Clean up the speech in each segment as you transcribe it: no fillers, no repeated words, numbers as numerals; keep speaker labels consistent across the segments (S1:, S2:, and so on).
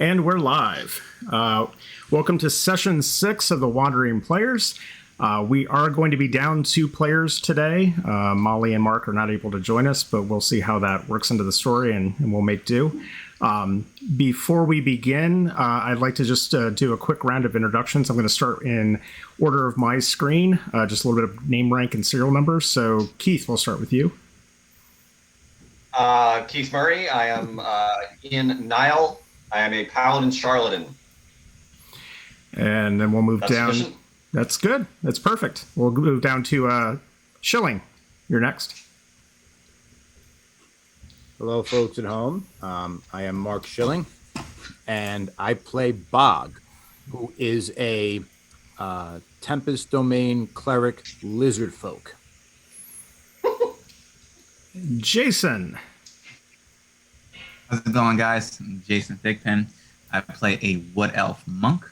S1: And we're live. Welcome to session 6 of the Wandering Players. We are going to be down 2 players today. Molly and Mark are not able to join us, but we'll see how that works into the story and we'll make do. Before we begin, I'd like to just do a quick round of introductions. I'm going to start in order of my screen, just a little bit of name, rank, and serial number. So, Keith, we'll start with you.
S2: Keith Murray. I am Ian Nile. I am a paladin charlatan.
S1: And then we'll move down.
S2: Sufficient?
S1: That's good. That's perfect. We'll move down to Schilling. You're next.
S3: Hello, folks at home. I am Mark Schilling, and I play Bog, who is a Tempest Domain cleric lizard folk.
S1: Jason.
S4: How's it going, guys? I'm Jason Thigpen. I play a wood elf monk,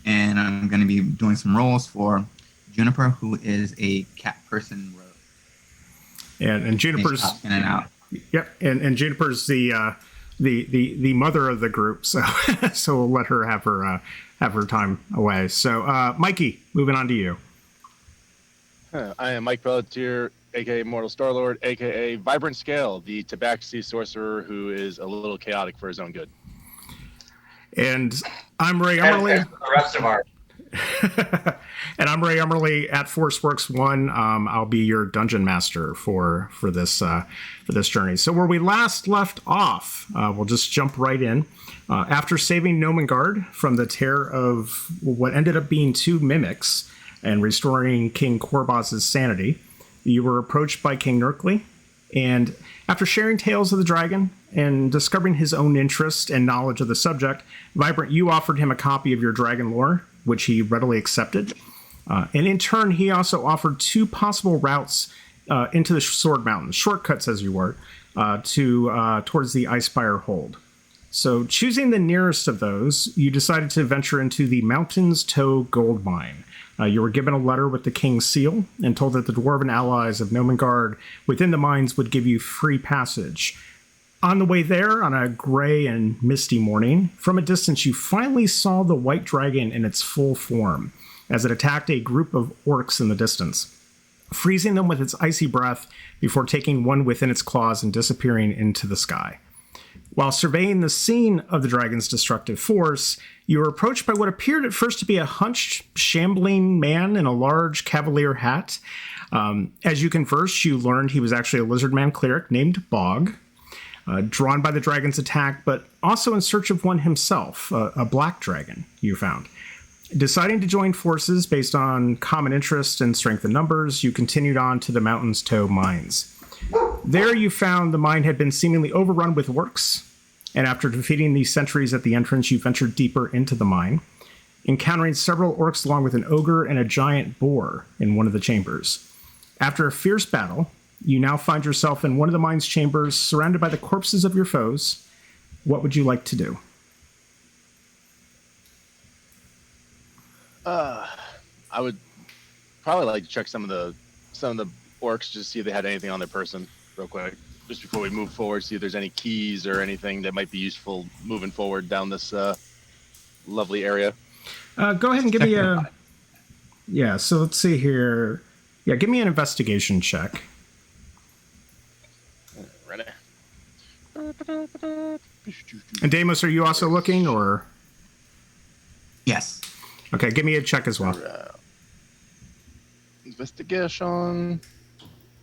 S4: and I'm going to be doing some roles for Juniper, who is a cat person rogue.
S1: And Juniper's
S4: in and out.
S1: Yep, and Juniper's the mother of the group, so so we'll let her have her time away. So, Mikey, moving on to you.
S5: I am Mike Pelletier, aka Mortal Starlord, aka Vibrant Scale, the Tabaxi sorcerer who is a little chaotic for his own good.
S1: And I'm Ray
S2: And
S1: Emerly.
S2: the rest of our
S1: And I'm Ray Emerly at Forceworks 1. I'll be your dungeon master for this journey. So where we last left off, we'll just jump right in. After saving Nomengard from the terror of what ended up being 2 mimics and restoring King Korbos's sanity, you were approached by King Nurkly, and after sharing tales of the dragon and discovering his own interest and knowledge of the subject, Vibrant, you offered him a copy of your dragon lore, which he readily accepted. And in turn, he also offered 2 possible routes into the Sword Mountains, shortcuts as you were, towards the Icefire Hold. So choosing the nearest of those, you decided to venture into the Mountain's Toe Gold Mine. You were given a letter with the King's seal and told that the Dwarven allies of Nomengard within the mines would give you free passage. On the way there, on a gray and misty morning, from a distance you finally saw the white dragon in its full form as it attacked a group of orcs in the distance, freezing them with its icy breath before taking one within its claws and disappearing into the sky. While surveying the scene of the dragon's destructive force, you were approached by what appeared at first to be a hunched, shambling man in a large cavalier hat. As you conversed, you learned he was actually a lizardman cleric named Bog, drawn by the dragon's attack, but also in search of one himself, a black dragon you found. Deciding to join forces based on common interest and strength in numbers, you continued on to the Mountain's Toe mines. There you found the mine had been seemingly overrun with orcs, and after defeating the sentries at the entrance, you ventured deeper into the mine, encountering several orcs along with an ogre and a giant boar in one of the chambers. After a fierce battle, you now find yourself in one of the mine's chambers, surrounded by the corpses of your foes. What would you like to do?
S5: I would probably like to check some of the orcs just to see if they had anything on their person real quick, just before we move forward, see if there's any keys or anything that might be useful moving forward down this lovely area.
S1: Go ahead and give me a... Yeah, so let's see here. Yeah, give me an investigation check.
S5: Ready?
S1: And Deimos, are you also looking, or...
S4: Yes.
S1: Okay, give me a check as well.
S5: Investigation.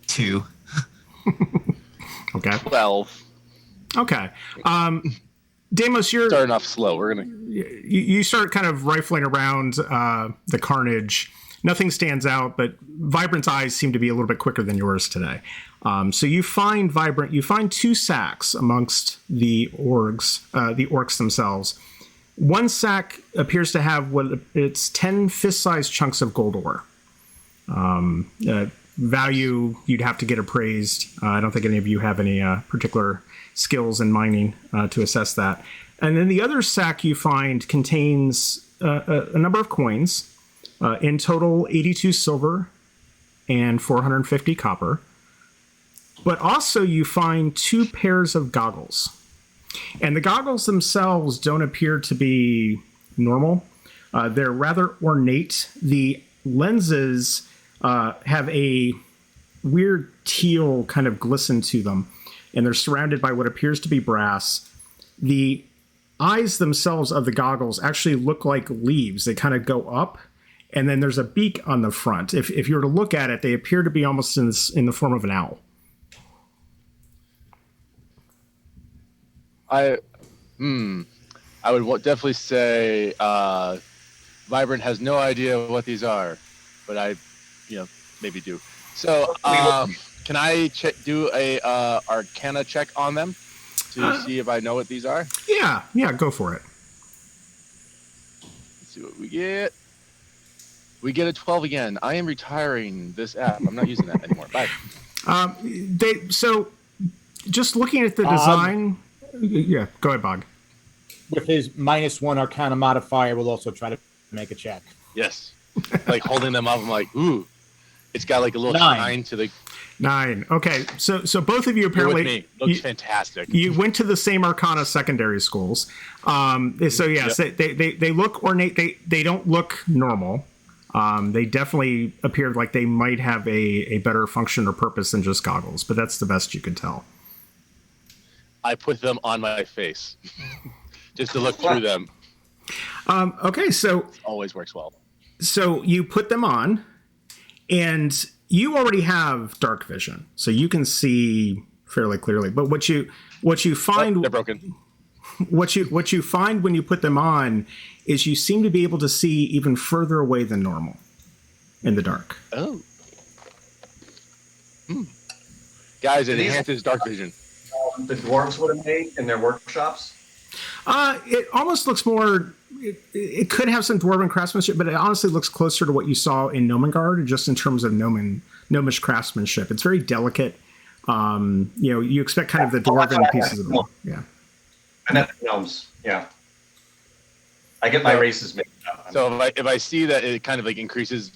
S4: 2.
S1: Okay.
S5: 12.
S1: Okay. Deimos, you're...
S5: Starting off slow. We're gonna...
S1: You start kind of rifling around the carnage. Nothing stands out, but Vibrant's eyes seem to be a little bit quicker than yours today. So you find Vibrant, you find 2 sacks amongst the orcs themselves. One sack appears to have it's 10 fist-sized chunks of gold ore. Value, you'd have to get appraised. I don't think any of you have any particular skills in mining to assess that. And then the other sack you find contains a number of coins. In total, 82 silver and 450 copper. But also you find 2 pairs of goggles. And the goggles themselves don't appear to be normal. They're rather ornate. The lenses have a weird teal kind of glisten to them, and they're surrounded by what appears to be brass. The eyes themselves of the goggles actually look like leaves. They kind of go up, and then there's a beak on the front. If you were to look at it, they appear to be almost in the form of an owl.
S5: I would definitely say Vibrant has no idea what these are, but I, maybe do. So can I do a Arcana check on them to see if I know what these are?
S1: Yeah, go for it.
S5: Let's see what we get. We get a 12 again. I am retiring this app. I'm not using that anymore. Bye.
S1: So just looking at the design, yeah, go ahead, Bog.
S3: With his -1 Arcana modifier, we'll also try to make a check.
S5: Yes. Like holding them up, I'm like, ooh. It's got like a little
S3: 9.
S5: shine to the.
S1: 9. Okay, so both of you
S5: You're
S1: apparently
S5: with me. Looks fantastic.
S1: you went to the same Arcana secondary schools. So yes, they look ornate. They don't look normal. They definitely appear like they might have a better function or purpose than just goggles, but that's the best you can tell.
S5: I put them on my face just to look through them.
S1: Okay, so
S5: Always works well.
S1: So you put them on, and you already have dark vision, so you can see fairly clearly. But what you find
S5: They're broken.
S1: what you find when you put them on is you seem to be able to see even further away than normal in the dark.
S5: Oh. Guys, it enhances dark vision.
S2: The dwarves would have made in their workshops.
S1: It almost looks more. It could have some dwarven craftsmanship, but it honestly looks closer to what you saw in Nomengard, just in terms of gnomish craftsmanship. It's very delicate. You expect kind of the dwarven pieces of it. Yeah.
S2: And that's gnomes. Yeah. I get my races mixed up.
S5: So if I see that it kind of like increases,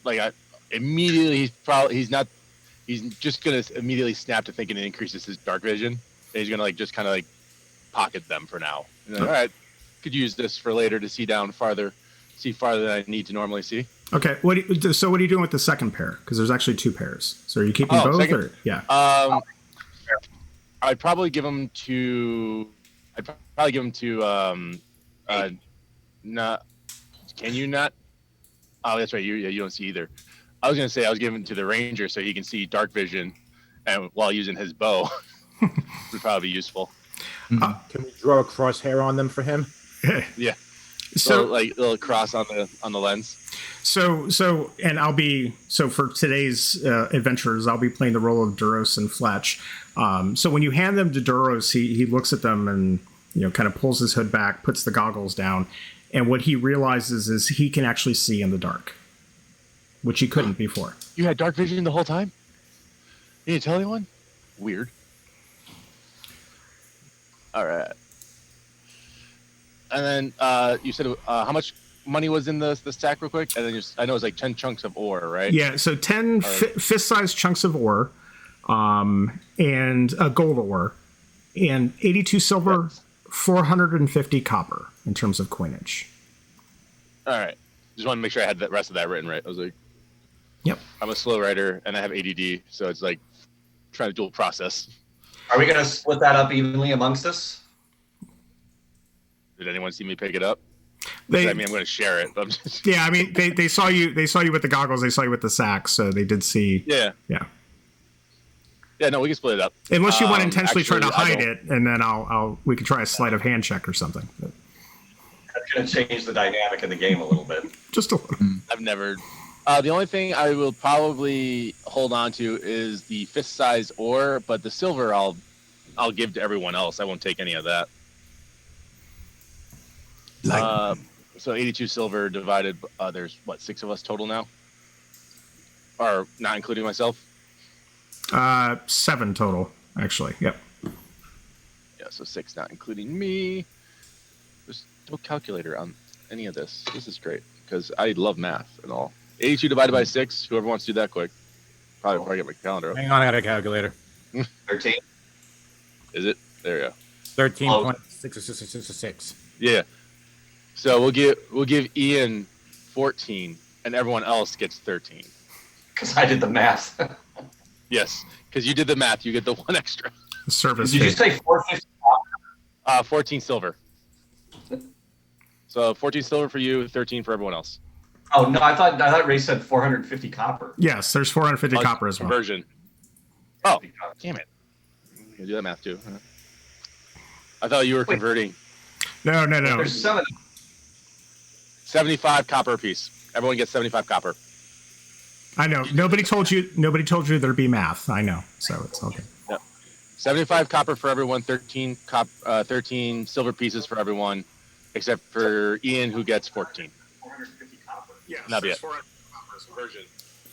S5: like immediately he's just gonna immediately snap to thinking it increases his dark vision. And he's gonna like just kind of like pocket them for now. And then, all right, could use this for later to see farther than I need to normally see.
S1: Okay. So what are you doing with the second pair? Because there's actually 2 pairs. So are you keeping both?
S5: Second?
S1: Or, yeah.
S5: I'd probably give them to. Not. Can you not? Oh, that's right. You don't see either. I was gonna say I was giving to the ranger so he can see dark vision, and while using his bow, would probably be useful.
S3: Can we draw a crosshair on them for him?
S5: Yeah.
S1: So
S5: like a little cross on the lens.
S1: So for today's adventures, I'll be playing the role of Duros and Fletch. So when you hand them to Duros, he looks at them and kind of pulls his hood back, puts the goggles down, and what he realizes is he can actually see in the dark, which he couldn't before.
S5: You had dark vision the whole time? You didn't tell anyone? Weird. All right. And then you said how much money was in the stack real quick? And then I know it's like 10 chunks of ore, right?
S1: Yeah, so 10 fist-sized chunks of ore, and gold ore, and 82 silver, 450 copper in terms of coinage.
S5: All right. Just want to make sure I had the rest of that written right. I was like,
S1: yep.
S5: I'm a slow writer and I have ADD, so it's like trying to dual process.
S2: Are we going to split that up evenly amongst us?
S5: Did anyone see me pick it up? I'm going to share it. But I'm just...
S1: Yeah, I mean, they saw you. They saw you with the goggles. They saw you with the sack, so they did see.
S5: Yeah.
S1: Yeah.
S5: Yeah, no, we can split it up.
S1: Unless you want to intentionally try to hide it, and then we could try a sleight of hand check or something. But
S2: That's going to change the dynamic of the game a little bit.
S1: just a little.
S5: I've never. The only thing I will probably hold on to is the fist-size ore, but the silver I'll give to everyone else. I won't take any of that. So 82 silver divided. There's 6 of us total now, or not including myself.
S1: 7 total, actually. Yep.
S5: Yeah, so 6 not including me. There's no calculator on any of this. This is great because I love math and all. 82 divided by 6. Whoever wants to do that quick. Probably before I get my calendar up.
S3: Hang on, I got a calculator.
S2: 13.
S5: Is it? There you go.
S3: 13.666.
S5: Yeah. So we'll give Ian 14, and everyone else gets 13.
S2: Because I did the math.
S5: Yes, because you did the math. You get the one extra.
S1: Service
S2: Did you
S1: fee.
S2: say 450?
S5: 14 silver. So 14 silver for you, 13 for everyone else.
S2: Oh no, I thought Ray said 450 copper.
S1: Yes, there's 450
S5: Oh,
S1: copper as well.
S5: Conversion. Oh, damn it. You do that math too. Huh? I thought you were converting
S1: No.
S2: There's 7.
S5: 75 copper apiece. Everyone gets 75 copper.
S1: I know. Nobody told you there'd be math. I know. So it's okay.
S5: 75 copper for everyone, 13 silver pieces for everyone, except for Ian, who gets 14.
S2: 450 copper.
S1: Yeah,
S5: Not yet. Conversion.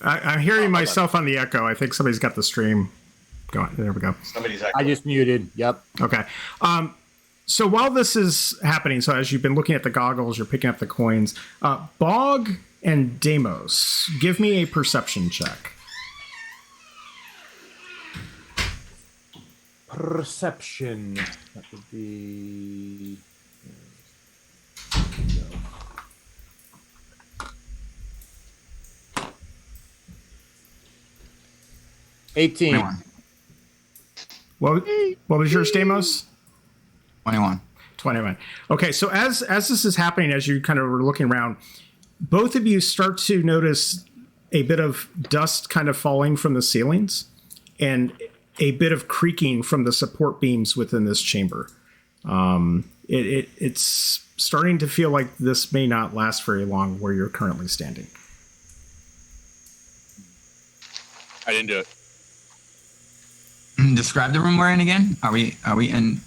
S1: I'm hearing myself on the echo. I think somebody's got the stream going. There we go.
S2: Somebody's
S3: I
S2: actually.
S3: just muted. Yep.
S1: Okay. So while this is happening, so as you've been looking at the goggles, you're picking up the coins. Bog and Deimos, give me a perception check.
S3: Perception. That would be. 18.
S4: 21.
S1: What was yours, Deimos?
S4: 21.
S1: 21. Okay, so as this is happening, as you kind of were looking around, both of you start to notice a bit of dust kind of falling from the ceilings and a bit of creaking from the support beams within this chamber. It's starting to feel like this may not last very long where you're currently standing.
S5: I didn't do it.
S4: Describe the room we're in again. Are we in?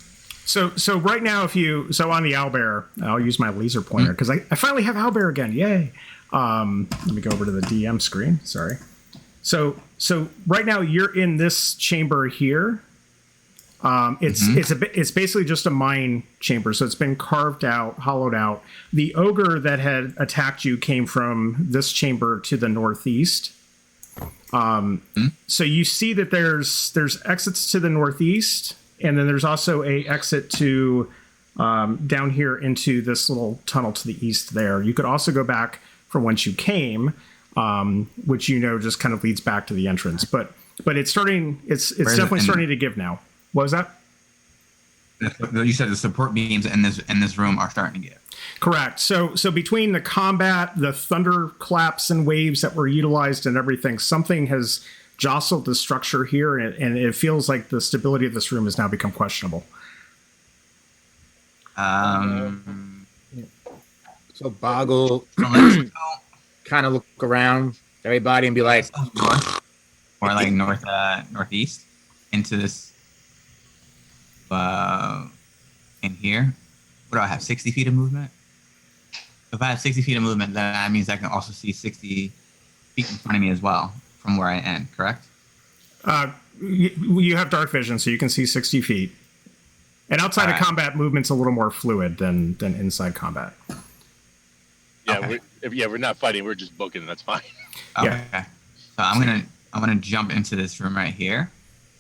S1: So right now, on the owlbear, I'll use my laser pointer because I finally have owlbear again. Yay! Let me go over to the DM screen. Sorry. So right now you're in this chamber here. It's basically just a mine chamber. So it's been carved out, hollowed out. The ogre that had attacked you came from this chamber to the northeast. So you see that there's exits to the northeast, and then there's also a exit to down here into this little tunnel to the east there. You could also go back from whence you came, which just kind of leads back to the entrance. But it's definitely starting to give now. What was that?
S4: You said the support beams in this room are starting to give.
S1: Correct. So between the combat, the thunder claps and waves that were utilized and everything, something has jostled the structure here, and it feels like the stability of this room has now become questionable.
S3: So Boggle kind of look around everybody and be like,
S4: north or like northeast into this in here. What do I have? 60 feet of movement? If I have 60 feet of movement, then that means I can also see 60 feet in front of me as well from where I end, correct?
S1: You have dark vision, so you can see 60 feet. And outside of combat, movement's a little more fluid than inside combat.
S5: Yeah,
S4: Okay.
S5: we're not fighting. We're just booking. That's fine.
S1: Yeah.
S4: Okay. So I'm gonna jump into this room right here,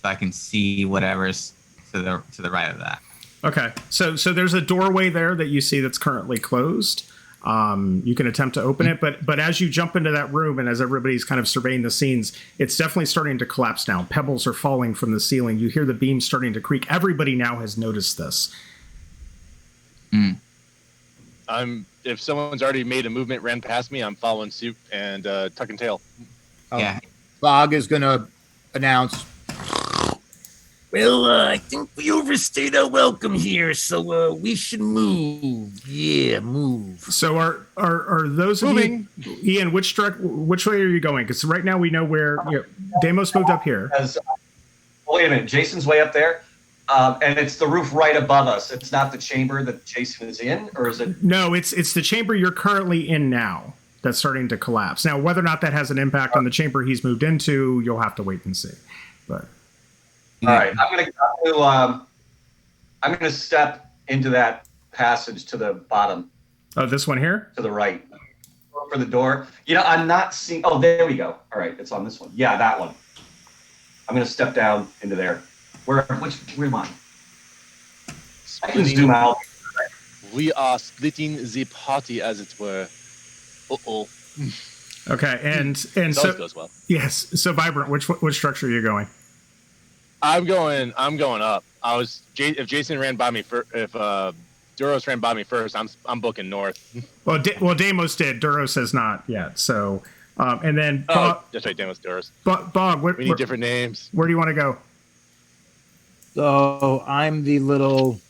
S4: so I can see whatever's to the right of that.
S1: Okay. So there's a doorway there that you see that's currently closed. You can attempt to open it, but as you jump into that room and as everybody's kind of surveying the scenes, it's definitely starting to collapse now. Pebbles are falling from the ceiling. You hear the beams starting to creak. Everybody now has noticed this.
S5: If someone's already made a movement, ran past me, I'm following suit and tuck and tail.
S4: Yeah.
S3: Bog is going to announce, well, I think we overstayed our welcome here, so we should move. Yeah, move.
S1: So are those of you, Ian? Which way are you going? Because right now we know where Deimos moved up here.
S2: Wait a minute, Jason's way up there, and it's the roof right above us. It's not the chamber that Jason is in, or is it?
S1: No, it's the chamber you're currently in now that's starting to collapse. Now, whether or not that has an impact on the chamber he's moved into, you'll have to wait and see. But
S2: All right, I'm gonna step into that passage to the bottom,
S1: oh, this one here.
S2: to the right, for the door. I'm not seeing. Oh, there we go. All right, it's on this one. Yeah, that one. I'm gonna step down into there. Where am I? I can zoom out.
S5: We are splitting the party, as it were. Uh-oh.
S1: Okay, and
S5: It
S1: so
S5: always goes well.
S1: yes, so Vibrant, which structure are you going?
S5: I'm going up. If Jason ran by me if Duros ran by me first, I'm booking north.
S1: Well, Deimos did. Duros has not yet. So, and then
S5: That's right, Deimos Duros.
S1: Bog,
S5: We need different names.
S1: where do you want to go?
S3: So I'm the little.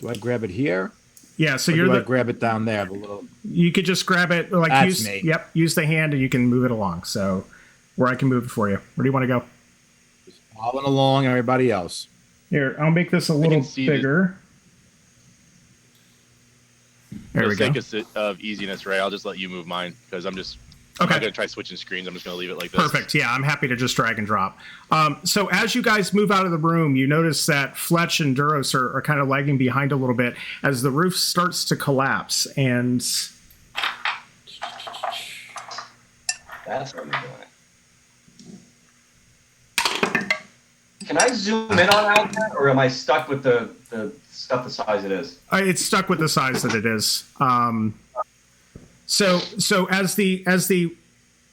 S3: Do I grab it here?
S1: Yeah, so
S3: Or
S1: you're
S3: do I
S1: the.
S3: grab it down there? The little.
S1: You could just grab it, like
S3: That's
S1: use.
S3: me.
S1: Yep, use the hand, and you can move it along. So, where I can move it for you. Where do you want to go?
S3: Just following along everybody else.
S1: Here, I'll make this a little
S5: see
S1: bigger. There
S5: For
S1: we
S5: the
S1: go.
S5: sake of easiness, Ray, I'll just let you move mine because I'm not
S1: Okay.
S5: going to try switching screens. I'm just going to leave it like this.
S1: Perfect. Yeah, I'm happy to just drag and drop. So as you guys move out of the room, you notice that Fletch and Duros are kind of lagging behind a little bit as the roof starts to collapse. And
S2: That's what I'm doing. Can I zoom in on Outlet, or am I stuck with the stuff the size it is?
S1: it's stuck with the size that it is. So as the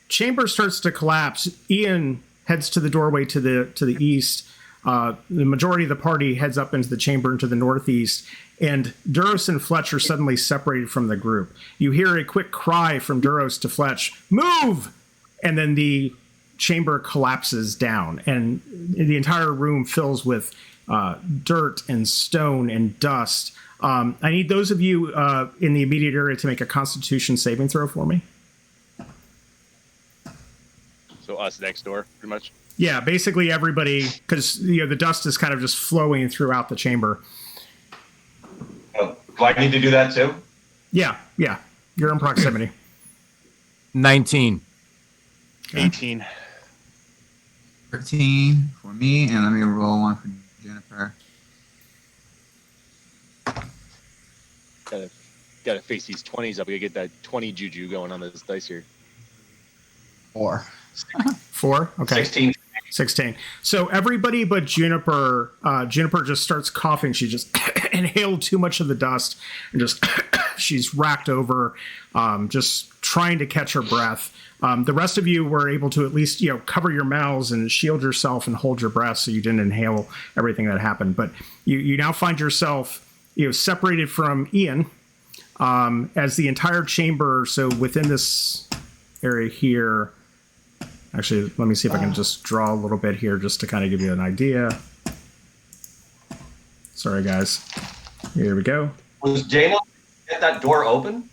S1: chamber starts to collapse, Ian heads to the doorway to the east. The majority of the party heads up into the chamber into the northeast, and Duros and Fletch are suddenly separated from the group. You hear a quick cry from Duros to Fletch, "Move!" And then the chamber collapses down, and the entire room fills with dirt and stone and dust. I need those of you in the immediate area to make a Constitution saving throw for me.
S5: So us next door, pretty much.
S1: Yeah, basically everybody, because the dust is kind of just flowing throughout the chamber.
S2: Oh, do I need to do that too?
S1: Yeah, you're in proximity.
S3: 19.
S5: 18.
S4: 13 for me, and let me roll one for Juniper.
S5: Gotta face these 20s up. We gotta get that 20 juju going on this dice here.
S4: 4.
S1: 4? Okay.
S2: 16.
S1: 16. So everybody but Juniper, Juniper just starts coughing. She just inhaled too much of the dust and just she's racked over, just trying to catch her breath. The rest of you were able to at least, cover your mouths and shield yourself and hold your breath so you didn't inhale everything that happened. But you now find yourself, separated from Ian, as the entire chamber. So within this area here, actually, let me see if I can just draw a little bit here just to kind of give you an idea. Sorry, guys. Here we go.
S2: Was Jamo get that door open,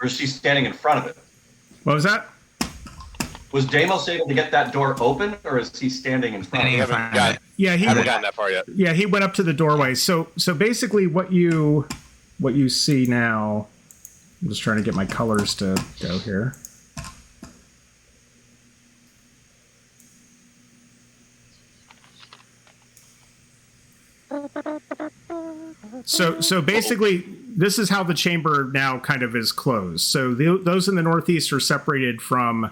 S2: or is she standing in front of it?
S1: What was that?
S2: Was Jamos able to get that door open, or is he standing in front of
S4: Standing
S2: it?
S4: in front of
S5: got-
S4: it.
S1: Yeah,
S5: I haven't gotten that far yet.
S1: he went up to the doorway. So basically, what you see now. I'm just trying to get my colors to go here. So basically, this is how the chamber now kind of is closed. So those in the northeast are separated from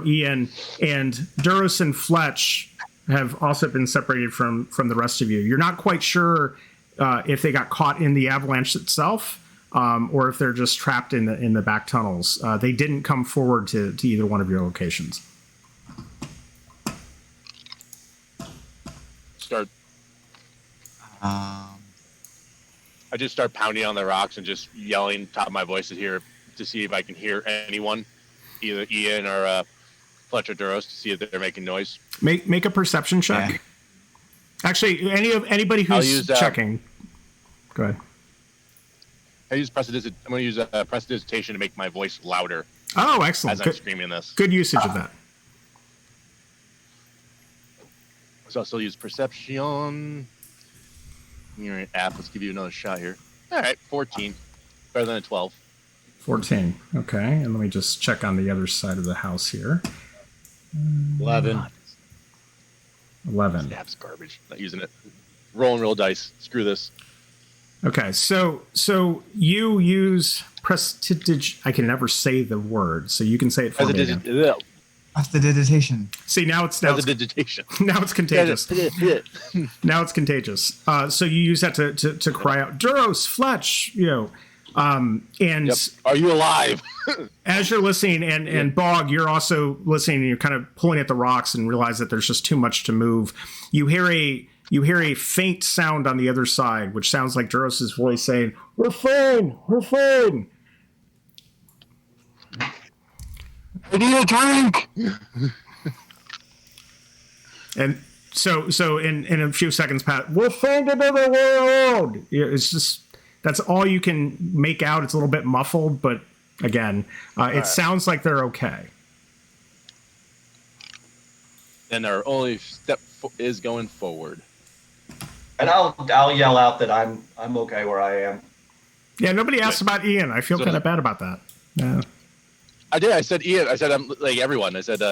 S1: Ian, and Duros and Fletch have also been separated from the rest of you. You're not quite sure if they got caught in the avalanche itself, or if they're just trapped in the back tunnels. They didn't come forward to either one of your locations.
S5: Start. I just start pounding on the rocks and just yelling top of my voice to see if I can hear anyone, either Ian or Fletcher Duros, to see if they're making noise.
S1: Make a perception check.
S4: Yeah.
S1: Actually, anybody
S5: I'll
S1: who's
S5: use,
S1: checking. Go ahead.
S5: I'm going to use prestidigitation to make my voice louder
S1: Oh, excellent.
S5: as I'm
S1: Good,
S5: screaming this.
S1: good usage of that.
S5: So I'll still use perception. You're an app. Let's give you another shot here. All right, 14. Better than a 12.
S1: 14. Okay, and let me just check on the other side of the house here.
S3: 11.
S1: 11.
S5: App's garbage. Not using it. Rolling real dice. Screw this.
S1: Okay, so you use prestidig. I can never say the word, so you can say it for me. again.
S4: Prestidigitation.
S1: See, now it's
S5: That's a digitation.
S1: now it's contagious. Now it's contagious. So you use that to cry out, Duros, Fletch, and
S5: Yep. Are you alive?
S1: as you're listening, and Bog, you're also listening, and you're kind of pulling at the rocks and realize that there's just too much to move. You hear a faint sound on the other side, which sounds like Duros' voice saying, "We're fine, we're fine."
S5: I need a drink.
S1: And so in a few seconds, Pat, we'll find another world. It's just, that's all you can make out. It's a little bit muffled, but again, it sounds like they're okay.
S5: And our only step is going forward.
S2: And I'll yell out that I'm okay where I am.
S1: Yeah, nobody asked about Ian. I feel kind of bad about that. Yeah.
S5: I did. I said Ian. I said I'm like everyone. I said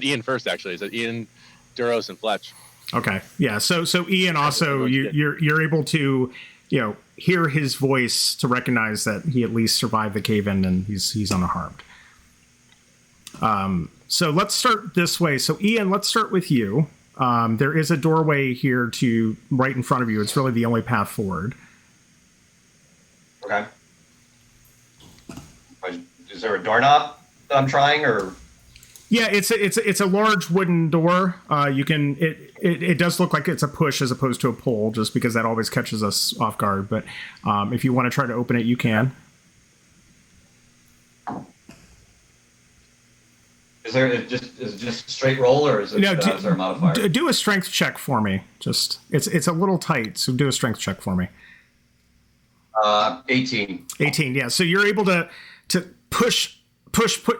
S5: Ian first. Actually, I said Ian, Duros, and Fletch.
S1: Okay. Yeah. So Ian also, you're able to, hear his voice to recognize that he at least survived the cave-in and he's unharmed. So let's start this way. So Ian, let's start with you. There is a doorway here to right in front of you. It's really the only path forward.
S2: Okay. Is there a doorknob that I'm trying, or?
S1: Yeah, it's a large wooden door. It does look like it's a push as opposed to a pull, just because that always catches us off guard. But if you want to try to open it, you can.
S2: Is it just straight roll, or is it is there a modifier?
S1: Do a strength check for me. Just it's a little tight, so do a strength check for me.
S2: 18.
S1: 18. Yeah. So you're able to push,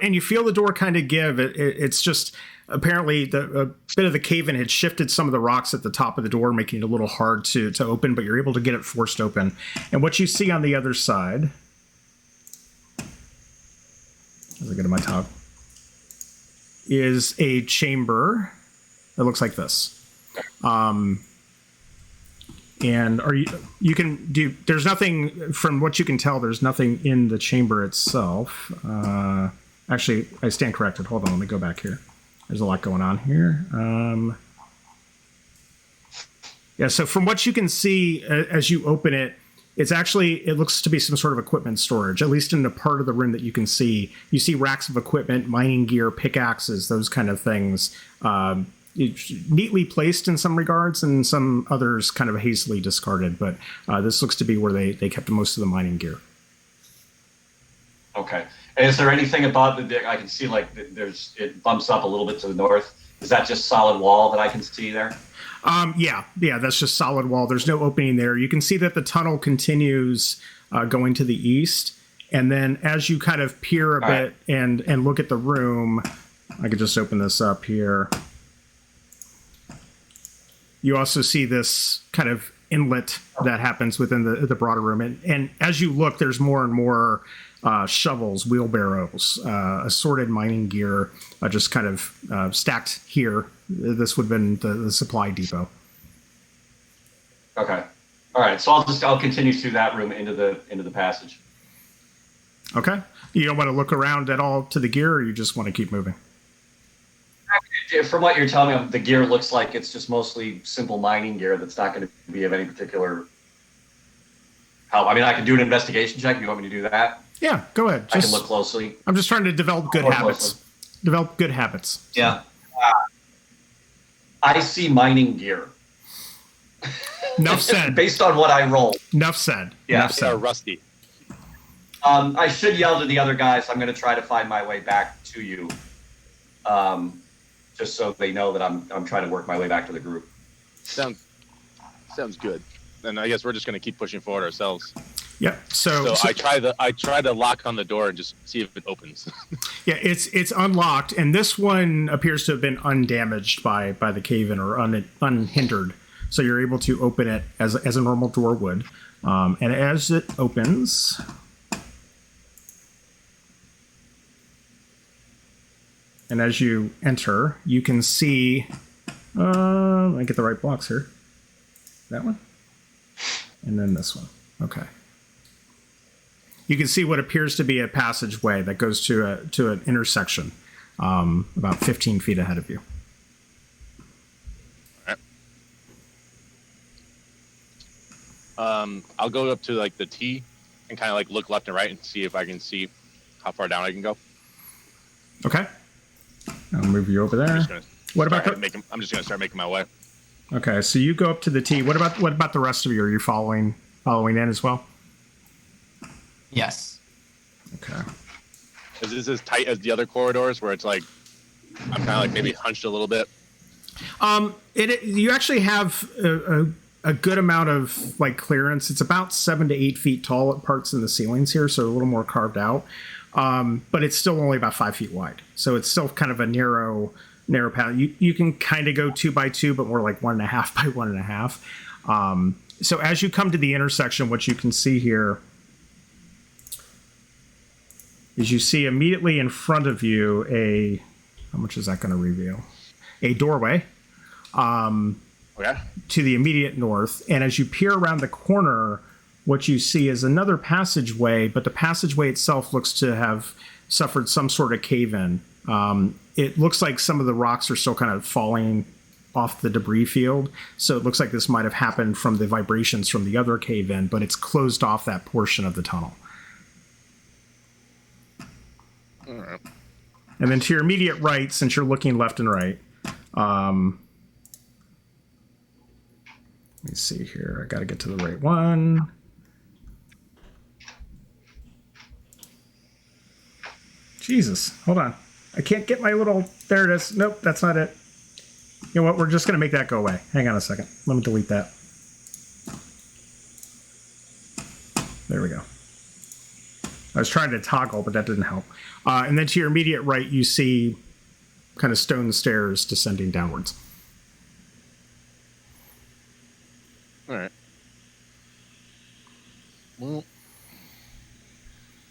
S1: and you feel the door kind of give. It's just apparently a bit of the cave-in had shifted some of the rocks at the top of the door, making it a little hard to open, but you're able to get it forced open. And what you see on the other side, as I go to my top, is a chamber that looks like this. And you can do, there's nothing, from what you can tell, there's nothing in the chamber itself. Actually, I stand corrected. Hold on, let me go back here. There's a lot going on here. Yeah, so from what you can see as you open it, it looks to be some sort of equipment storage, at least in the part of the room that you can see. You see racks of equipment, mining gear, pickaxes, those kind of things. Neatly placed in some regards, and some others kind of hastily discarded. But this looks to be where they kept most of the mining gear.
S2: Okay. And is there anything about I can see like it bumps up a little bit to the north? Is that just solid wall that I can see there?
S1: Yeah, that's just solid wall. There's no opening there. You can see that the tunnel continues going to the east, and then as you kind of peer a bit and look at the room, I could just open this up here. You also see this kind of inlet that happens within the broader room. And as you look, there's more and more shovels, wheelbarrows, assorted mining gear, just kind of stacked here. This would have been the supply depot.
S2: Okay. All right. So I'll continue through that room into the passage.
S1: Okay. You don't want to look around at all to the gear, or you just want to keep moving?
S2: From what you're telling me, the gear looks like it's just mostly simple mining gear that's not going to be of any particular help. I mean, I can do an investigation check. You want me to do that?
S1: Yeah, go ahead.
S2: I can look closely.
S1: I'm just trying to develop good habits.
S2: Closely.
S1: Develop good habits.
S2: Yeah. I see mining gear.
S1: Enough said.
S2: Based on what I rolled.
S1: Enough said.
S2: Yeah.
S1: Enough said.
S5: Rusty.
S2: I should yell to the other guys. I'm going to try to find my way back to you. Just so they know that I'm trying to work my way back to the group.
S5: Sounds good. And I guess we're just going to keep pushing forward ourselves.
S1: Yep. So
S5: I try to lock on the door and just see if it opens.
S1: Yeah, it's unlocked, and this one appears to have been undamaged by the cave-in, or unhindered. So you're able to open it as a normal door would. And as it opens, and as you enter, you can see. Let me get the right blocks here. That one, and then this one. Okay. You can see what appears to be a passageway that goes to an intersection. about 15 feet ahead of you.
S5: I'll go up to like the T and kind of like look left and right and see if I can see how far down I can go.
S1: Okay. I'll move you over there.
S5: I'm just gonna start making my way.
S1: Okay, so you go up to the T. What about the rest of you? Are you following in as well?
S4: Yes.
S1: Okay.
S5: Is this as tight as the other corridors where it's like I'm kind of like maybe hunched a little bit?
S1: You actually have a good amount of like clearance. It's about 7 to 8 feet tall at parts in the ceilings here, so a little more carved out. But it's still only about 5 feet wide, so it's still kind of a narrow path. You can kind of go 2 by 2, but more like 1.5 by 1.5. So as you come to the intersection, what you can see here is you see immediately in front of you how much is that going to reveal? A doorway.
S5: Okay.
S1: To the immediate north, and as you peer around the corner, what you see is another passageway, but the passageway itself looks to have suffered some sort of cave-in. It looks like some of the rocks are still kind of falling off the debris field, so it looks like this might have happened from the vibrations from the other cave-in, but it's closed off that portion of the tunnel.
S5: All right.
S1: And then to your immediate right, since you're looking left and right, let me see here. I got to get to the right one. Jesus, hold on. I can't get my little... There it is. Nope, that's not it. You know what? We're just going to make that go away. Hang on a second. Let me delete that. There we go. I was trying to toggle, but that didn't help. And then to your immediate right, you see kind of stone stairs descending downwards.
S5: All right. Well,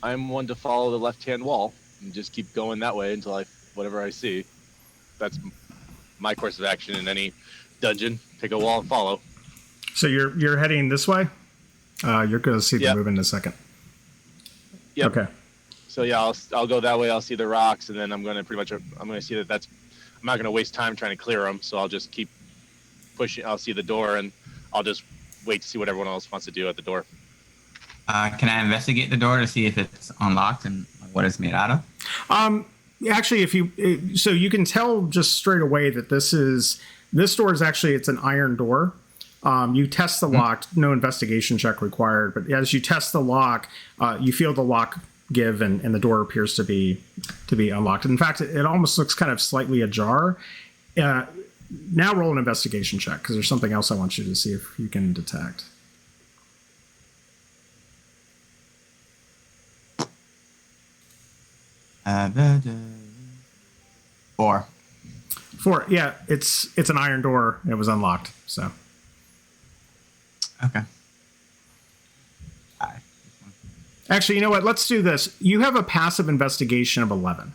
S5: I'm one to follow the left-hand wall and just keep going that way until whatever I see. That's my course of action in any dungeon. Pick a wall and follow.
S1: So you're heading this way? You're going to see the move in a second.
S5: Yep.
S1: Okay.
S5: So yeah, I'll go that way. I'll see the rocks, and then I'm going to see that I'm not going to waste time trying to clear them. So I'll just keep pushing. I'll see the door, and I'll just wait to see what everyone else wants to do at the door.
S4: Can I investigate the door to see if it's unlocked and what it's made out of?
S1: Actually, so you can tell just straight away that this door is actually, it's an iron door. You test the lock, no investigation check required, but as you test the lock, you feel the lock give and the door appears to be unlocked. In fact, it almost looks kind of slightly ajar. Now roll an investigation check, because there's something else I want you to see if you can detect.
S4: Four.
S1: Yeah, it's an iron door. It was unlocked, so.
S4: Okay.
S1: Actually, you know what? Let's do this. You have a passive investigation of 11.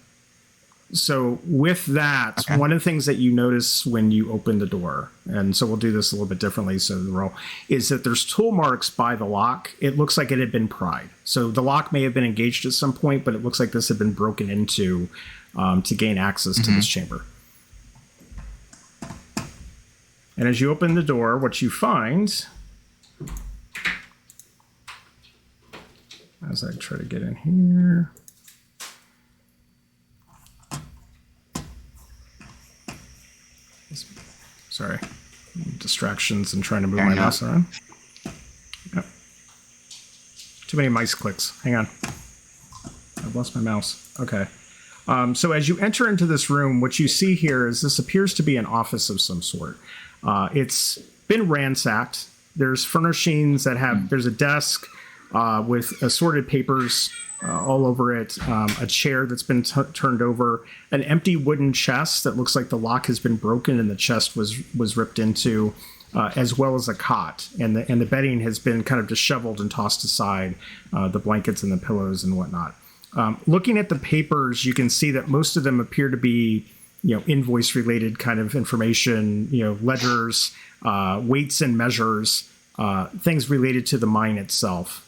S1: So with that, one of the things that you notice when you open the door, and so we'll do this a little bit differently, so the roll, is that there's tool marks by the lock. It looks like it had been pried. So the lock may have been engaged at some point, but it looks like this had been broken into to gain access to this chamber. And as you open the door, what you find, as I try to get in here, sorry, distractions and trying to move my mouse around. Yep. Too many mice clicks. Hang on. I've lost my mouse. Okay. So as you enter into this room, what you see here is this appears to be an office of some sort. It's been ransacked. There's furnishings that have, there's a desk with assorted papers all over it, a chair that's been turned over, an empty wooden chest that looks like the lock has been broken and the chest was ripped into, as well as a cot. And the bedding has been kind of disheveled and tossed aside, the blankets and the pillows and whatnot. Looking at the papers, you can see that most of them appear to be, invoice related kind of information, ledgers, weights and measures, things related to the mine itself.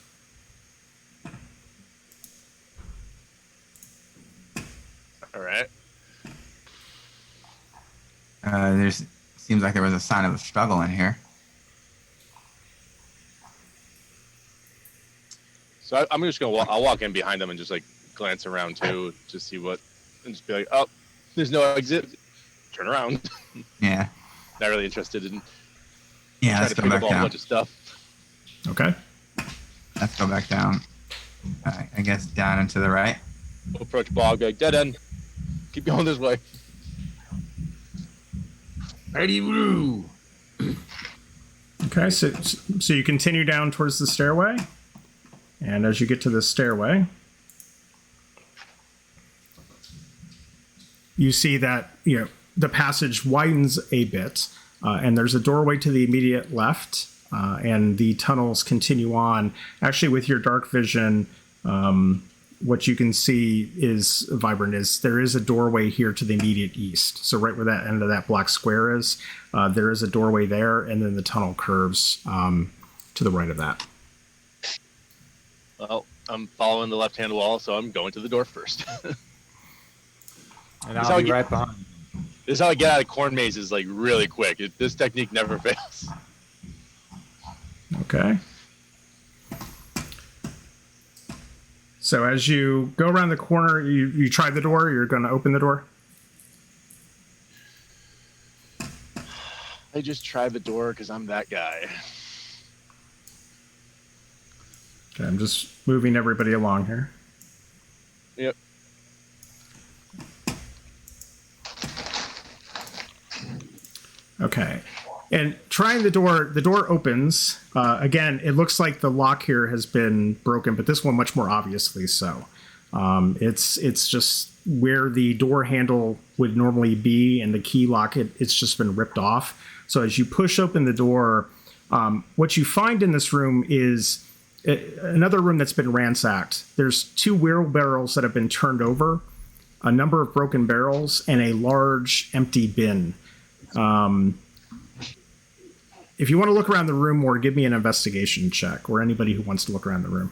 S5: All right.
S4: There's seems like there was a sign of a struggle in here.
S5: So I'm just gonna I'll walk in behind them and just like glance around too, to see what, and just be like, oh, there's no exit. Turn around.
S4: Yeah.
S5: Not really interested in
S4: Yeah,
S5: trying
S4: let's
S5: to
S4: go
S5: pick
S4: back
S5: up a
S4: down.
S5: bunch of stuff.
S1: Okay.
S4: Let's go back down. I guess down and to the right.
S5: Approach Bog, be like, dead end. Keep going this way.
S3: Ready, Roo.
S1: Okay, so you continue down towards the stairway, and as you get to the stairway, you see that the passage widens a bit, and there's a doorway to the immediate left, and the tunnels continue on. Actually, with your dark vision, what you can see is vibrant. Is there is a doorway here to the immediate east. So right where that end of that black square is, there is a doorway there, and then the tunnel curves to the right of that.
S5: Well, I'm following the left-hand wall, so I'm going to the door first.
S3: And
S5: That's
S3: I'll
S5: how
S3: be
S5: I
S3: right behind you.
S5: This is how I get out of corn mazes, like, really quick. This technique never fails.
S1: Okay. So as you go around the corner, you try the door. You're going to open the door.
S5: I just tried the door because I'm that guy.
S1: Okay, I'm just moving everybody along here.
S5: Yep.
S1: Okay. And trying the door opens. Again, it looks like the lock here has been broken, but this one much more obviously so. It's just where the door handle would normally be, and the key lock, it's just been ripped off. So as you push open the door, what you find in this room is another room that's been ransacked. There's 2 wheelbarrows that have been turned over, a number of broken barrels, and a large empty bin. If you want to look around the room more, give me an investigation check, or anybody who wants to look around the room.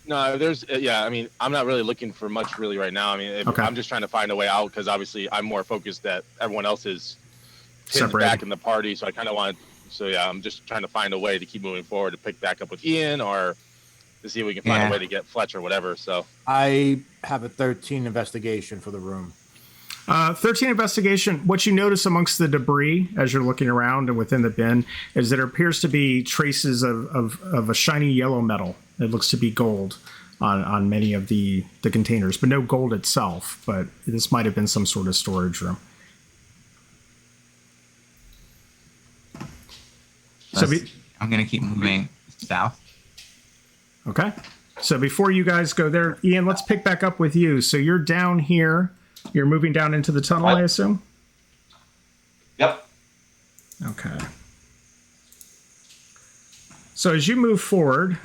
S5: No, there's, yeah, I mean, I'm not really looking for much really right now. I mean,
S1: Okay.
S5: I'm just trying to find a way out because obviously I'm more focused that everyone else is pinned
S1: Separated.
S5: back in the party. So I kind of want, so yeah, I'm just trying to find a way to keep moving forward to pick back up with Ian or to see if we can find
S4: Yeah.
S5: a way to get Fletch or whatever. So
S3: I have a 13 investigation for the room.
S1: 13 investigation. What you notice amongst the debris as you're looking around and within the bin is that there appears to be traces of a shiny yellow metal. It looks to be gold on many of the containers, but no gold itself. But this might have been some sort of storage room. So
S4: I'm going to keep moving south.
S1: okay. So before you guys go there, Ian, let's pick back up with you. So you're down here. You're moving down into the tunnel, I assume?
S2: Yep.
S1: Okay. So as you move forward,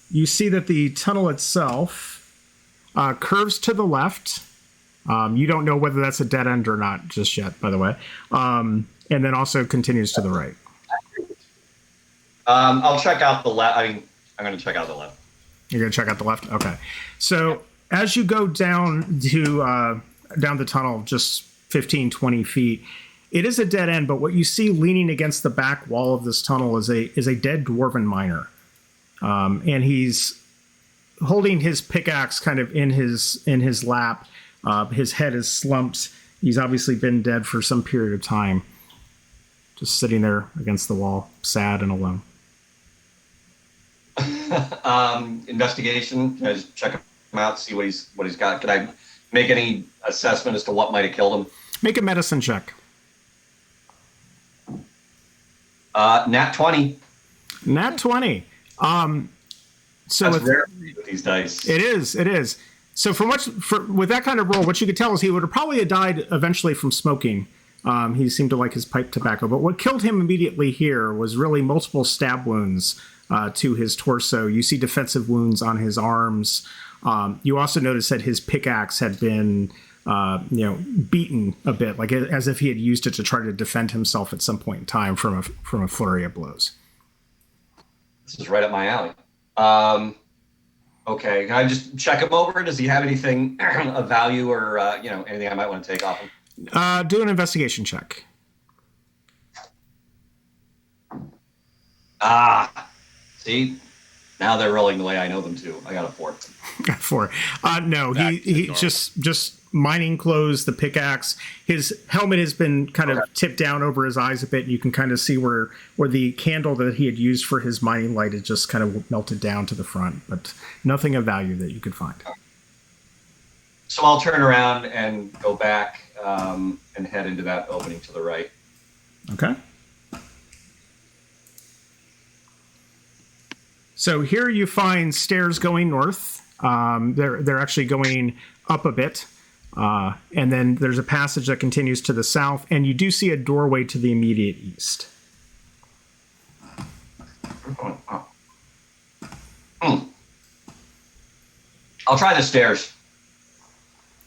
S1: you see that the tunnel itself curves to the left. You don't know whether that's a dead end or not just yet, by the way. And then also continues to the right.
S2: I'll check out the left. I mean, I'm going to check out the left.
S1: You're going to check out the left? Okay. So as you go down the tunnel, just 15, 20 feet, it is a dead end, but what you see leaning against the back wall of this tunnel is a dead dwarven miner. And he's holding his pickaxe kind of in his lap. His head is slumped. He's obviously been dead for some period of time. Just sitting there against the wall, sad and alone.
S2: Investigation. Can I just check him out, see what he's got? Can I make any assessment as to what might have killed him?
S1: Make a medicine check.
S2: Nat 20.
S1: Nat 20. So
S2: That's
S1: with,
S2: rare with these dice.
S1: It is. So with that kind of roll, what you could tell is he would have probably died eventually from smoking. He seemed to like his pipe tobacco. But what killed him immediately here was really multiple stab wounds to his torso. You see defensive wounds on his arms. You also notice that his pickaxe had been beaten a bit, like as if he had used it to try to defend himself at some point in time from a flurry of blows.
S2: This is right up my alley. Okay, can I just check him over? Does he have anything of value or anything I might want to take off him?
S1: Do an investigation check.
S2: See? Now they're rolling the way I know them to. I got a 4.
S1: 4. No,
S5: Back to
S1: he
S5: normal.
S1: just mining clothes, the pickaxe. His helmet has been kind of tipped down over his eyes a bit. And you can kind of see where the candle that he had used for his mining light is just kind of melted down to the front, but nothing of value that you could find.
S2: So I'll turn around and go back and head into that opening to the right.
S1: Okay. So here you find stairs going north. They're actually going up a bit. And then there's a passage that continues to the south, and you do see a doorway to the immediate east.
S2: I'll try the stairs.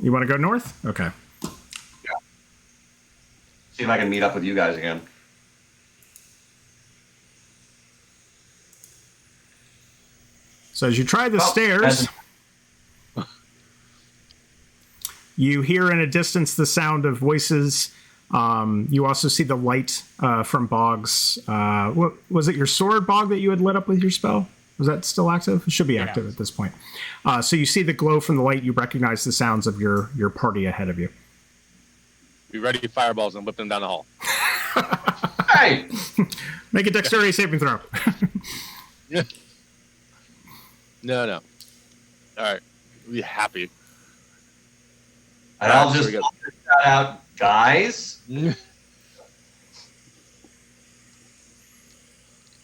S1: You want to go north? Okay.
S2: See if I can meet up with you guys again.
S1: So as you try the
S2: Well,
S1: stairs,
S2: as-
S1: you hear in a distance the sound of voices. You also see the light from Boggs. What was it? Your sword, Bog, that you had lit up with your spell? Was that still active? It should be active at this point. So you see the glow from the light. You recognize the sounds of your party ahead of you.
S5: Be ready for fireballs and whip them down the hall.
S2: Hey!
S1: Make a dexterity saving throw.
S5: No. All right. Be happy.
S2: And I'll
S5: Here
S2: just
S5: we go.
S2: shout out, guys.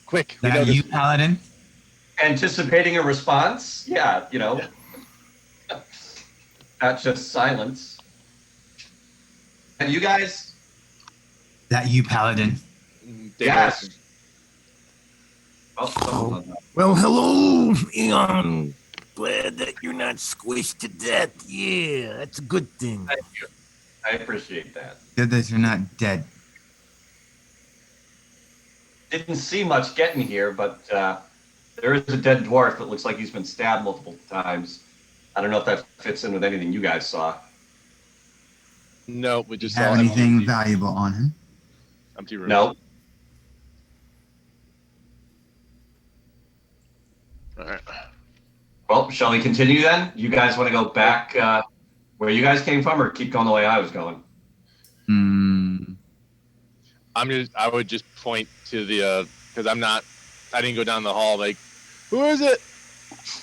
S5: Quick. We know
S4: That
S5: this.
S4: you, Paladin?
S2: Anticipating a response? Yeah, you know. Not just silence. And you guys?
S4: That you, Paladin?
S2: Yes. Oh, someone's on that.
S6: Well, hello, Eon. Glad that you're not squished to death. Yeah, that's a good thing.
S2: Thank you. I appreciate that.
S4: Good that you're not dead.
S2: Didn't see much getting here, but there is a dead dwarf that looks like he's been stabbed multiple times. I don't know if that fits in with anything you guys saw.
S5: No, we just
S4: Have
S5: saw
S4: anything
S5: empty,
S4: valuable on him?
S5: empty room.
S2: No.
S5: All right.
S2: Well, shall we continue then? You guys want to go back where you guys came from, or keep going the way I was going?
S5: I would just point to the because I didn't go down the hall like, who is it?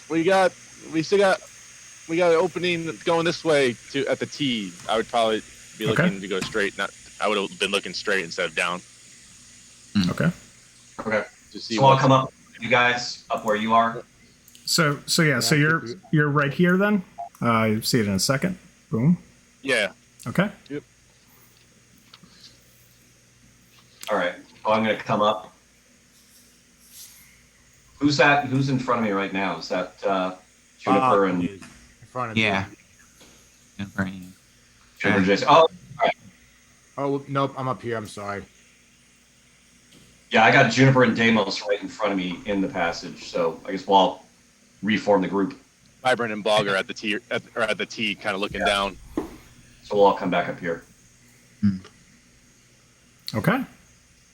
S5: We got an opening going this way to at the T. I would probably be
S1: Okay.
S5: looking to go straight. I would have been looking straight instead of down
S1: Okay.
S2: Okay.
S5: to see.
S2: So I'll
S5: what's-
S2: come up, you guys, up where you are.
S1: So you're right here then. You see it in a second. Boom.
S5: Yeah.
S1: Okay.
S2: All right. Oh, I'm going to come up. Who's that? Who's in front of me right now? Is that Juniper and
S3: In front of
S4: Yeah.
S3: you.
S2: Juniper Jason? Oh,
S3: Oh, nope, I'm up here. I'm sorry.
S2: yeah. I got Juniper and Deimos right in front of me in the passage. So I guess we'll reform the group.
S5: Vibrant and Bog are at the T, kind of looking down.
S2: So we'll all come back up here.
S1: Okay.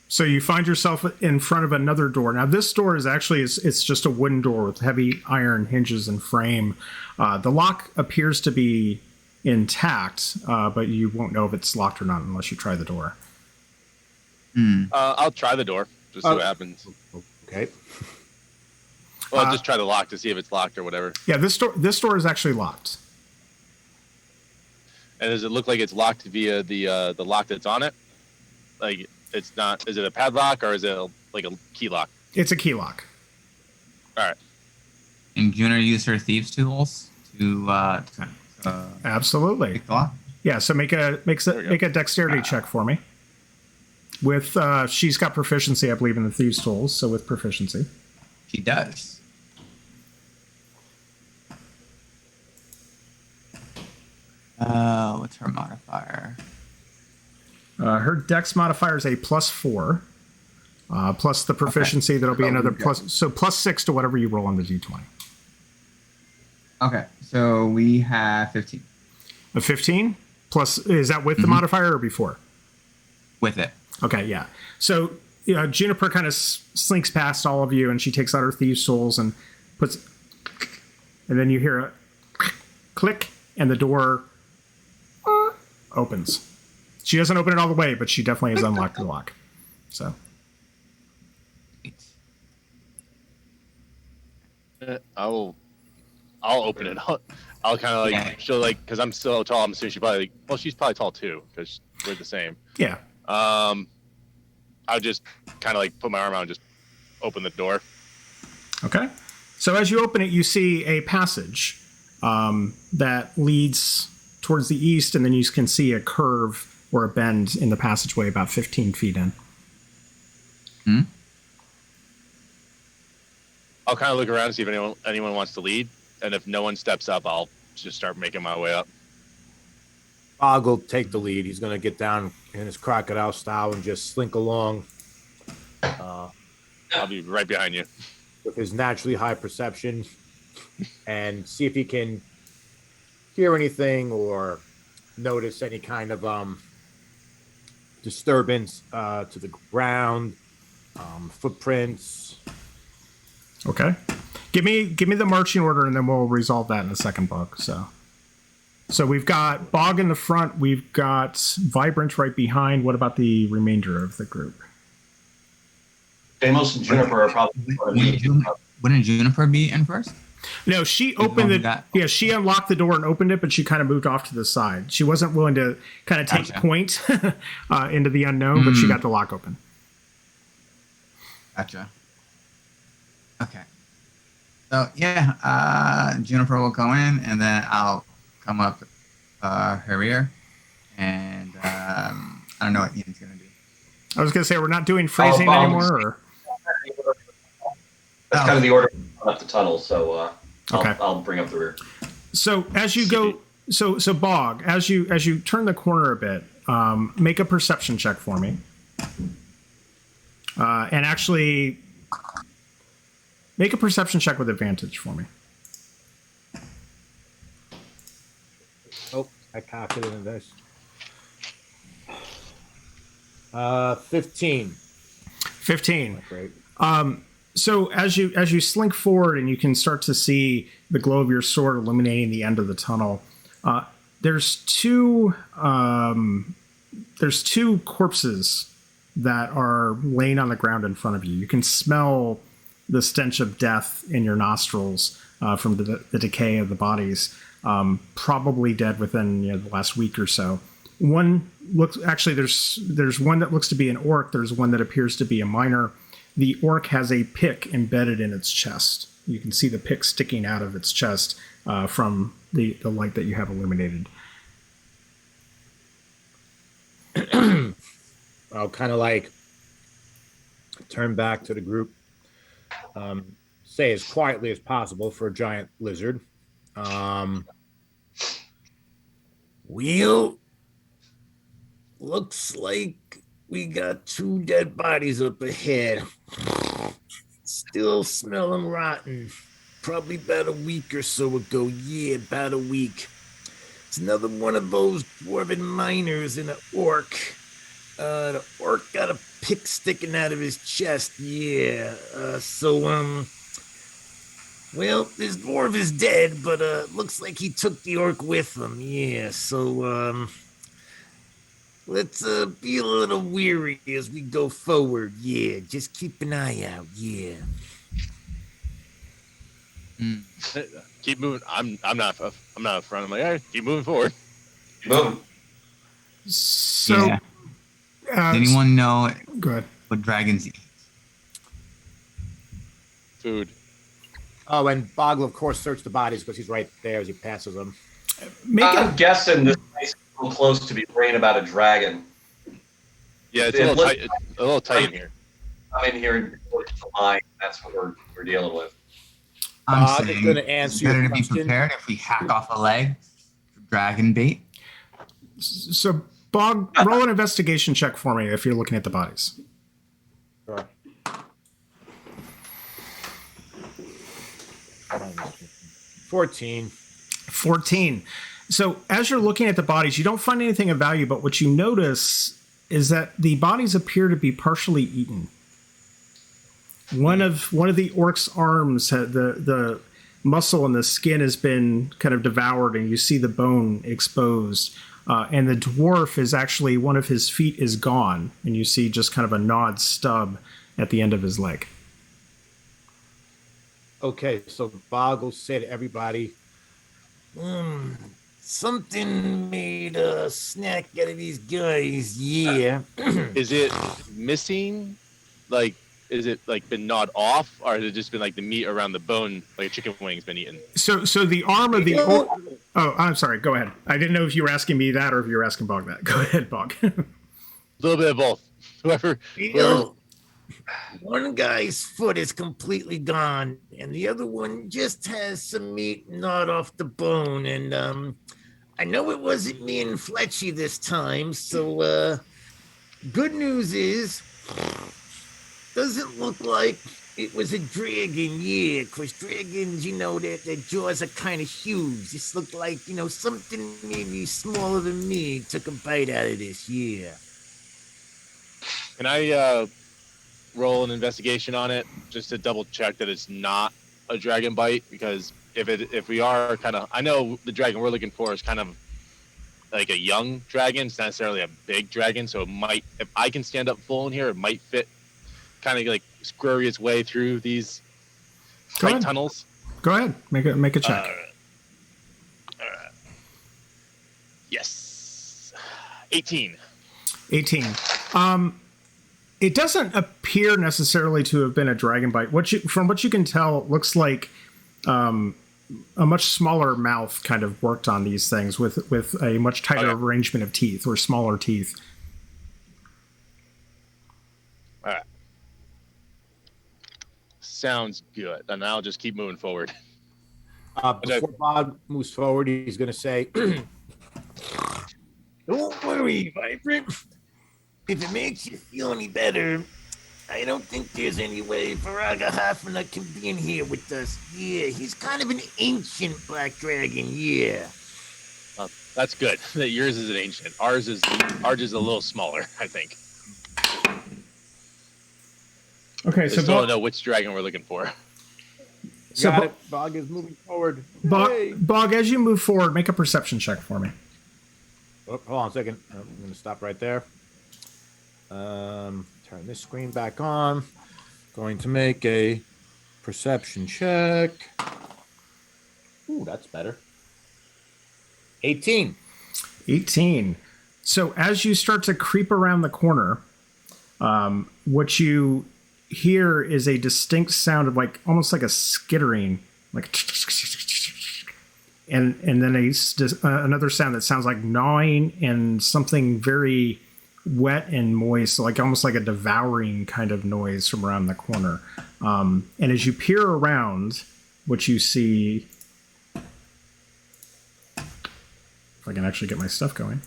S1: So you find yourself in front of another door. Now this door is actually it's just a wooden door with heavy iron hinges and frame. The lock appears to be intact, but you won't know if it's locked or not unless you try the door.
S5: I'll try the door. Just see what happens.
S3: Okay.
S5: Well, I'll just try the lock to see if it's locked or whatever.
S1: Yeah, this door is actually locked.
S5: And does it look like it's locked via the lock that's on it? Like it's not. Is it a padlock or is it like a key lock?
S1: It's a key lock.
S5: All right.
S4: And Junior used her thieves' tools to
S1: Absolutely.
S4: pick the lock.
S1: Yeah, so make a dexterity check for me. With she's got proficiency, I believe, in the thieves' tools. So with proficiency,
S4: She does. What's her modifier?
S1: her dex modifier is a +4, plus the proficiency that'll be another plus. So +6 to whatever you roll on the d20.
S4: Okay, so we have 15.
S1: A 15. Plus, is that with the modifier or before?
S4: With it.
S1: Okay, yeah. So Juniper kind of slinks past all of you, and she takes out her thieves' souls and puts, and then you hear a click, and the door opens. She doesn't open it all the way, but she definitely has unlocked the lock. So
S5: I'll open it. I'll kind of like
S4: Yeah.
S5: she'll like because I'm so tall. I'm assuming she probably she's probably tall too because we're the same.
S1: yeah.
S5: I'll just kind of like put my arm out and just open the door.
S1: Okay. So as you open it, you see a passage that leads towards the east, and then you can see a curve or a bend in the passageway about 15 feet in.
S5: I'll kind of look around and see if anyone wants to lead, and if no one steps up, I'll just start making my way up.
S3: Bog will take the lead. He's going to get down in his crocodile style and just slink along
S5: I'll be right behind you.
S3: with his naturally high perception and see if he can hear anything or notice any kind of disturbance to the ground, footprints.
S1: Okay. Give me the marching order, and then we'll resolve that in the second book. So we've got Bog in the front. We've got Vibrant right behind. What about the remainder of the group?
S2: Amos and Juniper are probably.
S4: Wouldn't Juniper be in first?
S1: No, she opened it.
S4: got-
S1: Yeah, she unlocked the door and opened it, but she kind of moved off to the side. She wasn't willing to kind of take
S4: Gotcha.
S1: point into the unknown, but she got the lock open.
S4: Gotcha. Okay. So yeah, Juniper will go in, and then I'll come up her rear, and I don't know what Ian's gonna do.
S1: I was going to say, we're not doing phrasing
S2: Bog.
S1: anymore, or?
S2: That's kind of the order up the tunnel, so
S1: Okay.
S2: I'll bring up the rear.
S1: So as you go, so Bog, as you turn the corner a bit, make a perception check for me, and actually make a perception check with advantage for me.
S3: Oh, I copied it in this. 15.
S1: 15.
S3: Great.
S1: So as you slink forward and you can start to see the glow of your sword illuminating the end of the tunnel, there's two corpses that are laying on the ground in front of you. You can smell the stench of death in your nostrils from the decay of the bodies, probably dead within the last week or so. One looks actually there's one that looks to be an orc. There's one that appears to be a miner. The orc has a pick embedded in its chest. You can see the pick sticking out of its chest from the light that you have illuminated.
S3: I'll kind of like turn back to the group, say as quietly as possible for a giant lizard.
S6: Well, looks like we got 2 dead bodies up ahead. Still smell them rotten. Probably about a week or so ago. Yeah, about a week. It's another one of those dwarven miners and an orc. The orc got a pick sticking out of his chest. Yeah. Well, this dwarf is dead, but looks like he took the orc with him. Yeah. So let's be a little weary as we go forward. Yeah. Just keep an eye out. Yeah.
S5: Keep moving. I'm not up front. I'm like, all right, keep moving forward.
S2: Boom.
S1: So,
S4: Yeah. Does anyone know
S1: go ahead.
S4: what dragons eat?
S5: Food.
S3: Oh, and Boggle, of course, searched the bodies because he's right there as he passes them.
S2: I'm guessing this place is a little close to be praying about a dragon.
S5: Yeah, it's
S2: Yeah,
S5: a little
S2: let's-
S5: tight. It's a little tight in here.
S2: I'm in here and mine. That's what we're dealing with.
S4: I'm
S3: I'm
S4: saying
S3: gonna
S4: it's
S3: answer your
S4: better to be
S3: question.
S4: prepared if we hack off a leg for dragon bait.
S1: So Bog, roll an investigation check for me if you're looking at the bodies.
S3: Sure. 14.
S1: 14. So as you're looking at the bodies, you don't find anything of value, but what you notice is that the bodies appear to be partially eaten. One of the orc's arms, the muscle and the skin has been kind of devoured, and you see the bone exposed. And the dwarf is actually, one of his feet is gone, and you see just kind of a gnawed stub at the end of his leg.
S3: Okay, so Bog will say to everybody,
S6: Something made a snack out of these guys. Yeah.
S5: Is it missing? Like, is it like been gnawed off, or has it just been like the meat around the bone, like a chicken wing's been eaten?
S1: So the arm of the oh, I'm sorry. Go ahead. I didn't know if you were asking me that or if you were asking Bog that. Go ahead, Bog.
S5: A little bit of both. Whoever.
S6: One guy's foot is completely gone, and the other one just has some meat gnawed off the bone. And I know it wasn't me and Fletchy this time, so good news is, doesn't look like it was a dragon, yeah, because dragons, their jaws are kind of huge. This looked like, something maybe smaller than me took a bite out of this, yeah.
S5: Can I roll an investigation on it just to double check that it's not a dragon bite? Because if we are kind of, I know the dragon we're looking for is kind of like a young dragon. It's not necessarily a big dragon, so it might, if I can stand up full in here, it might fit, kind of like scurry its way through these tight tunnels.
S1: Go ahead, make a check.
S5: Yes, 18.
S1: 18. It doesn't appear necessarily to have been a dragon bite. From what you can tell, it looks like a much smaller mouth kind of worked on these things with a much tighter arrangement of teeth, or smaller teeth.
S5: All right. Sounds good. And I'll just keep moving forward.
S3: before Bog moves forward, he's going to say,
S6: Don't worry, Vibrant. If it makes you feel any better, I don't think there's any way Varaga Hafner can be in here with us. Yeah, he's kind of an ancient black dragon, yeah.
S5: That's good. That yours is an ancient. Ours is a little smaller, I think.
S1: Okay,
S5: I
S1: so
S5: still don't know which dragon we're looking for.
S3: got it. Bog is moving forward. Hey.
S1: Bog, as you move forward, make a perception check for me.
S3: Oh, hold on a second. I'm going to stop right there. Turn this screen back on. Going to make a perception check. Ooh, that's better. 18.
S1: 18. So as you start to creep around the corner, what you hear is a distinct sound of almost like a skittering, like, and then another sound that sounds like gnawing and something very wet and moist, like almost like a devouring kind of noise from around the corner. And as you peer around, what you see, if I can actually get my stuff going,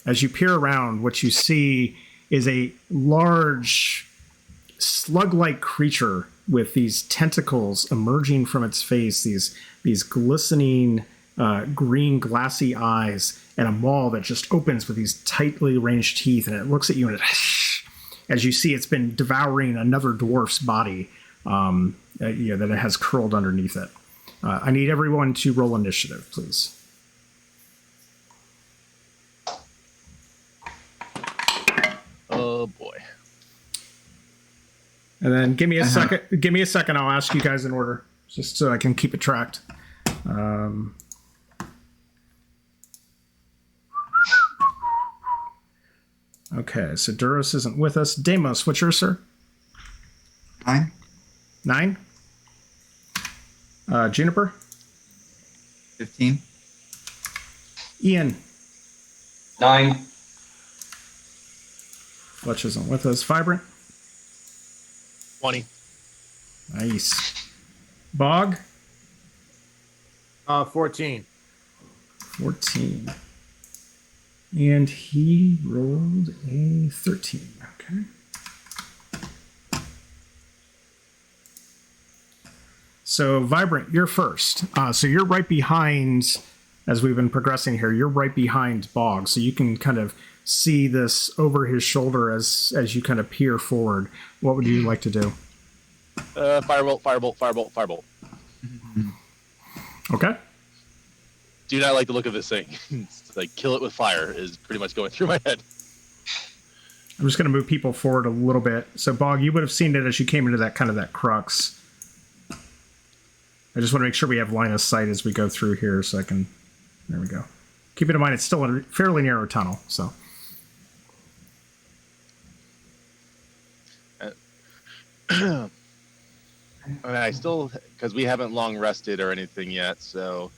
S1: as you peer around, what you see is a large slug-like creature with these tentacles emerging from its face, these glistening green glassy eyes, and a maw that just opens with these tightly arranged teeth, and it looks at you, and as you see, it's been devouring another dwarf's body that it has curled underneath it. I need everyone to roll initiative, please.
S5: Oh boy.
S1: And then give me a second. Give me a second. I'll ask you guys in order, just so I can keep it tracked. Okay, so Duros isn't with us. Deimos, what's yours, sir?
S4: 9.
S1: 9. Juniper.
S4: 15.
S1: Ian.
S2: 9.
S1: Fletch isn't with us. Vibrant.
S5: 20.
S1: Nice. Bog.
S3: 14.
S1: 14. And he rolled a 13. Okay. So Vibrant, you're first. So you're right behind, as we've been progressing here, you're right behind Bog. So you can kind of see this over his shoulder as you kind of peer forward. What would you like to do?
S5: Firebolt, firebolt, firebolt, firebolt.
S1: Okay.
S5: Do not like the look of this thing. It's like kill it with fire is pretty much going through my head.
S1: I'm just going to move people forward a little bit. So Bog, you would have seen it as you came into that kind of that crux. I just want to make sure we have line of sight as we go through here so I can... There we go. Keep in mind, it's still a fairly narrow tunnel, so...
S5: And I still, because we haven't long rested or anything yet, so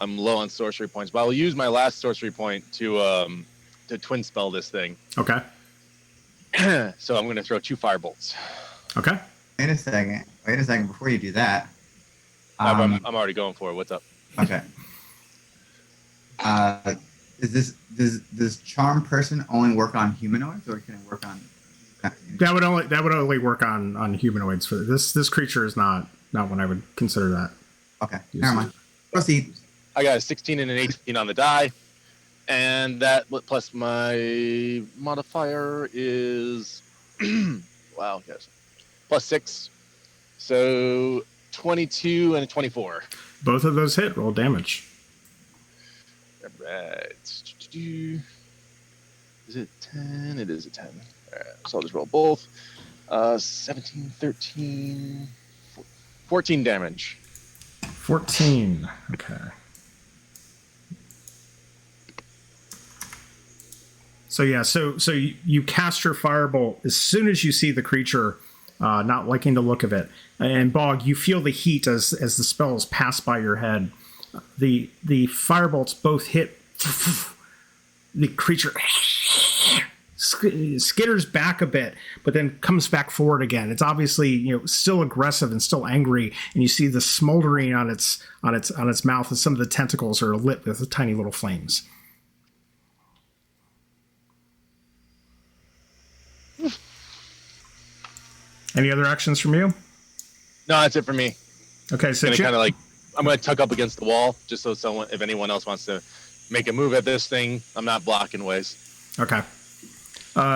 S5: I'm low on sorcery points. But I'll use my last sorcery point to twin spell this thing.
S1: Okay.
S5: So I'm going to throw 2 firebolts.
S1: Okay.
S4: Wait a second. Before you do that.
S5: I'm already going for it. What's up?
S4: Okay. Does charm person only work on humanoids, or can it work on?
S1: That would only work on humanoids. For this creature is not one I would consider that.
S4: Okay, never mind. Proceed.
S5: I got a 16 and an 18 on the die, and that plus my modifier is wow, yes, plus 6, so 22 and a 24.
S1: Both of those hit. Roll damage.
S5: All right. Is it 10? It is a 10. All right, so I'll just roll both. 17, 13, 14 damage.
S1: 14. Okay. So yeah, so you cast your firebolt as soon as you see the creature not liking the look of it. And Bog, you feel the heat as the spells pass by your head. The firebolts both hit the creature. Skitters back a bit, but then comes back forward again. It's obviously still aggressive and still angry, and you see the smoldering on its mouth, and some of the tentacles are lit with tiny little flames. Any other actions from you?
S5: No, that's it for me.
S1: Okay, so
S5: Kind of like I'm going to tuck up against the wall just so if anyone else wants to make a move at this thing, I'm not blocking ways.
S1: Okay.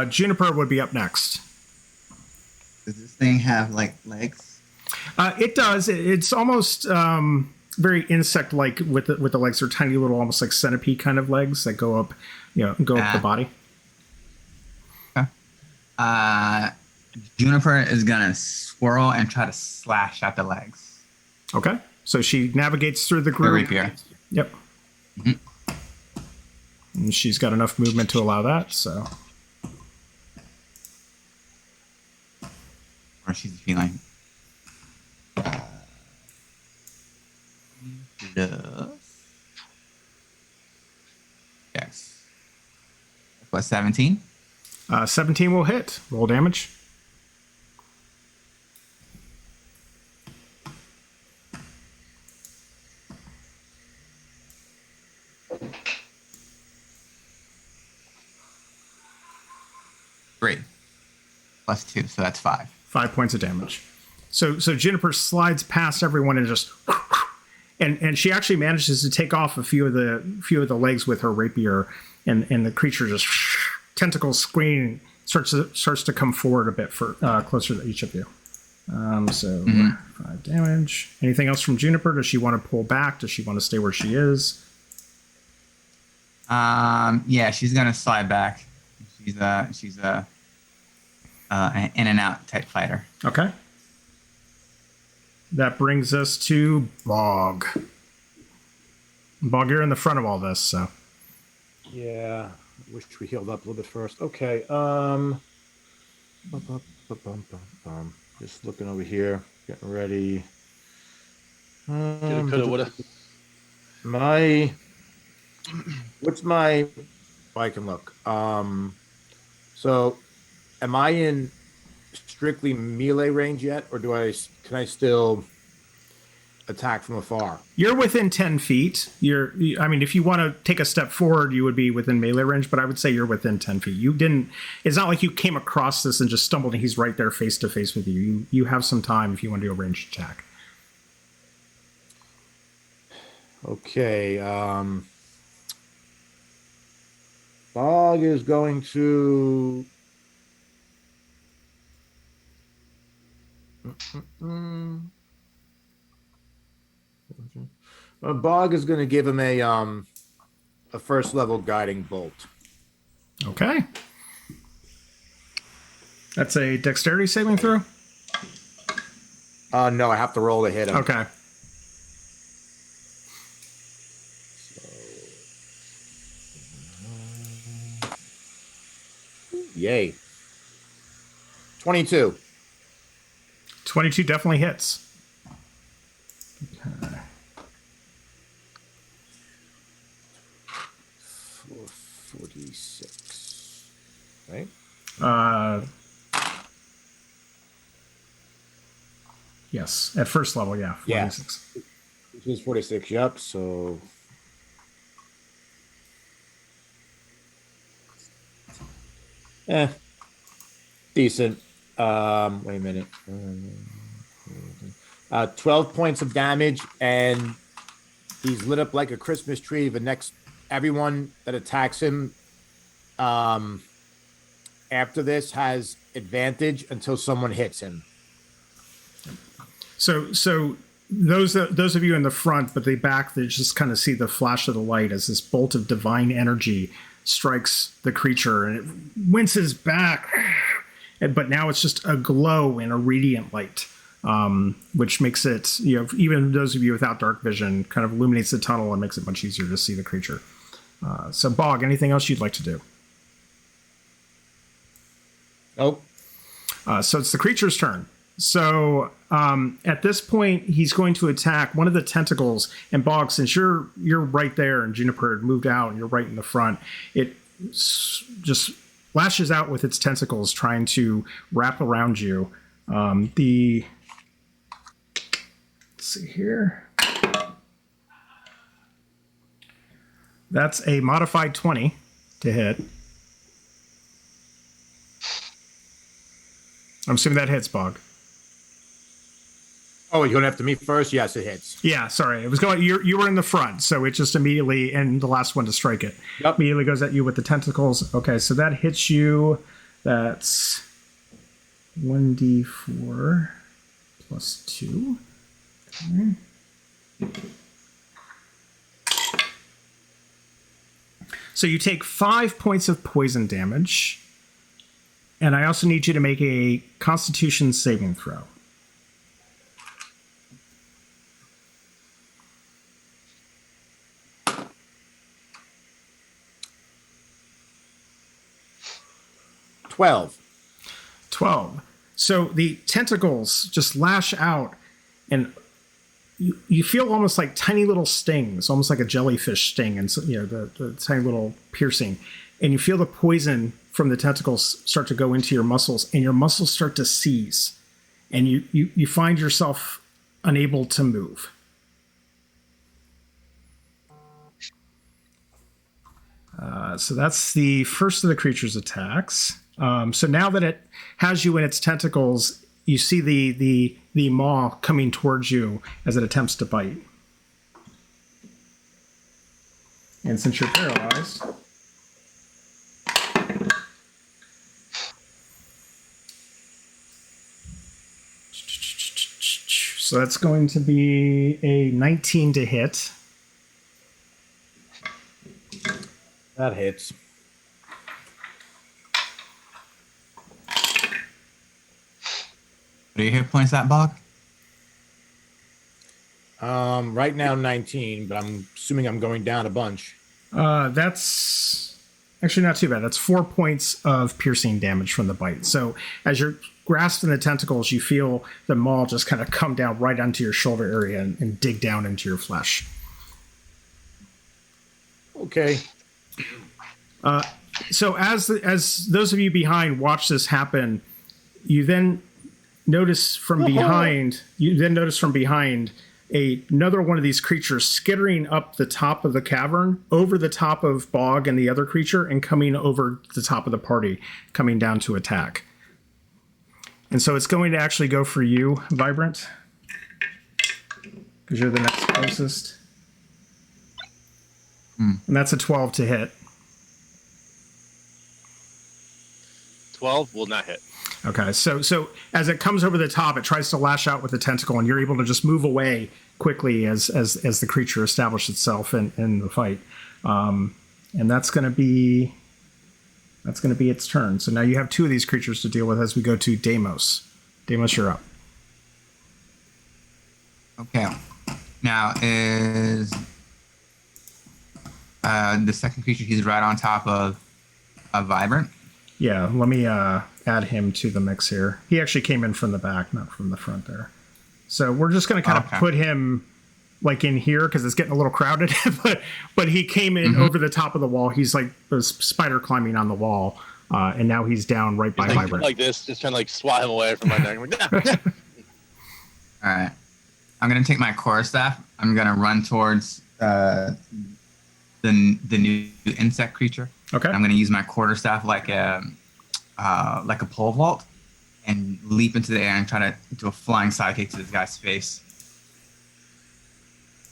S1: Juniper would be up next.
S4: Does this thing have legs?
S1: It does. It's almost very insect-like with the legs. They're tiny little, almost like centipede kind of legs that go up, up the body.
S4: Okay. Juniper is gonna swirl and try to slash at the legs.
S1: Okay. So she navigates through the
S4: The
S1: group.
S4: rapier.
S1: Yep.
S4: Mm-hmm.
S1: And she's got enough movement to allow that. So.
S4: Or she's feeling. Yes. Plus 17.
S1: 17 will hit. Roll damage.
S4: Great. Plus 2, so that's 5.
S1: 5 points of damage. So Juniper slides past everyone and just, and she actually manages to take off a few of the legs with her rapier, and the creature just tentacles screaming starts to come forward a bit for closer to each of you. 5 damage. Anything else from Juniper? Does she want to pull back? Does she want to stay where she is?
S4: Yeah, she's gonna slide back. She's an in and out type fighter.
S1: Okay. That brings us to Bog. Bog, you're in the front of all this, so.
S3: Yeah, wish we healed up a little bit first. Okay. Just looking over here, getting ready.
S5: Coulda, woulda.
S3: What's my? I can look. So, am I in strictly melee range yet, or can I still attack from afar?
S1: You're within 10 feet. I mean, if you want to take a step forward, you would be within melee range, but I would say you're within 10 feet. It's not like you came across this and just stumbled and he's right there face to face with you. You have some time if you want to do a ranged attack.
S3: Okay. Bog is going to. Bog is going to give him a first level guiding bolt.
S1: Okay. That's a dexterity saving throw?
S3: No, I have to roll to hit him.
S1: Okay.
S3: Yay. 22.
S1: 22 definitely hits. Okay.
S3: 446. Right?
S1: Yes, at first level, yeah. 46.
S3: Yeah. This is 46, yep. So. Decent. Wait a minute. 12 points of damage, and he's lit up like a Christmas tree. The next, everyone that attacks him after this has advantage until someone hits him.
S1: So those of you in the front, but the back, they just kind of see the flash of the light as this bolt of divine energy strikes the creature, and it winces back. But now it's just a glow and a radiant light, which makes it, even those of you without dark vision, kind of illuminates the tunnel and makes it much easier to see the creature. So, Bog, anything else you'd like to do?
S3: Nope.
S1: So it's the creature's turn. So at this point, he's going to attack one of the tentacles. And Bog, since you're right there, and Juniper had moved out, and you're right in the front, it just lashes out with its tentacles, trying to wrap around you. Let's see here. That's a modified 20 to hit. I'm assuming that hits, Bog.
S3: Oh, you're going after me first? Yes, it hits.
S1: Yeah, sorry. It was going. You were in the front, so it just immediately, and the last one to strike it,
S3: Yep.
S1: immediately goes at you with the tentacles. Okay, so that hits you. That's 1d4 plus 2. Okay. So you take 5 points of poison damage, and I also need you to make a Constitution saving throw.
S3: $12.
S1: 12. So the tentacles just lash out, and you feel almost like tiny little stings, almost like a jellyfish sting, and so, the tiny little piercing. And you feel the poison from the tentacles start to go into your muscles, and your muscles start to seize, and you find yourself unable to move. So that's the first of the creature's attacks. So now that it has you in its tentacles, you see the maw coming towards you as it attempts to bite. And since you're paralyzed, so that's going to be a 19 to hit.
S3: That hits.
S4: What are your hit points at, Bog?
S3: Right now 19, but I'm assuming I'm going down a bunch.
S1: That's actually not too bad. That's 4 points of piercing damage from the bite. So as you're grasping the tentacles, you feel the maw just kind of come down right onto your shoulder area and dig down into your flesh.
S3: Okay.
S1: So as those of you behind watch this happen, you then notice from behind. Another one of these creatures skittering up the top of the cavern, over the top of Bog and the other creature, and coming over the top of the party, coming down to attack. And so it's going to actually go for you, Vibrant, because you're the next closest. And that's a 12 to hit.
S5: 12 will not hit.
S1: Okay, so as it comes over the top, it tries to lash out with the tentacle, and you're able to just move away quickly as the creature establishes itself in the fight. And that's going to be its turn. So now you have 2 of these creatures to deal with as we go to Deimos. Deimos, you're up.
S4: Okay. Now is the second creature, he's right on top of a Vibrant.
S1: Yeah, let me add him to the mix here. He actually came in from the back, not from the front there. So we're just going to kind of put him like in here because it's getting a little crowded. but he came in over the top of the wall. He's like a spider climbing on the wall, and now he's down right by Vibrant.
S5: Like this, just trying to like swat him away from my neck. I'm like, nah.
S4: All right. I'm going to take my Quarterstaff. I'm going to run towards the new insect creature.
S1: Okay.
S4: I'm going to use my Quarterstaff like a pole vault and leap into the air and try to do a flying sidekick to this guy's face.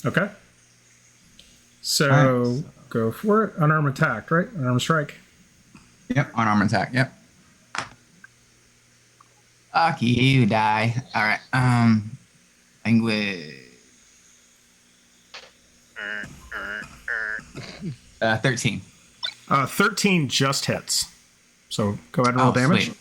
S1: Okay. So
S4: Alright.
S1: go for it. Unarmed attack, right? Unarmed strike.
S4: Yep, unarmed attack. Yep. Fuck you, die. All right. Language. 13.
S1: 13 just hits. So go ahead and roll damage.
S4: Sweet.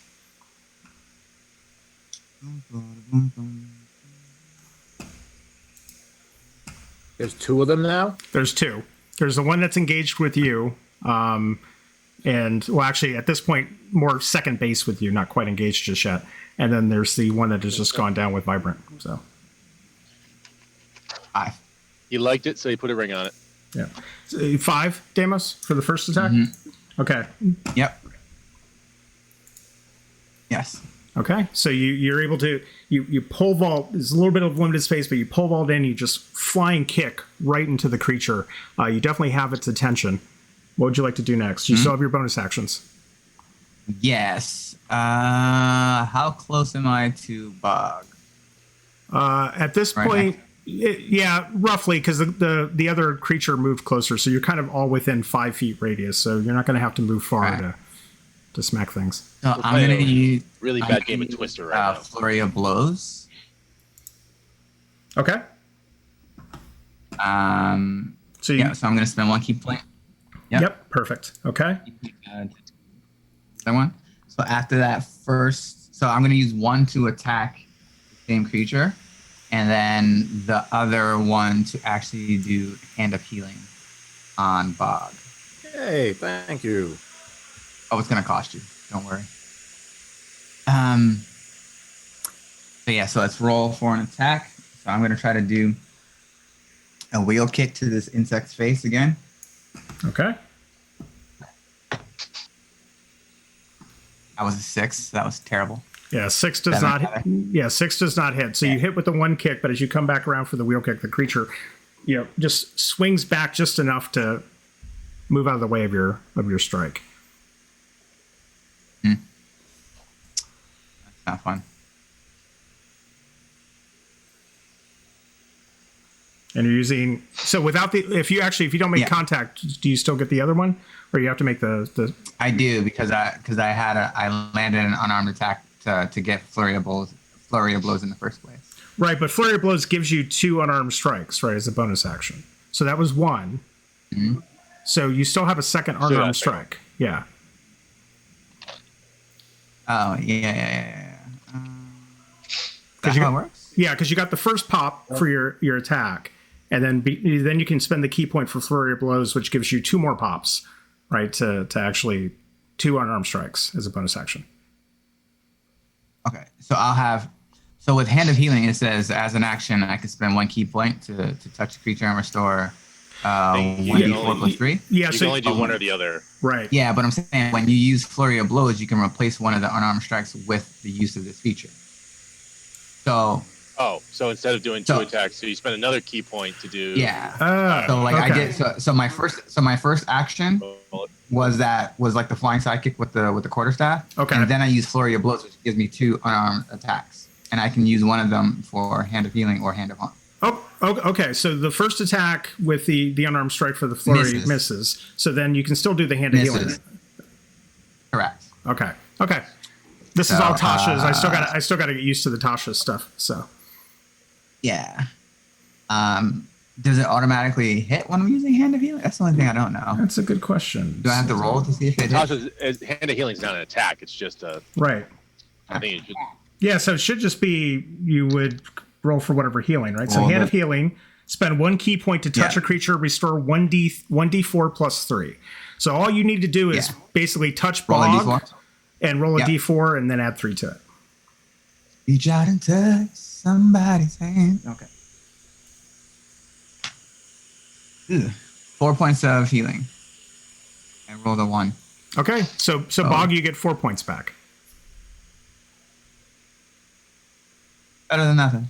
S3: There's 2 of them now.
S1: There's 2. There's the one that's engaged with you, and well, actually, at this point, more second base with you, not quite engaged just yet. And then there's the one that has just gone down with Vibrant. So
S4: 5.
S5: He liked it, so he put a ring on it.
S1: yeah, so, 5 Deimos for the first attack. Okay.
S4: Yep. Yes.
S1: Okay, so you're able to you pole vault. There's a little bit of limited space, but you pole vault in. You just flying kick right into the creature. You definitely have its attention. What would you like to do next? You still have your bonus actions.
S4: Yes. How close am I to Bog?
S1: At this
S4: Right
S1: point, yeah, roughly, because the other creature moved closer, so you're kind of all within 5 feet radius. So you're not going to have to move far
S4: Right.
S1: to smack things.
S4: So
S5: We're
S4: I'm going to
S5: playing a
S4: use
S5: really bad game of Twister right now.
S4: Flurry of Blows.
S1: Okay. So you,
S4: Yeah, so I'm going to spend 1 key point.
S1: Yep, perfect. Okay.
S4: That one. So after that first, so I'm going to use 1 to attack the same creature, and then the other one to actually do Hand of Healing on Bog.
S3: Hey, thank you.
S4: Oh, it's going to cost you. Don't worry. So yeah, so let's roll for an attack. So I'm going to try to do a wheel kick to this insect's face again.
S1: Okay.
S4: That was a 6. That was terrible.
S1: Yeah, 6 does
S4: Seven,
S1: not.
S4: rather.
S1: Yeah, 6 does not hit. So you hit with the 1 kick, but as you come back around for the wheel kick, the creature, just swings back just enough to move out of the way of your strike.
S4: That's not fun.
S1: And you're using without if you don't make
S4: Yeah.
S1: contact, do you still get the other one, or you have to make the?
S4: I do because I landed an unarmed attack to get flurry of blows in the first place.
S1: Right, but Flurry of Blows gives you 2 unarmed strikes, right, as a bonus action. So that was 1.
S4: Mhm.
S1: So you still have a second unarmed strike. Yeah.
S4: Oh yeah.
S1: Because
S4: That's how it works.
S1: Yeah, because you got the first pop for your attack, and then then you can spend the key point for Flurry of Blows, which gives you 2 more pops, right, to actually 2 unarmed strikes as a bonus action.
S4: Okay, so I'll have. So with Hand of Healing, it says as an action, I can spend 1 key point to touch the creature and restore
S5: think you
S4: 1d4
S5: can
S4: plus 3.
S1: Yeah,
S5: You
S1: so
S5: can only do one or the other.
S1: right.
S4: Yeah, but I'm saying when you use Flurry of Blows, you can replace one of the unarmed strikes with the use of this feature. So
S5: Oh, so instead of doing 2
S4: So-
S5: attacks, so you spend another key point to do.
S4: yeah. So like I
S1: okay.
S4: did. So my first action was like the flying sidekick with the quarterstaff.
S1: Okay.
S4: And then I use Flurry of Blows, which gives me 2 unarmed attacks, and I can use one of them for Hand of Healing or Hand of Harm.
S1: Oh, Okay, so the first attack with the unarmed strike for the flurry misses. So then you can still do the hand of healing.
S4: Correct.
S1: Okay. This is all Tasha's. I still got to get used to the Tasha stuff. So
S4: Yeah. Does it automatically hit when I'm using Hand of Healing? That's the only thing I don't know.
S1: that's a good question.
S4: Do I have to roll to see if it hits?
S5: Tasha's hand of healing is not an attack. It's just a.
S1: Right.
S5: I think you should.
S1: Yeah. So it should just be you would roll for whatever healing, right? So
S4: Roll
S1: hand
S4: the-
S1: of healing. Spend 1 key point to touch
S4: Yeah.
S1: a creature. Restore 1d4 plus 3. So all you need to do is
S4: Yeah.
S1: basically touch
S4: Roll a
S1: Bog
S4: d4.
S1: and roll a
S4: Yeah.
S1: d4 and then add 3 to it.
S4: Reach out and touch somebody's hand. Okay. Ugh. 4 points of healing. And roll the 1.
S1: Okay. So Bog, you get 4 points back.
S4: Better than nothing.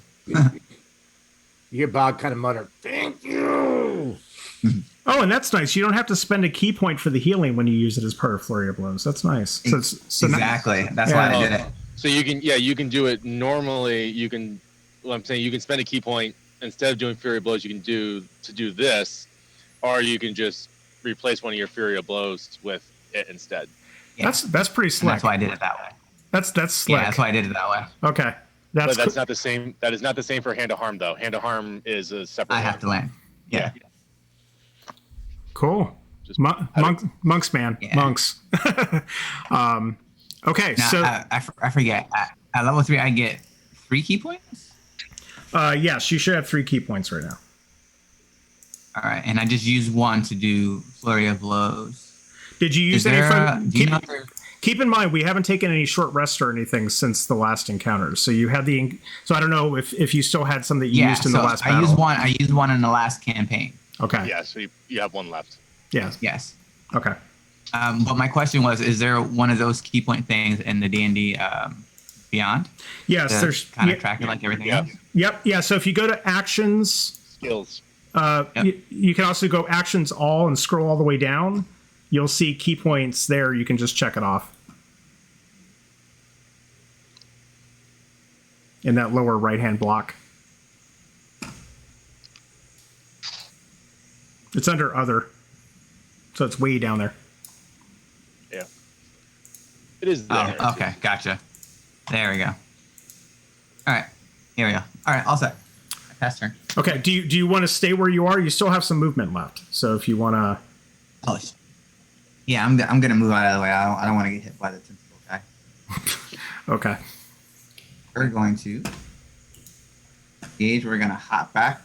S3: You hear Bob kind of mutter, "Thank you."
S1: Oh, and that's nice. You don't have to spend a key point for the healing when you use it as part of Flurry of Blows. That's nice. So now-
S4: Exactly. That's why I
S1: Yeah.
S4: did it.
S5: So you can do it normally. You can. Well, I'm saying you can spend a key point instead of doing Fury of Blows. You can do this, or you can just replace one of your Fury of Blows with it instead.
S4: Yeah.
S1: That's pretty
S4: And
S1: slick.
S4: that's why I did it that way.
S1: That's slick.
S4: Yeah, that's why I did it that way.
S1: Okay.
S5: But that's
S1: Cool.
S5: not the same. That is not the same for Hand of Harm, though. Hand of Harm is a separate.
S4: I
S5: one.
S4: have to land. Yeah.
S1: Cool.
S5: Just
S1: Monks, man.
S4: Yeah.
S1: Monks. Okay,
S4: Now,
S1: so
S4: I forget. At level 3, I get 3 key points?
S1: yes, you should have 3 key points right now.
S4: All right. And I just used 1 to do Flurry of Blows.
S1: Did you
S4: Is
S1: use any
S4: there
S1: from?
S4: do you know if there's-
S1: Keep in mind, we haven't taken any short rest or anything since the last encounters. So you had So I don't know if you still had some that you
S4: Yeah,
S1: used in
S4: so
S1: the last
S4: I
S1: battle.
S4: used one in the last campaign.
S1: Okay.
S5: Yeah. So you have one left.
S1: Yeah.
S4: Yes.
S1: Okay.
S4: But my question was, is there one of those key point things in the D&D Beyond?
S1: Yes,
S4: To
S1: there's
S4: kind of track it like everything
S5: Yeah.
S4: else?
S1: Yep. Yeah. So if you go to actions,
S5: Skills.
S4: Yep.
S1: you can also go actions all and scroll all the way down. You'll see key points there. You can just check it off in that lower right hand block. It's under other, so it's way down there.
S5: Yeah. It is there.
S4: Oh, okay. Gotcha. There we go. All right. Here we go. All right. All set. Pass turn.
S1: Okay. Do you want to stay where you are? You still have some movement left. So if you want to,
S4: Oh, yeah, I'm going to move out of the way. I don't want to get hit by the tentacle guy.
S1: okay.
S4: We're going to engage. We're going to hop back.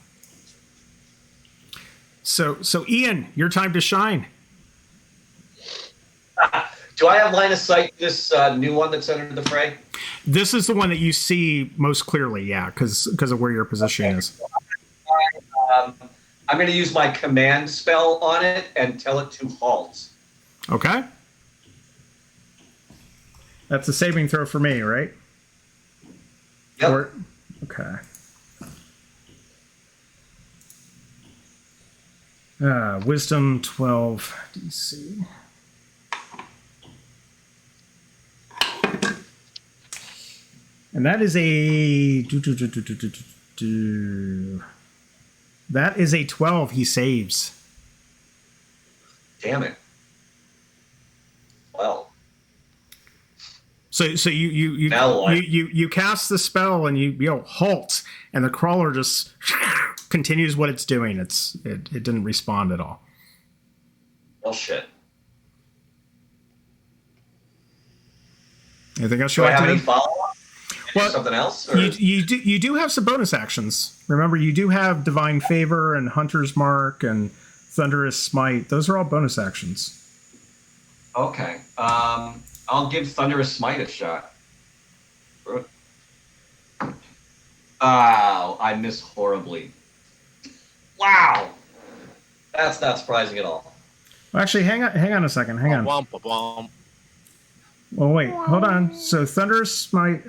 S1: So Ian, your time to shine.
S2: Do I have line of sight this new one that's entered the fray?
S1: This is the one that you see most clearly, yeah, because of where your position is.
S2: I'm going to use my command spell on it and tell it to halt.
S1: Okay. That's a saving throw for me, right?
S2: Yep.
S1: Okay. Wisdom 12 DC. And that is that is a 12. He saves.
S2: Damn it. Well,
S1: So you
S2: Now what?
S1: you cast the spell and you halt, and the crawler just continues what it's doing. It didn't respond at all.
S2: well, shit.
S1: Anything else you
S2: Do I
S1: like
S2: have
S1: to
S2: any
S1: do?
S2: follow-up?
S1: Well,
S2: Something else? Or?
S1: You do have some bonus actions. Remember, you do have Divine Favor and Hunter's Mark and Thunderous Smite. Those are all bonus actions.
S2: Okay. I'll give Thunderous Smite a shot. Oh, I miss horribly. Wow. That's not surprising at all.
S1: Well, actually, hang on a second. Hang on.
S5: Womp, womp.
S1: Well, wait, hold on. So Thunderous Smite,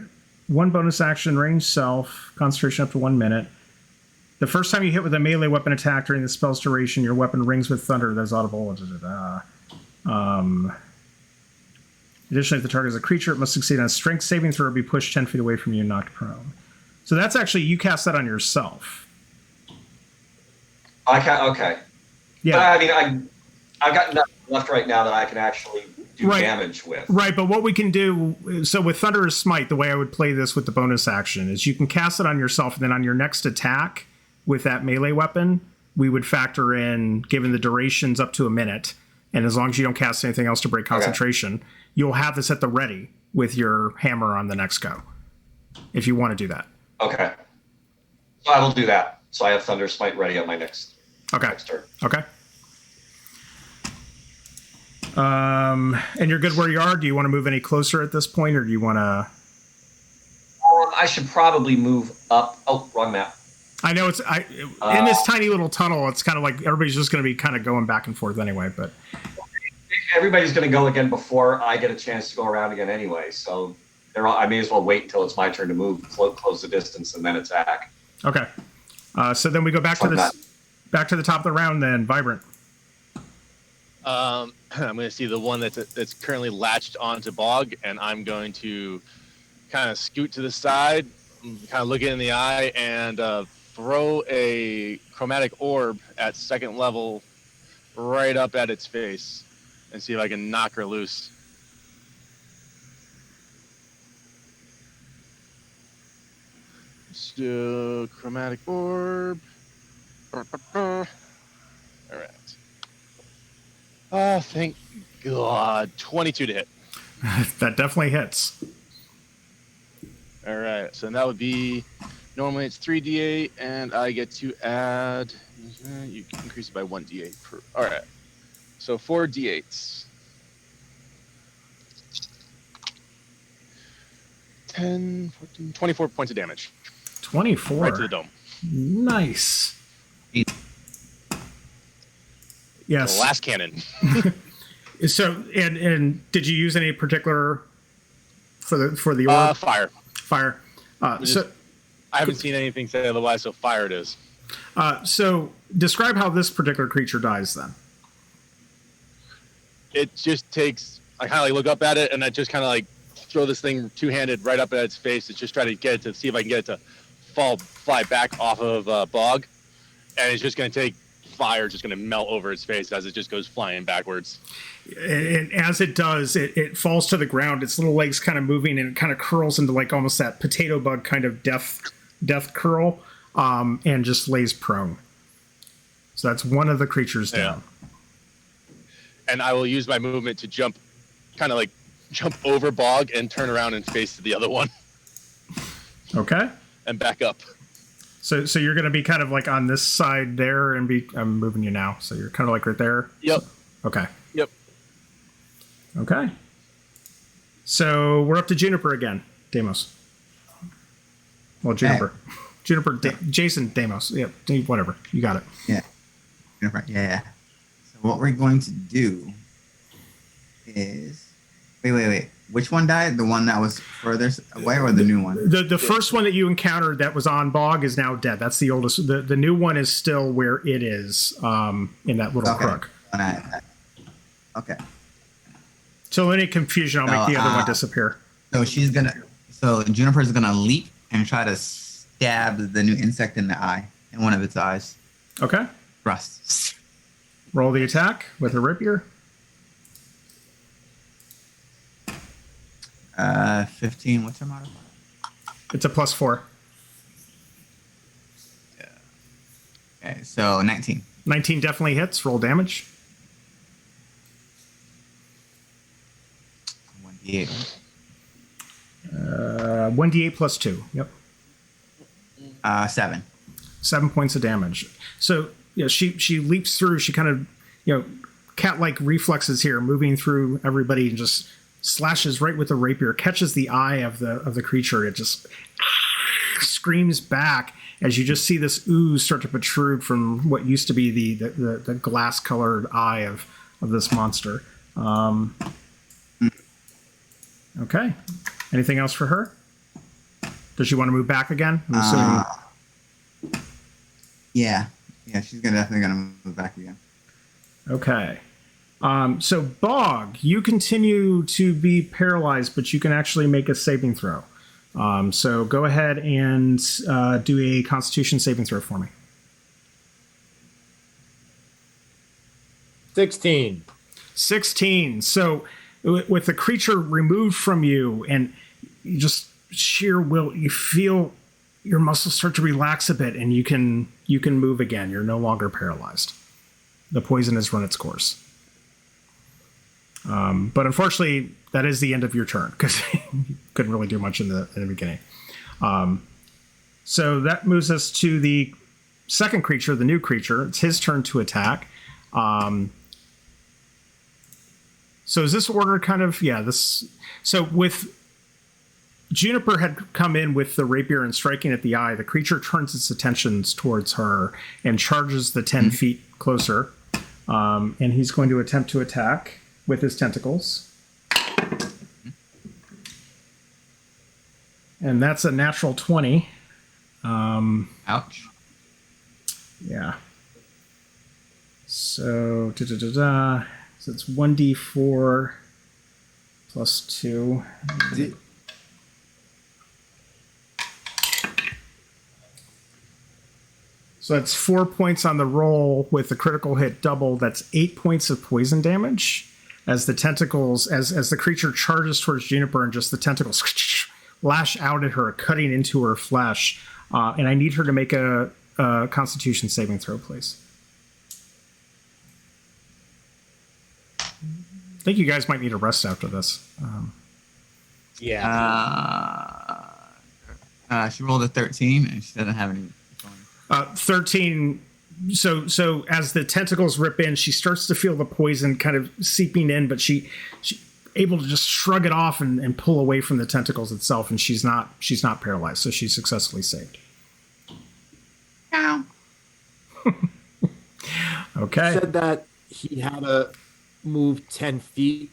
S1: 1 bonus action, range self, concentration up to 1 minute. The first time you hit with a melee weapon attack during the spell's duration, your weapon rings with thunder. That's audible. Additionally, if the target is a creature, it must succeed on a strength saving throw or be pushed 10 feet away from you and knocked prone. So that's actually, you cast that on yourself.
S2: I can okay. But
S1: Yeah.
S2: I mean, I've got nothing left right now that I can actually do
S1: Right.
S2: damage with.
S1: Right, but what we can do, so with Thunderous Smite, the way I would play this with the bonus action is you can cast it on yourself, and then on your next attack with that melee weapon, we would factor in, given the durations up to a minute, and as long as you don't cast anything else to break concentration, you'll have this at the ready with your hammer on the next go, if you want to do that.
S2: Okay. So I will do that. So I have Thunder Smite ready on my next
S1: Okay.
S2: turn.
S1: Okay. And you're good where you are? Do you want to move any closer at this point, or do you want to...
S2: I should probably move up. Oh, wrong map.
S1: I know it's in this tiny little tunnel. It's kind of like everybody's just going to be kind of going back and forth anyway. But
S2: Everybody's going to go again before I get a chance to go around again anyway. So I may as well wait until it's my turn to move, close the distance, and then attack.
S1: okay, so then we go back to
S2: Fuck
S1: this, back to the top of the round. Then Vibrant.
S5: I'm going to see the one that's currently latched onto Bog, and I'm going to kind of scoot to the side, kind of look it in the eye, and throw a chromatic orb at second level right up at its face and see if I can knock her loose. So, chromatic orb. All right. Oh, thank God. 22 to hit.
S1: That definitely hits.
S5: All right. So that would be, normally it's 3d8, and I get to add, you can increase it by 1d8 per. All right. So 4 d8s. 10, 14, 24 points of damage.
S1: 24.
S5: Right to the dome.
S1: Nice. Yes.
S5: The last cannon.
S1: So and did you use any particular for the orb?
S5: Fire.
S1: Fire. So
S5: I haven't seen anything say otherwise, so fire it is.
S1: so describe how this particular creature dies then.
S5: It just takes, I kind of like look up at it, and I just kind of like throw this thing two-handed right up at its face to just try to get it to see if I can get it to fly back off of Bog, and it's just going to take fire, just going to melt over its face as it just goes flying backwards.
S1: And as it does, it falls to the ground. Its little legs kind of moving, and it kind of curls into like almost that potato bug kind of death curl, and just lays prone. So that's one of the creatures down.
S5: And I will use my movement to jump over Bog and turn around and face the other one
S1: Okay.
S5: and back up.
S1: So you're going to be kind of like on this side there, and I'm moving you now. So you're kind of like right there.
S5: Yep.
S1: Okay.
S5: Yep.
S1: Okay. So we're up to Juniper again. Deimos. Well, Juniper. Juniper. Jason Deimos. Yep. Whatever. You got it.
S4: Yeah. Yeah. So what we're going to do is wait. Which one died? The one that was furthest away, or the new one?
S1: The first one that you encountered that was on Bog is now dead. That's the oldest. The new one is still where it is, in that little crook.
S4: Okay.
S1: So any confusion, I'll make the other one disappear.
S4: So Juniper's gonna leap and try to stab the new insect in the eye, in one of its eyes.
S1: Okay.
S4: Thrust.
S1: Roll the attack with a rapier.
S4: 15. What's your modifier?
S1: It's a +4.
S4: Okay, so 19.
S1: 19 definitely hits. Roll damage.
S4: 1d8.
S1: 1d8 plus 2. Yep.
S4: 7.
S1: 7 points of damage. So she leaps through. She kind of cat-like reflexes here, moving through everybody, and just slashes right with the rapier, catches the eye of the creature. It just screams back as you just see this ooze start to protrude from what used to be the glass-colored eye of this monster. Okay. Anything else for her? Does she want to move back again? I'm assuming.
S4: Yeah, she's definitely gonna move back again.
S1: Okay. So Bog, you continue to be paralyzed, but you can actually make a saving throw. So go ahead and do a Constitution saving throw for me.
S3: 16.
S1: 16. So with the creature removed from you and you just sheer will, you feel your muscles start to relax a bit and you can move again. You're no longer paralyzed. The poison has run its course. But unfortunately, that is the end of your turn because you couldn't really do much in the beginning. So that moves us to the second creature, the new creature. It's his turn to attack. So is this order kind of, this, so with Juniper had come in with the rapier and striking at the eye, the creature turns its attentions towards her and charges the 10 feet closer. And he's going to attempt to attack with his tentacles. And that's a natural 20.
S4: Ouch.
S1: Yeah. So, so it's 1d4 plus 2. So that's 4 points on the roll with the critical hit double. That's 8 points of poison damage as the tentacles, as the creature charges towards Juniper and just the tentacles lash out at her, cutting into her flesh. And I need her to make a Constitution saving throw, please. I think you guys might need a rest after this.
S3: Yeah.
S4: She rolled a 13 and she doesn't have any.
S1: 13. So as the tentacles rip in, she starts to feel the poison kind of seeping in, but she able to just shrug it off and pull away from the tentacles itself, and she's not paralyzed, so she's successfully saved.
S4: Ow.
S1: Okay.
S3: Said that he had to move 10 feet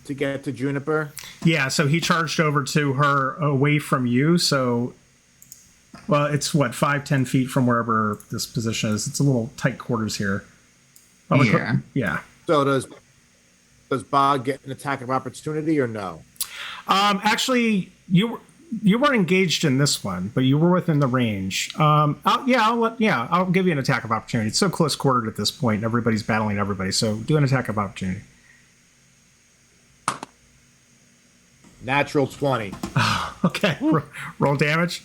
S3: to get to Juniper.
S1: Yeah, so he charged over to her away from you, so well, it's what, 5-10 feet from wherever this position is. It's a little tight quarters here. Yeah.
S3: So does Bog get an attack of opportunity or no?
S1: Actually, you weren't engaged in this one, but you were within the range. I'll give you an attack of opportunity. It's so close quartered at this point. Everybody's battling everybody, so do an attack of opportunity.
S3: Natural 20.
S1: Okay, roll damage.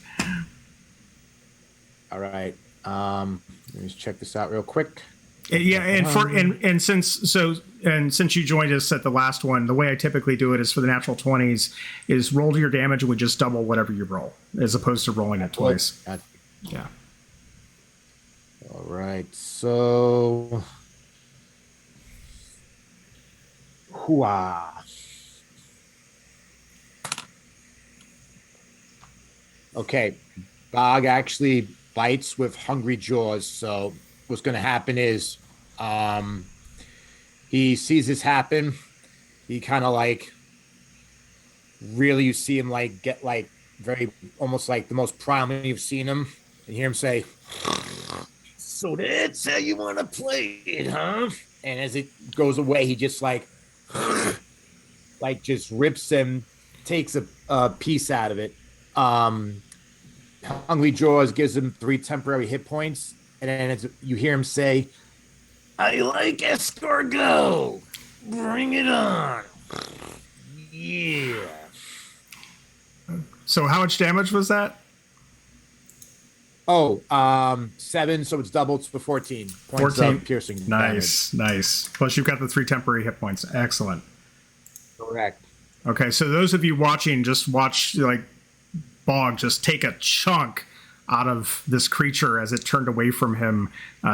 S3: All right. Let me just check this out real quick.
S1: Yeah, and since you joined us at the last one, the way I typically do it is for the natural 20s is roll your damage with just double whatever you roll, as opposed to rolling it twice. Yeah.
S3: All right. So, hooah. Okay. Bog actually bites with hungry jaws. So what's going to happen is he sees this happen. He kind of like really, you see him like get like very almost like the most prominent you've seen him. And you hear him say, "So that's how you want to play it, huh?" And as it goes away, he just like just rips him, takes a piece out of it. Hungry Jaws gives him 3 temporary hit points, and then you hear him say, "I like escargot. Bring it on." Yeah.
S1: So how much damage was that?
S3: Oh, 7, so it's doubled to 14 points
S1: 14.
S3: of piercing
S1: Nice. Plus you've got the 3 temporary hit points. Excellent.
S3: damage. Correct.
S1: Okay, so those of you watching, just watch like Bog just take a chunk out of this creature as it turned away from him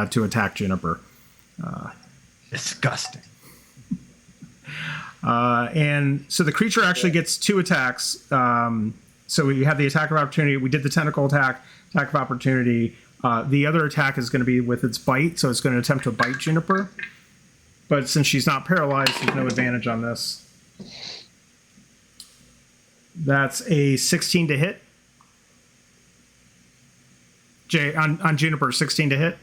S1: to attack Juniper.
S4: Disgusting.
S1: And so the creature actually gets 2 attacks. So we have the attack of opportunity. We did the tentacle attack of opportunity. The other attack is going to be with its bite, so it's going to attempt to bite Juniper. But since she's not paralyzed, there's no advantage on this. That's a 16 to hit. Jay, on Juniper, 16 to hit.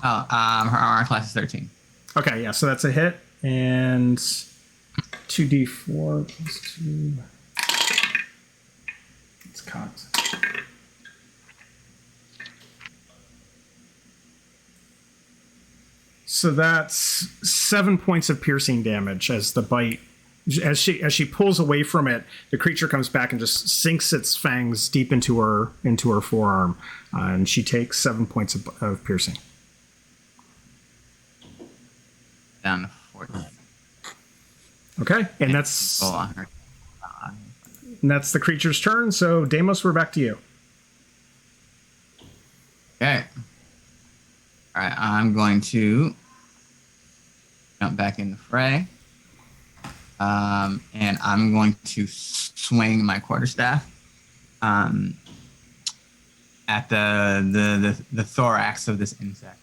S4: Oh, her armor class is 13.
S1: Okay, yeah, so that's a hit. And 2d4 plus 2. It's cocked. So that's 7 points of piercing damage as the bite. As she pulls away from it, the creature comes back and just sinks its fangs deep into her forearm, and she takes 7 points of piercing.
S4: Down to 14.
S1: Okay, and that's
S4: Oh, on her.
S1: the creature's turn. So Deimos, we're back to you.
S4: Okay. All right, I'm going to jump back in the fray. And I'm going to swing my quarterstaff at the thorax of this insect.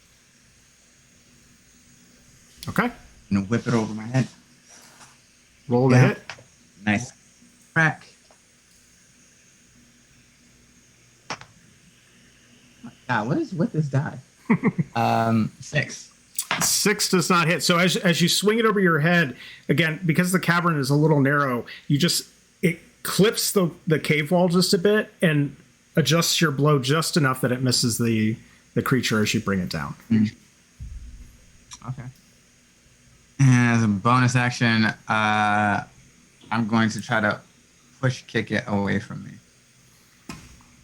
S1: Okay,
S4: I'm gonna whip it over my head.
S1: roll the
S4: Yeah.
S1: hit.
S4: Nice crack. God, what is with this die? 6.
S1: 6 does not hit. So as you swing it over your head, again, because the cavern is a little narrow, it clips the cave wall just a bit and adjusts your blow just enough that it misses the creature as you bring it down.
S4: Okay. And as a bonus action, I'm going to try to push kick it away from me.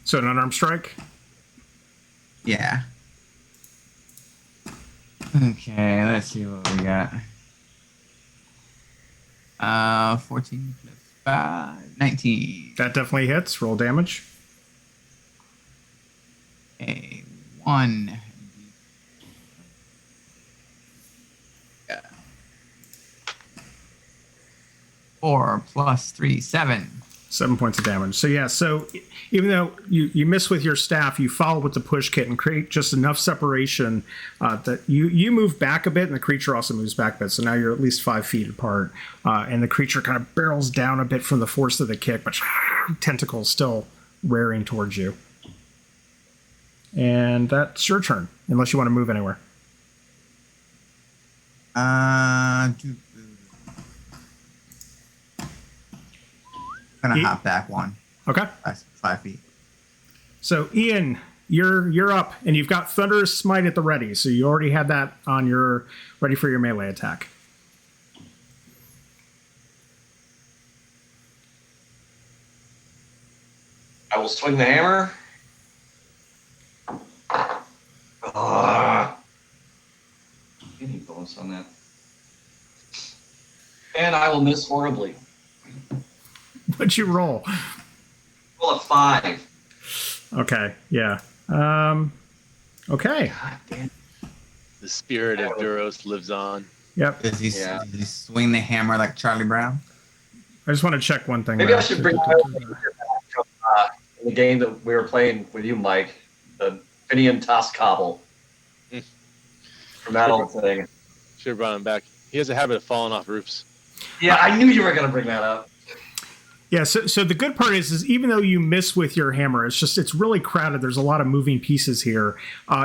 S1: So an unarmed strike.
S4: Yeah. Okay, let's see what we got. 14 plus 5, 19.
S1: That definitely hits. Roll damage.
S4: A 1. Yeah. 4 plus 3, 7.
S1: 7 points of damage. So yeah, so even though you miss with your staff, you follow with the push kit and create just enough separation that you move back a bit, and the creature also moves back a bit. So now you're at least 5 feet apart, and the creature kind of barrels down a bit from the force of the kick, but tentacles still rearing towards you. And that's your turn, unless you want to move anywhere.
S4: Gonna hop back 1.
S1: Okay.
S4: 5 feet.
S1: So Ian, you're up, and you've got Thunderous Smite at the ready. So you already had that on your ready for your melee attack.
S2: I will swing the hammer. Any bonus on that? And I will miss horribly.
S1: What'd you roll?
S2: Roll a 5.
S1: Okay, yeah. Okay.
S2: God damn.
S5: The spirit of Duros lives on.
S1: Yep.
S4: Does he,
S2: Yeah.
S4: does he swing the hammer like Charlie Brown?
S1: I just want to check one thing.
S2: Maybe I
S1: though.
S2: should bring from the game that we were playing with you, Mike, the Finian Toss Cobble. From that old thing.
S5: Should have brought him back. He has a habit of falling off roofs.
S2: Yeah, I knew you were going to bring that up.
S1: Yeah, so the good part is even though you miss with your hammer, it's really crowded. There's a lot of moving pieces here.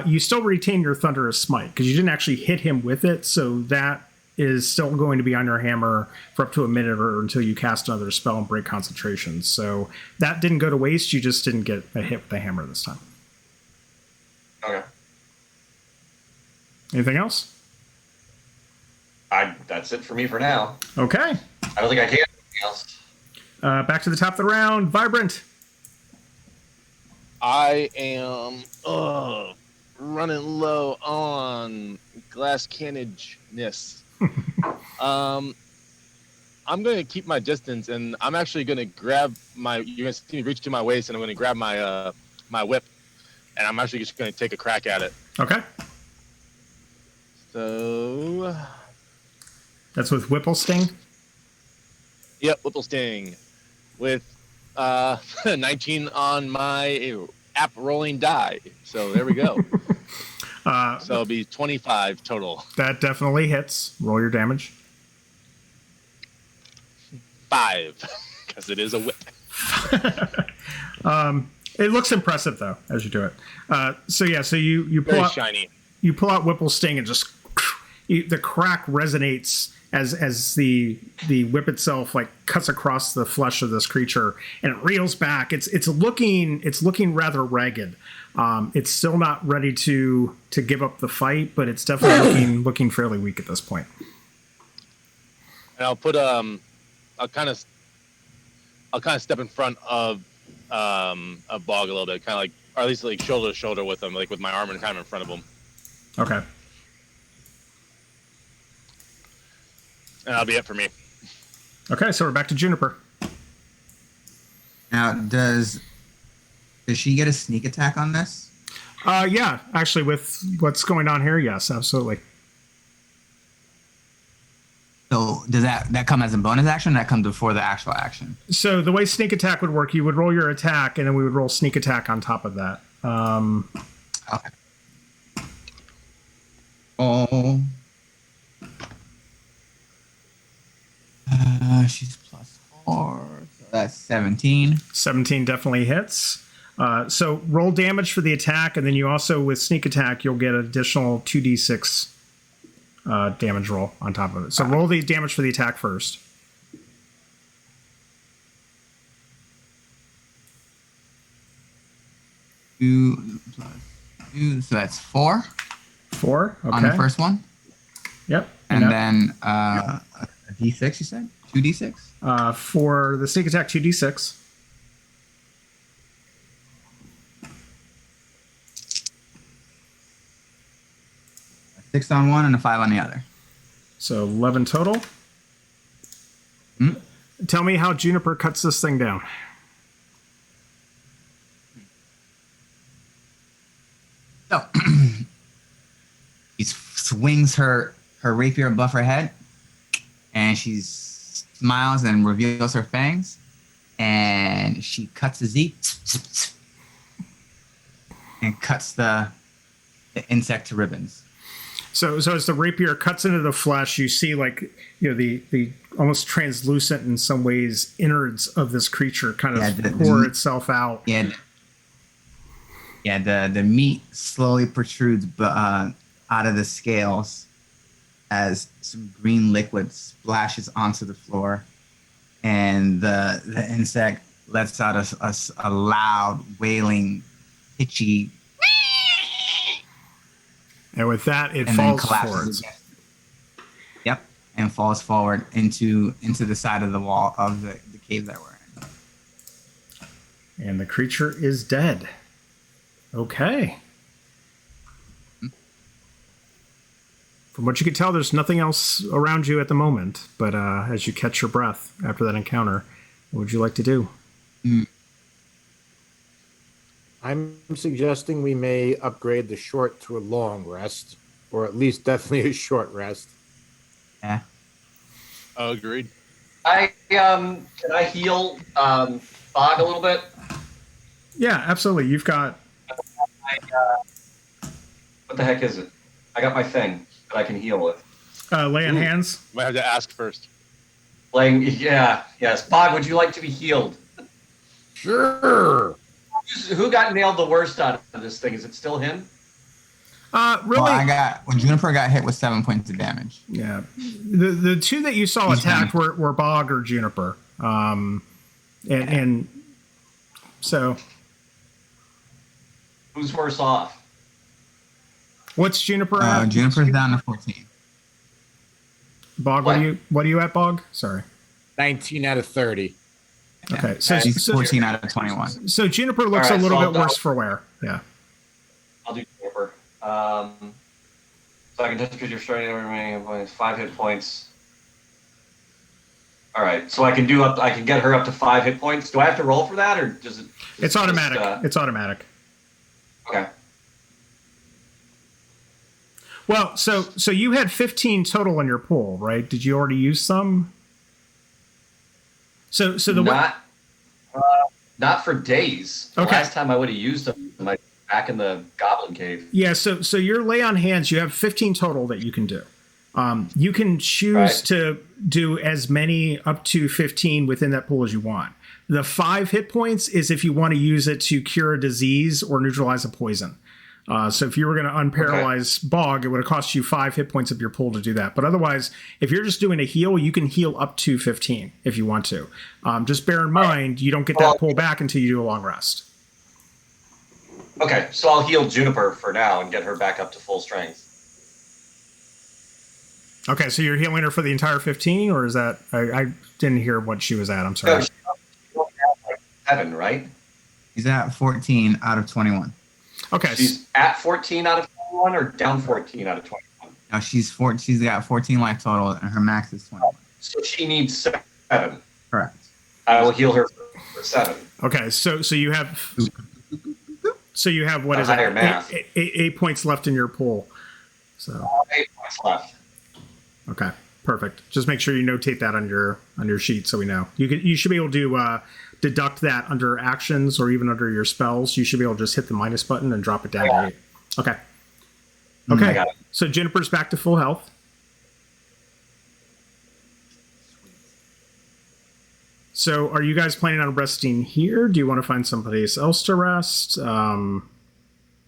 S1: You still retain your Thunderous Smite because you didn't actually hit him with it, so that is still going to be on your hammer for up to a minute or until you cast another spell and break concentration. So that didn't go to waste. You just didn't get a hit with the hammer this time.
S2: Okay.
S1: Anything else?
S2: That's it for me for now.
S1: Okay.
S2: I don't think I can do anything else.
S1: Back to the top of the round. Vibrant.
S5: I am running low on glass cannonage-ness. I'm going to keep my distance, and I'm actually going to grab my. You're going to see me reach to my waist, and I'm going to grab my my whip, and I'm actually just going to take a crack at it.
S1: Okay.
S5: So,
S1: That's with Whipple Sting.
S5: yep, Whipple Sting with 19 on my app rolling die. So there we go. So it'll be 25 total.
S1: That definitely hits. Roll your damage.
S5: 5, because it is a whip.
S1: It looks impressive though as you do it. So you pull
S5: Very
S1: out
S5: shiny.
S1: you pull out Whipple Sting and just the crack resonates as the whip itself like cuts across the flesh of this creature, and it reels back. It's looking rather ragged. It's still not ready to give up the fight, but it's definitely looking fairly weak at this point.
S5: And I'll put I'll kind of step in front of Bog a little bit, kind of like, or at least like shoulder to shoulder with him, like with my arm and kind of in front of him.
S1: Okay.
S5: And that'll be it for me.
S1: Okay, so we're back to Juniper.
S4: Now, does she get a sneak attack on this?
S1: Yeah, actually, with what's going on here, yes, absolutely.
S4: So does that come as a bonus action, or that comes before the actual action?
S1: So the way sneak attack would work, you would roll your attack, and then we would roll sneak attack on top of that.
S4: Okay. Oh. She's +4, so that's 17.
S1: 17 definitely hits. So roll damage for the attack, and then you also, with sneak attack, you'll get an additional 2d6 damage roll on top of it. So roll the damage for the attack first.
S4: Two plus 2, so that's 4
S1: 4, okay.
S4: on the first one.
S1: Yep.
S4: And
S1: that-
S4: then a d6, you said? 2d6?
S1: for the sneak attack, 2d6.
S4: A 6 on one and a 5 on the other.
S1: So 11 total. Tell me how Juniper cuts this thing down.
S4: So she swings her rapier above her head, and she smiles and reveals her fangs, and she cuts the Z and cuts the insect to ribbons.
S1: So as the rapier cuts into the flesh, you see the almost translucent in some ways innards of this creature kind of pour itself out.
S4: Yeah, the meat slowly protrudes out of the scales as some green liquid splashes onto the floor, and the insect lets out a loud, wailing, pitchy,
S1: And with that, it
S4: and then
S1: falls
S4: collapses
S1: forwards.
S4: against it. Yep, and falls forward into the side of the wall of the cave that we're in.
S1: And the creature is dead. Okay. From what you can tell, there's nothing else around you at the moment. But as you catch your breath after that encounter, what would you like to do?
S3: I'm suggesting we may upgrade the short to a long rest, or at least definitely a short rest.
S4: Yeah.
S5: Oh, agreed.
S2: Can I heal Bog a little bit?
S1: Yeah, absolutely. You've got...
S2: What the heck is it? I got my thing that I can heal with.
S1: lay on hands.
S5: Might have to ask first.
S2: Yes. Bog, would you like to be healed?
S3: Sure.
S2: Who got nailed the worst out of this thing? Is it still him?
S1: Really?
S4: Well, Juniper got hit with 7 points of damage.
S1: Yeah. The two that you saw attacked were Bog or Juniper. And so...
S2: Who's worse off?
S1: What's Juniper at?
S4: Juniper's down to 14.
S1: Bog,
S2: What?
S1: what are you at, Bog? Sorry.
S3: 19 out of 30.
S1: Okay, so
S4: She's 14 out of 21.
S1: So Juniper looks
S2: All right,
S1: a little
S2: so
S1: bit worse for wear. Yeah.
S2: I'll do Juniper. So I can touch your starting remaining hit points, 5 hit points. All right, so I can get her up to 5 hit points. Do I have to roll for that, or does it?
S1: It's automatic. It's automatic.
S2: Okay.
S1: Well, so you had 15 total in your pool, right? Did you already use some? So the
S2: Not for days. The
S1: Okay.
S2: last time I would have used them, back in the Goblin Cave.
S1: Yeah, so your lay on hands, you have 15 total that you can do. You can choose
S2: Right.
S1: to do as many up to 15 within that pool as you want. The 5 hit points is if you want to use it to cure a disease or neutralize a poison. So if you were going to unparalyze Bog, it would have cost you 5 hit points of your pool to do that. But otherwise, if you're just doing a heal, you can heal up to 15 if you want to. Just bear in mind, you don't get that pull back until you do a long rest.
S2: Okay, so I'll heal Juniper for now and get her back up to full strength.
S1: Okay, so you're healing her for the entire 15, or is that... I didn't hear what she was at. I'm sorry.
S2: No, she only has like 7, right?
S4: She's at 14 out of 21.
S1: Okay.
S2: She's at 14 out of 21 or down 14 out of 21?
S4: Now she's got 14 life total, and her max is 21.
S2: So she needs 7.
S4: Correct.
S2: I will heal her for 7.
S1: Okay, so you have... So you have, what
S2: A
S1: is it?
S2: higher math.
S1: 8 points left in your pool. So...
S2: 8 points left.
S1: Okay, perfect. Just make sure you notate that on your sheet so we know. You should be able to deduct that under actions or even under your spells. You should be able to just hit the minus button and drop it down to 8. Okay.
S2: I
S1: Okay.
S2: got it.
S1: So Juniper's back to full health. So are you guys planning on resting here? Do you want to find someplace else to rest?
S5: I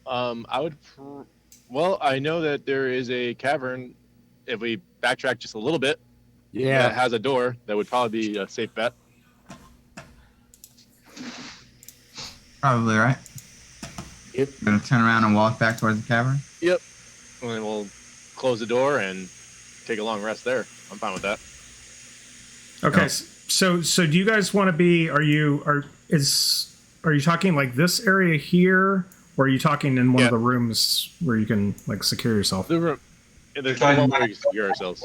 S5: would. Well, I know that there is a cavern. If we backtrack just a little bit, that has a door. That would probably be a safe bet.
S4: Probably right.
S6: Yep.
S4: Gonna turn around and walk back towards the cavern.
S5: Yep. And then we'll close the door and take a long rest there. I'm fine with that.
S1: Okay.
S4: No.
S1: So do you guys want to be? Are you talking like this area here, or are you talking in one of the rooms where you can like secure yourself?
S5: The room. There's
S2: Trying to
S5: one where we can secure ourselves.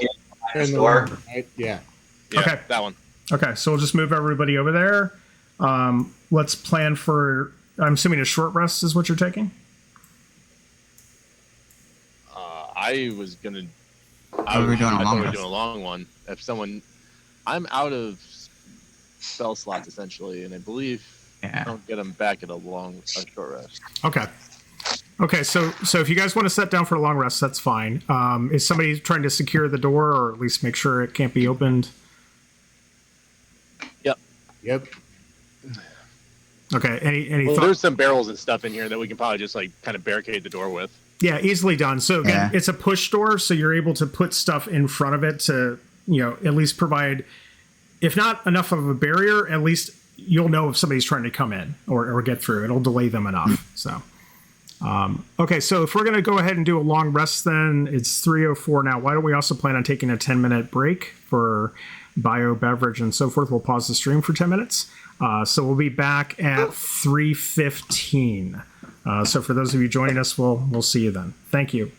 S2: This door.
S6: Right? Yeah.
S5: Yeah,
S1: Okay.
S5: that one.
S1: Okay, so we'll just move everybody over there. Let's plan for. I'm assuming a short rest is what you're taking.
S5: I was gonna.
S4: thought we were doing a
S5: I
S4: long
S5: thought we were
S4: rest.
S5: doing a long one. If someone, I'm out of spell slots essentially, and I believe I
S4: Yeah.
S5: don't get them back at a short rest.
S1: Okay. Okay, so if you guys want to set down for a long rest, that's fine. Is somebody trying to secure the door, or at least make sure it can't be opened?
S6: Yep.
S1: Okay. Any
S5: Well,
S1: thought?
S5: there's some barrels and stuff in here that we can probably just like kind of barricade the door with.
S1: Yeah, easily done. So again,
S4: Yeah.
S1: it's a push door, so you're able to put stuff in front of it to, at least provide, if not enough of a barrier, at least you'll know if somebody's trying to come in or get through. It'll delay them enough. So, okay, so if we're going to go ahead and do a long rest, then it's 3:04 now. Why don't we also plan on taking a 10-minute break for bio, beverage, and so forth? We'll pause the stream for 10 minutes. So we'll be back at 3:15. So for those of you joining us, we'll see you then. Thank you.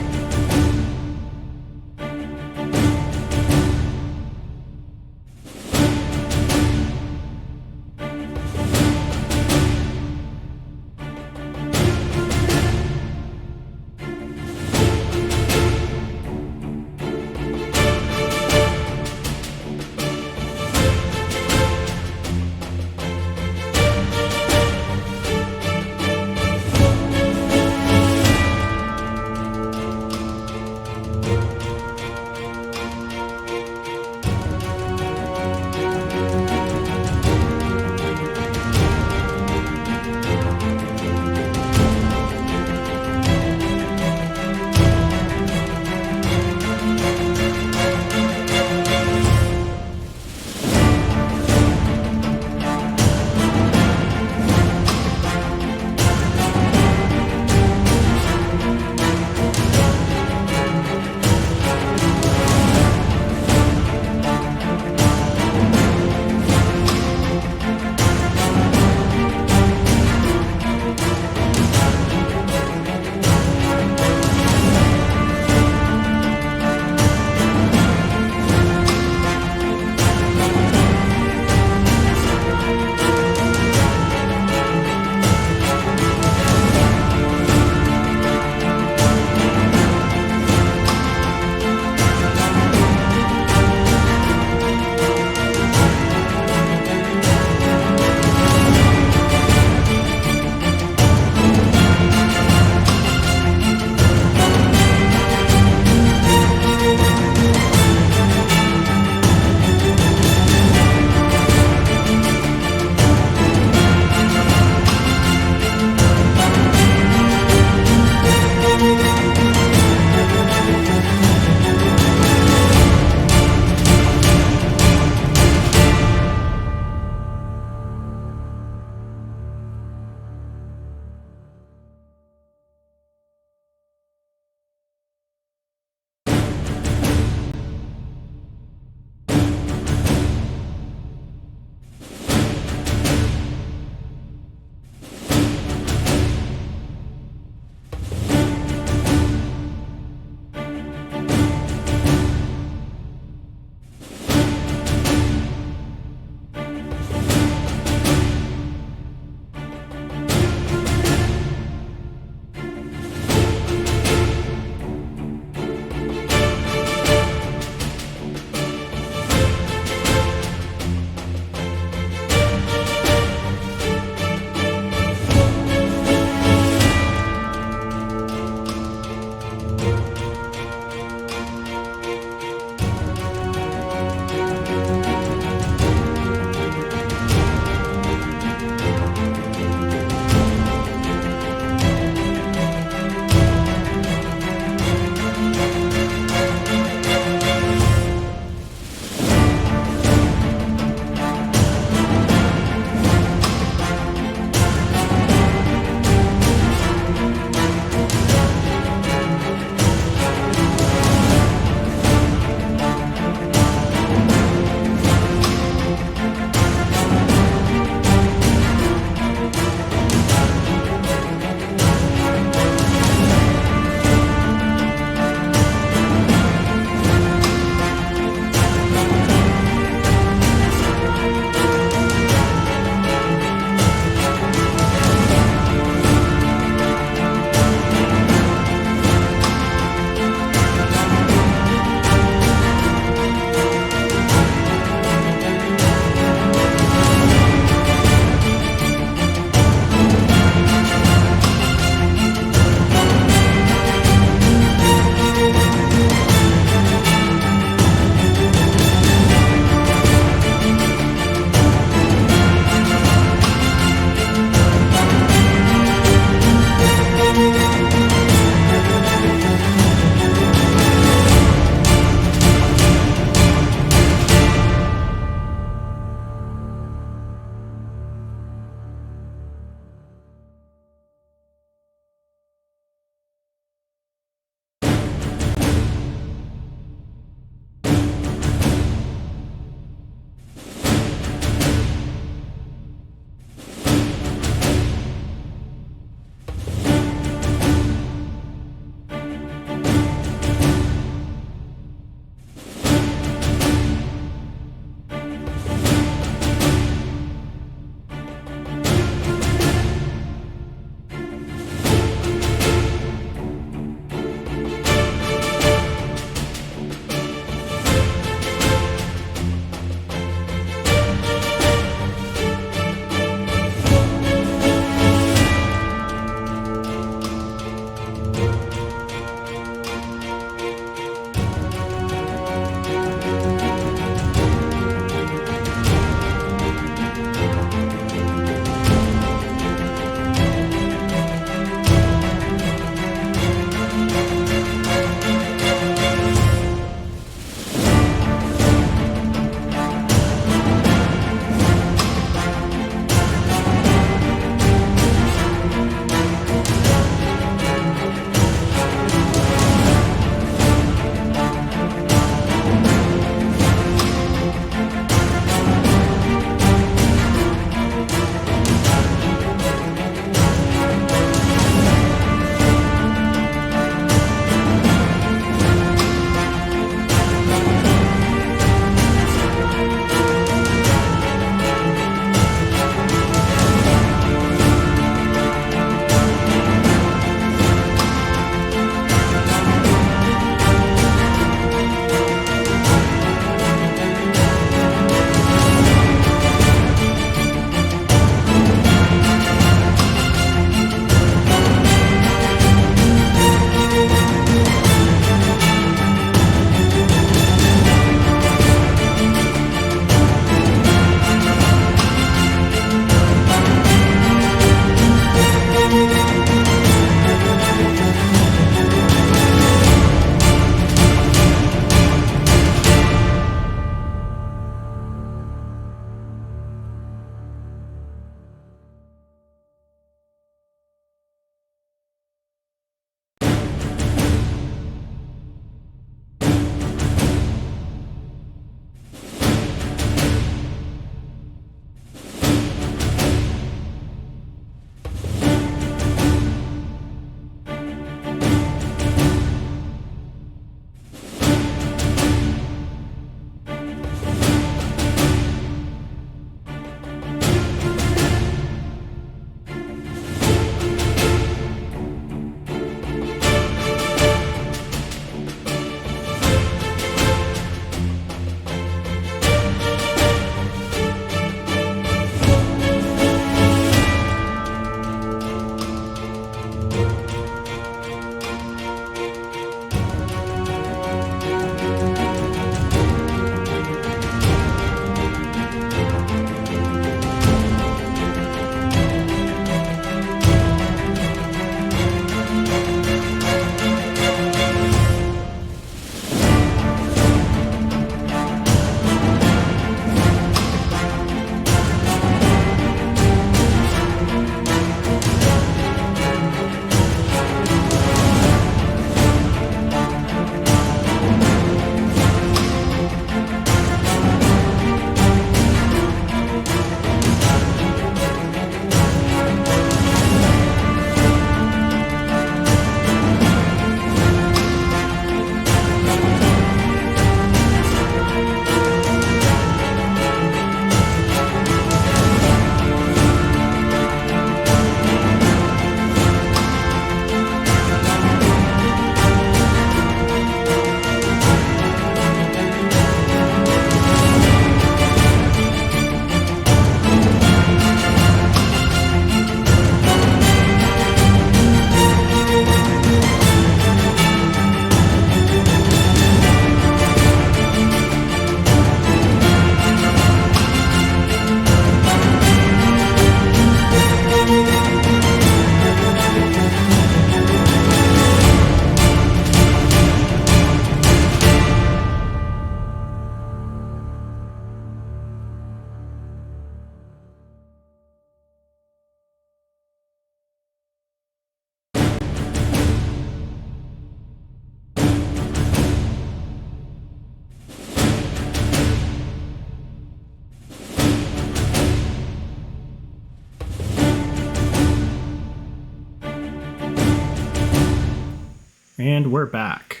S1: And we're back.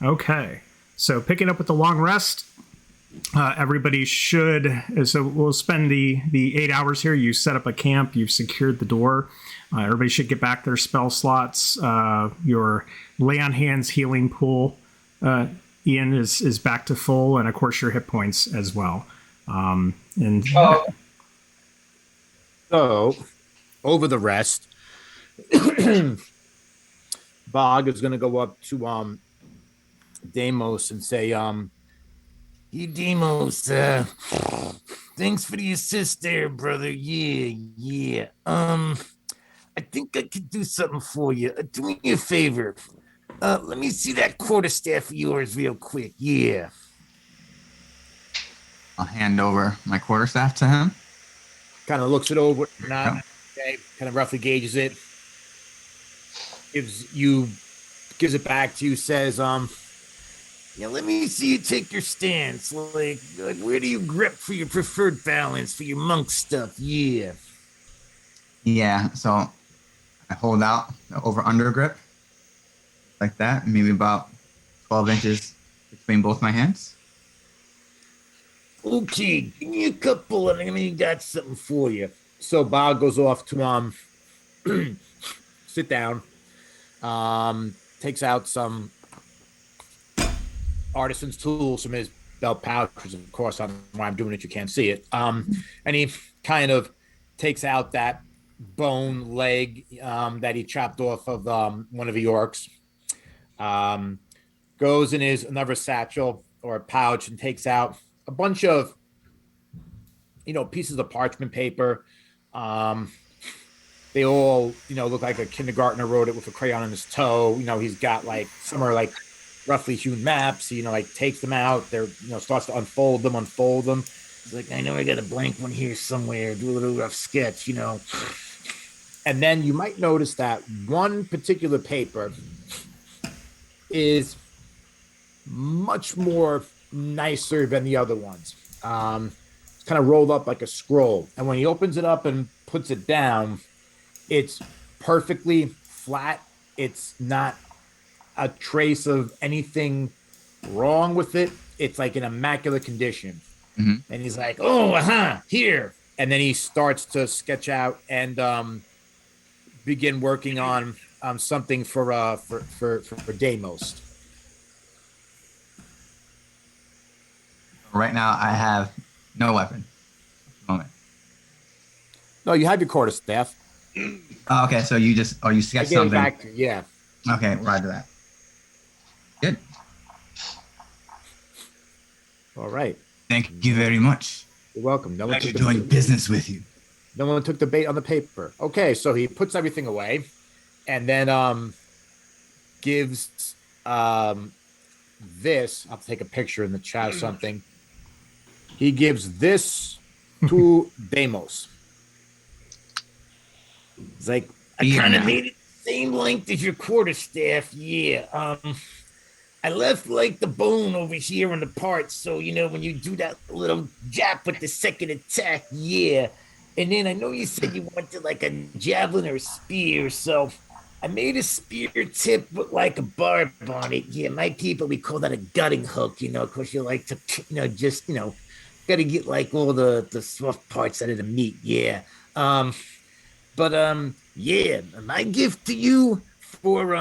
S1: Okay. So picking up with the long rest, everybody should. So we'll spend the 8 hours here. You set up a camp. You've secured the door. Everybody should get back their spell slots. Your lay on hands healing pool, Ian, is back to full, and of course your hit points as well. And
S3: So, over the rest, Bog is going to go up to Deimos and say,
S6: Hey, Demos, thanks for the assist there, brother. Yeah. I think I could do something for you. Do me a favor. Let me see that quarterstaff of yours real quick. Yeah.
S4: I'll hand over my quarterstaff to him.
S3: kind of looks it over, not okay, kind of roughly gauges it, gives it back to you, says,
S6: Yeah, let me see you take your stance. Like where do you grip for your preferred balance for your monk stuff? Yeah.
S4: Yeah, so I hold out the over-under grip like that, maybe about 12 inches between both my hands.
S6: Okay, give me a couple, and I mean, got something for you.
S3: so Bob goes off to sit down, takes out some artisan's tools from his belt pouch, which of course why I'm doing it, you can't see it. And he kind of takes out that bone leg that he chopped off of one of the orcs. Goes in his another satchel or a pouch and takes out a bunch of pieces of parchment paper. They all look like a kindergartner wrote it with a crayon on his toe. He's got like some are like roughly hewn maps. He takes them out. They're starts to unfold them.
S6: It's like, I know I got a blank one here somewhere. Do a little rough sketch.
S3: And then you might notice that one particular paper is much more nicer than the other ones. It's kind of rolled up like a scroll. And when he opens it up and puts it down, it's perfectly flat. It's not a trace of anything wrong with it. It's like in immaculate condition.
S4: Mm-hmm.
S3: And he's like, oh, here. And then he starts to sketch out and begin working on something for Deimos.
S4: Right now, I have no weapon at the moment.
S3: No, you have your quarterstaff.
S4: Oh, okay, so you
S3: I
S4: sketched
S3: gave it
S4: something.
S3: back to you. Yeah.
S4: Okay, roger that. Good.
S3: All right.
S4: Thank you very much.
S3: You're welcome. No one
S4: Pleasure
S3: took the
S4: doing business with you.
S3: No one took the bait on the paper. Okay, so he puts everything away, and then gives this. I'll take a picture in the chat or something. He gives this to Deimos.
S6: It's like, I
S4: Yeah.
S6: kind of made it the same length as your quarterstaff. Yeah. I left like the bone over here on the parts. So, when you do that little jab with the second attack, yeah. And then I know you said you wanted like a javelin or a spear. So I made a spear tip with like a barb on it. Yeah, my people, we call that a gutting hook, because you like to, got to get like all the soft parts out of the meat. Yeah. Yeah, my gift to you for,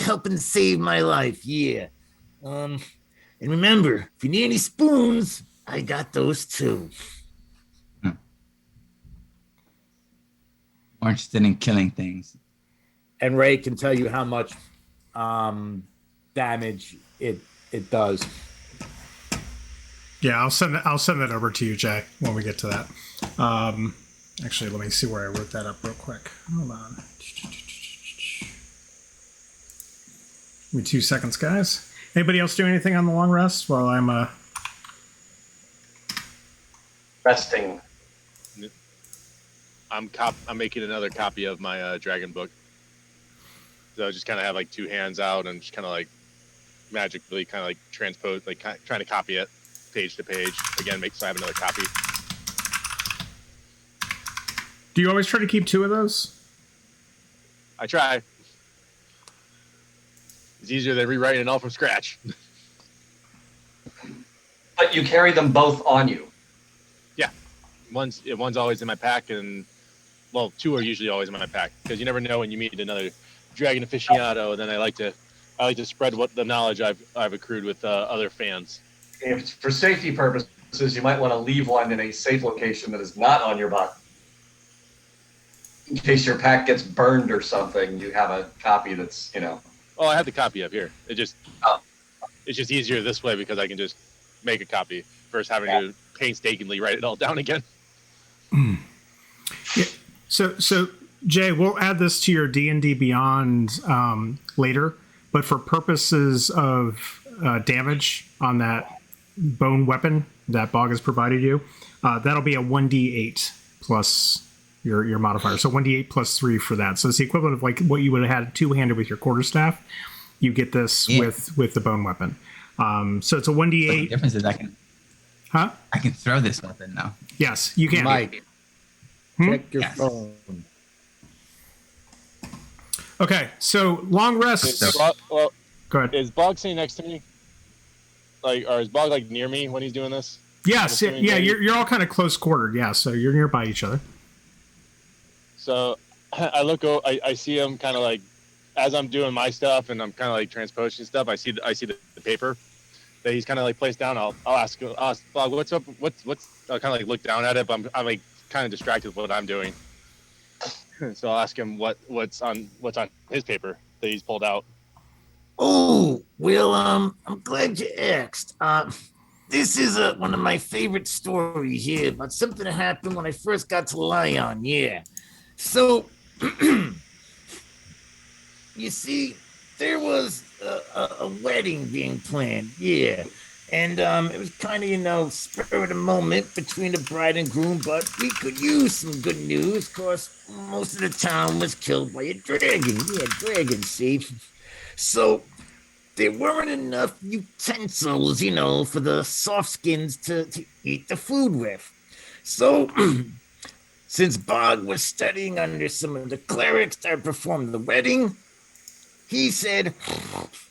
S6: helping save my life. Yeah. And remember, if you need any spoons, I got those too.
S4: More interested in killing things.
S3: And Ray can tell you how much damage it does.
S1: Yeah, I'll send that over to you, Jay, when we get to that. Actually, let me see where I wrote that up real quick. Hold on. Give me 2 seconds, guys. Anybody else doing anything on the long rest while I'm
S2: Resting.
S5: I'm making another copy of my dragon book. So I just kind of have like 2 hands out and just kind of like magically kind of like transpose, like trying to copy it page to page. Again, so I have another copy.
S1: Do you always try to keep 2 of those?
S5: I try. It's easier than rewriting it all from scratch.
S2: But you carry them both on you.
S5: One's always in my pack, and well, two are usually always in my pack because you never know when you meet another dragon aficionado. And then I like to spread what the knowledge I've accrued with other fans.
S2: If it's for safety purposes, you might want to leave one in a safe location that is not on your body. In case your pack gets burned or something, you have a copy that's,
S5: Oh, I have the copy up here. It's
S2: Oh.
S5: just easier this way because I can just make a copy versus having to painstakingly write it all down again.
S1: Yeah. So Jay, we'll add this to your D&D Beyond later, but for purposes of damage on that bone weapon that Bog has provided you, that'll be a 1d8 plus your modifier. So 1d8 plus 3 for that. So it's the equivalent of like what you would have had two-handed with your quarterstaff. You get this with the bone weapon. So it's a 1d8.
S4: The difference is
S1: Huh?
S4: I can throw this weapon now.
S1: Yes, you can.
S3: Mike, check your
S4: Yes.
S3: phone.
S1: Okay, so long rest.
S5: Well,
S1: Go ahead.
S5: is Bog sitting next to me? Or is Bog like near me when he's doing this?
S1: Yes,
S5: I'm assuming
S1: yeah,
S5: maybe-
S1: you're all kind of close quartered. Yeah, so you're nearby each other.
S5: So I look. I see him kind of like as I'm doing my stuff and I'm kind of like transposing stuff. I see the paper that he's kind of like placed down. I'll ask Bog, what's up? What's I'll kind of like look down at it, but I'm like kind of distracted with what I'm doing. So I'll ask him what's on his paper that he's pulled out.
S6: Oh, well, I'm glad you asked. This is one of my favorite stories here about something that happened when I first got to Lyon. Yeah. So, you see, there was a wedding being planned. Yeah. And it was kind of, spur of the moment between the bride and groom, but we could use some good news, because most of the town was killed by a dragon. Yeah, dragon, see? So there weren't enough utensils, for the soft skins to eat the food with. So, since Bog was studying under some of the clerics that performed the wedding, he said,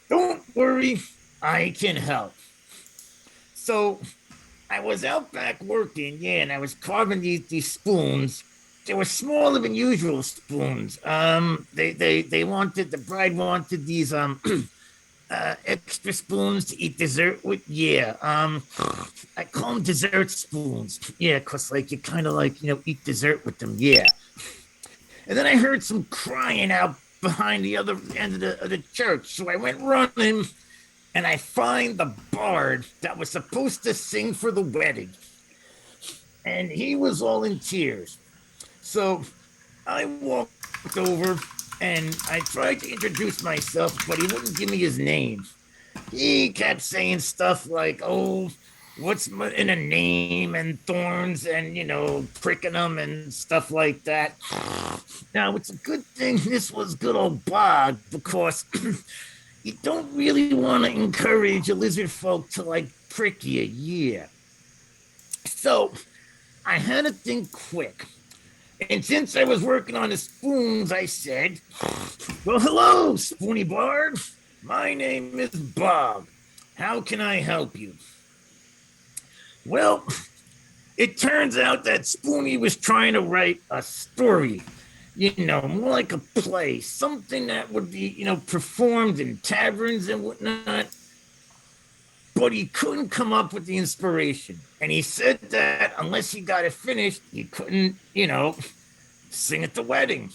S6: "Don't worry, I can help." So I was out back working, and I was carving these spoons. They were smaller than usual spoons. The bride wanted these extra spoons to eat dessert with. Yeah. I call them dessert spoons. Yeah, cause you kind of eat dessert with them. Yeah. And then I heard some crying out behind the other end of the church, so I went running. And I find the bard that was supposed to sing for the wedding. And he was all in tears. So I walked over and I tried to introduce myself, but he wouldn't give me his name. He kept saying stuff like, "Oh, what's in a name?" and thorns and, pricking them and stuff like that. Now, it's a good thing this was good old Bog, because you don't really want to encourage a lizard folk to prick you, yeah. So I had to think quick. And since I was working on the spoons, I said, "Well, hello, Spoony Bard. My name is Bog. How can I help you?" Well, it turns out that Spoony was trying to write a story. More like a play, something that would be, performed in taverns and whatnot. But he couldn't come up with the inspiration. And he said that unless he got it finished, he couldn't, sing at the wedding.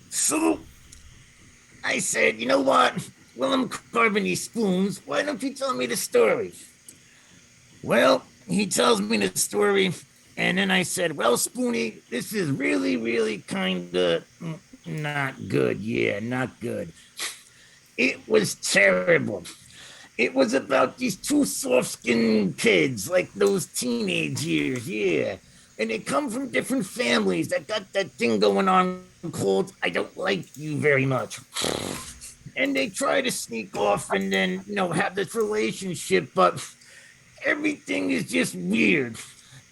S6: So I said, "You know what? Well, I'm carving these spoons. Why don't you tell me the story?" Well, he tells me the story. And then I said, "Well, Spoony, this is really, really kind of not good. Yeah, not good. It was terrible. It was about these two soft-skinned kids, like those teenage years, yeah. And they come from different families that got that thing going on called 'I don't like you very much.' And they try to sneak off and then, have this relationship, but everything is just weird.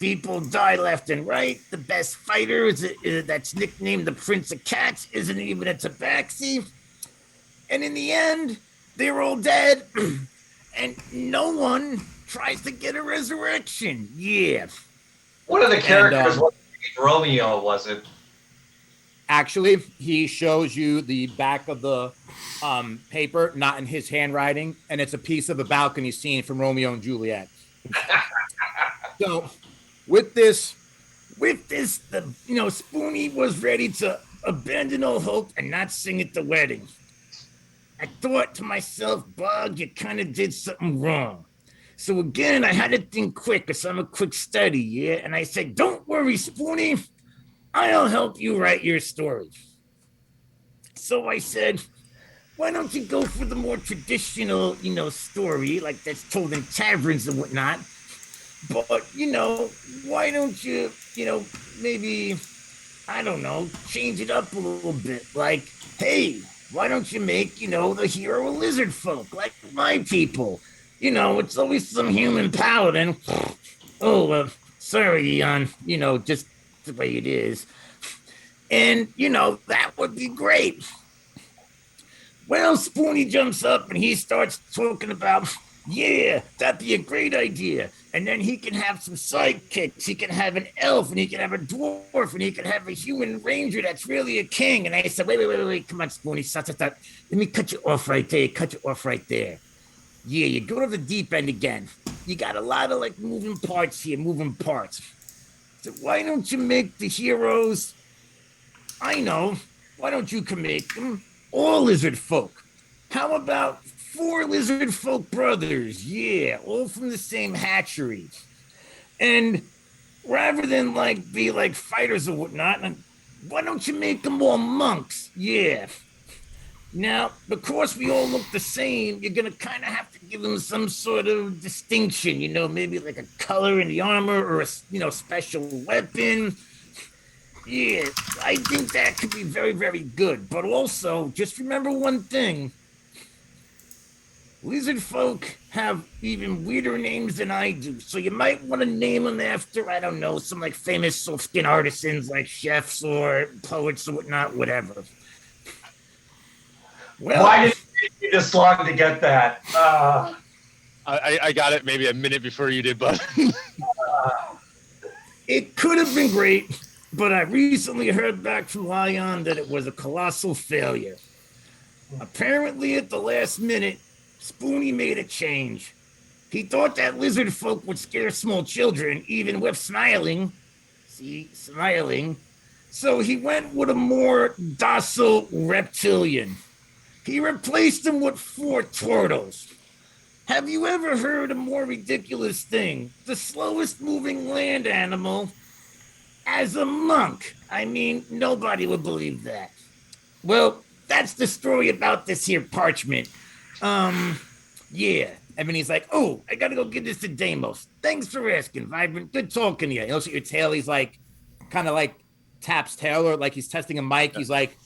S6: People die left and right. The best fighter that's nicknamed the Prince of Cats isn't even a tabaxi. And in the end, they're all dead, and no one tries to get a resurrection. Yeah.
S2: One of the characters
S3: um,
S2: was Romeo, was it?
S3: Actually, he shows you the back of the paper, not in his handwriting, and it's a piece of a balcony scene from Romeo and Juliet. So, with this, Spoonie was ready to abandon all hope and not sing at the wedding. I thought to myself, Bug, you kind of did something wrong. So again, I had to think quick because I'm a quick study, yeah? And I said, don't worry, Spoonie. I'll help you write your story. So I said, why don't you go for the more traditional, story, like that's told in taverns and whatnot? But, why don't you, maybe, I don't know, change it up a little bit? Like, hey, why don't you make, the hero a lizard folk, like my people? It's always some human paladin. Oh, sorry, Eon, just the way it is. And, that would be great. Well, Spoonie jumps up and he starts talking about, yeah, that'd be a great idea. And then he can have some sidekicks. He can have an elf, and he can have a dwarf, and he can have a human ranger that's really a king. And I said, wait, come on, Spoonie, stop. Let me cut you off right there. Yeah, you go to the deep end again. You got a lot of moving parts here. So why don't you make the heroes? I know. Why don't you make them all lizard folk? How about 4 lizard folk brothers? Yeah, all from the same hatchery. And rather than be like fighters or whatnot, why don't you make them all monks? Yeah. Now, because we all look the same, you're gonna kind of have to give them some sort of distinction. Maybe like a color in the armor or a special weapon. Yeah, I think that could be very, very good. But also, just remember one thing. Lizard folk have even weirder names than I do, so you might want to name them after, I don't know, some famous soft skin artisans like chefs or poets or whatnot, whatever. Well,
S2: Why did it take you this long to get that?
S5: I got it maybe a minute before you did, but
S6: it could have been great, but I recently heard back from Lion that it was a colossal failure. Apparently, at the last minute, Spoonie made a change. He thought that lizard folk would scare small children, even with smiling. See, smiling. So he went with a more docile reptilian. He replaced him with 4 turtles. Have you ever heard a more ridiculous thing? The slowest moving land animal as a monk. I mean, nobody would believe that. Well, that's the story about this here parchment. Yeah. And then he's like, oh, I gotta go give this to Deimos. Thanks for asking, Vibrant. Good talking to you. He looks at your tail. He's kind of taps Taylor, like he's testing a mic. He's like,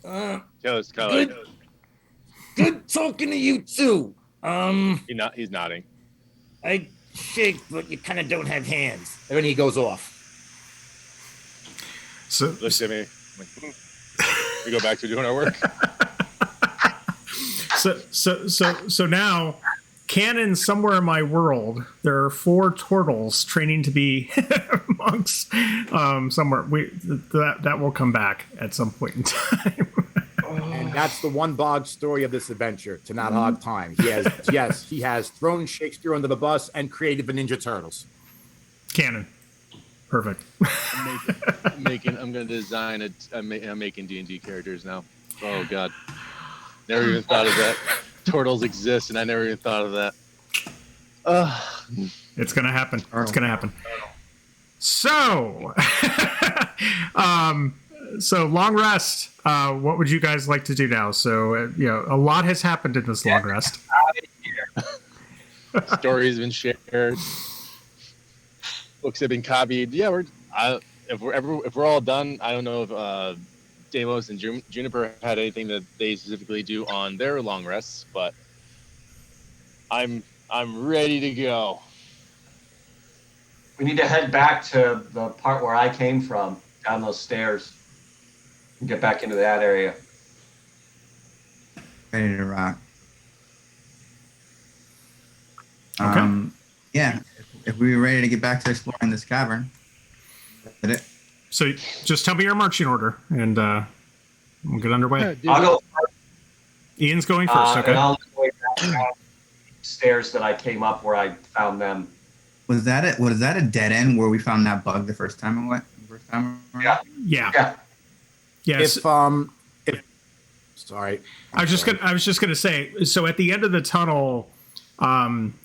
S5: Taylor's kind of
S6: good talking to you too.
S5: he's nodding.
S6: I shake, but you kind of don't have hands. And then he goes off.
S1: So,
S5: Looks at me. I'm like, we go back to doing our work.
S1: so now, canon somewhere in my world, there are 4 turtles training to be monks. Somewhere that will come back at some point in time.
S3: And that's the one Bog story of this adventure, to not hog time. He has thrown Shakespeare under the bus and created the Ninja Turtles.
S1: Canon. Perfect.
S5: I'm gonna design it. I'm making D&D characters now. Oh God, never even thought of that. Turtles exist, and I never even thought of that.
S1: It's gonna happen. It's gonna happen. So, so long rest. What would you guys like to do now? So, a lot has happened in this long rest.
S5: Stories have been shared. Books have been copied. Yeah, if we're all done, I don't know if Deimos and Juniper had anything that they specifically do on their long rests, but I'm ready to go.
S2: We need to head back to the part where I came from, down those stairs, and get back into that area.
S4: Ready to rock.
S1: Okay.
S4: Yeah. If we were ready to get back to exploring this cavern, did it?
S1: So just tell me your marching order, and we'll get underway.
S2: I'll go first,
S1: Ian's going first. Okay.
S2: and I'll go back down the stairs that I came up where I found them.
S4: Was that it? Was that a dead end where we found that bug the first time I went? First time around?
S2: Yeah.
S1: Yeah.
S2: Yeah.
S1: Yes.
S3: If sorry,
S1: I was just gonna say. So at the end of the tunnel,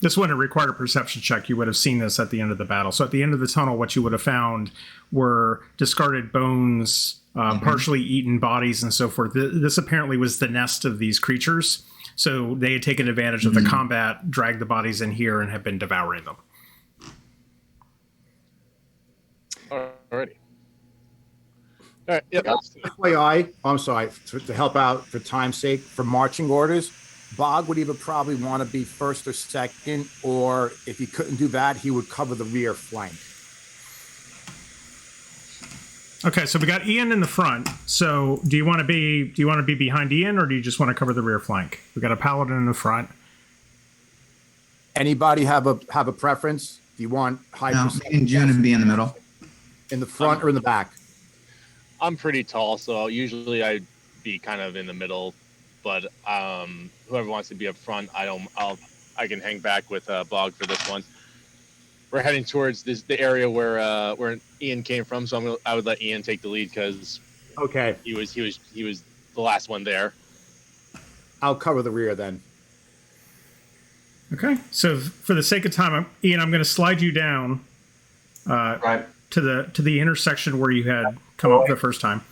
S1: this wouldn't require a perception check. You would have seen this at the end of the battle. So at the end of the tunnel, what you would have found were discarded bones, partially eaten bodies, and so forth. This apparently was the nest of these creatures. So they had taken advantage of the combat, dragged the bodies in here, and have been devouring them.
S5: Alrighty. All right. Yep.
S3: FYI, I'm sorry, to help out for time's sake, for marching orders, Bog would either probably want to be first or second, or if he couldn't do that, he would cover the rear flank.
S1: Okay, so we got Ian in the front. So do you want to be behind Ian, or do you just want to cover the rear flank? We got a paladin in the front.
S3: Anybody have a preference? Do you want high
S4: No,
S3: percentage
S4: in June and be in the middle.
S3: in the front or in the back?
S5: I'm pretty tall, so usually I'd be kind of in the middle. But whoever wants to be up front, I can hang back with Bog for this one. We're heading towards the area where Ian came from, so I would let Ian take the lead because
S3: Okay,
S5: he was the last one there.
S3: I'll cover the rear then.
S1: Okay, so for the sake of time, Ian, I'm going to slide you down
S2: Right.
S1: to the intersection where you had come up the first time.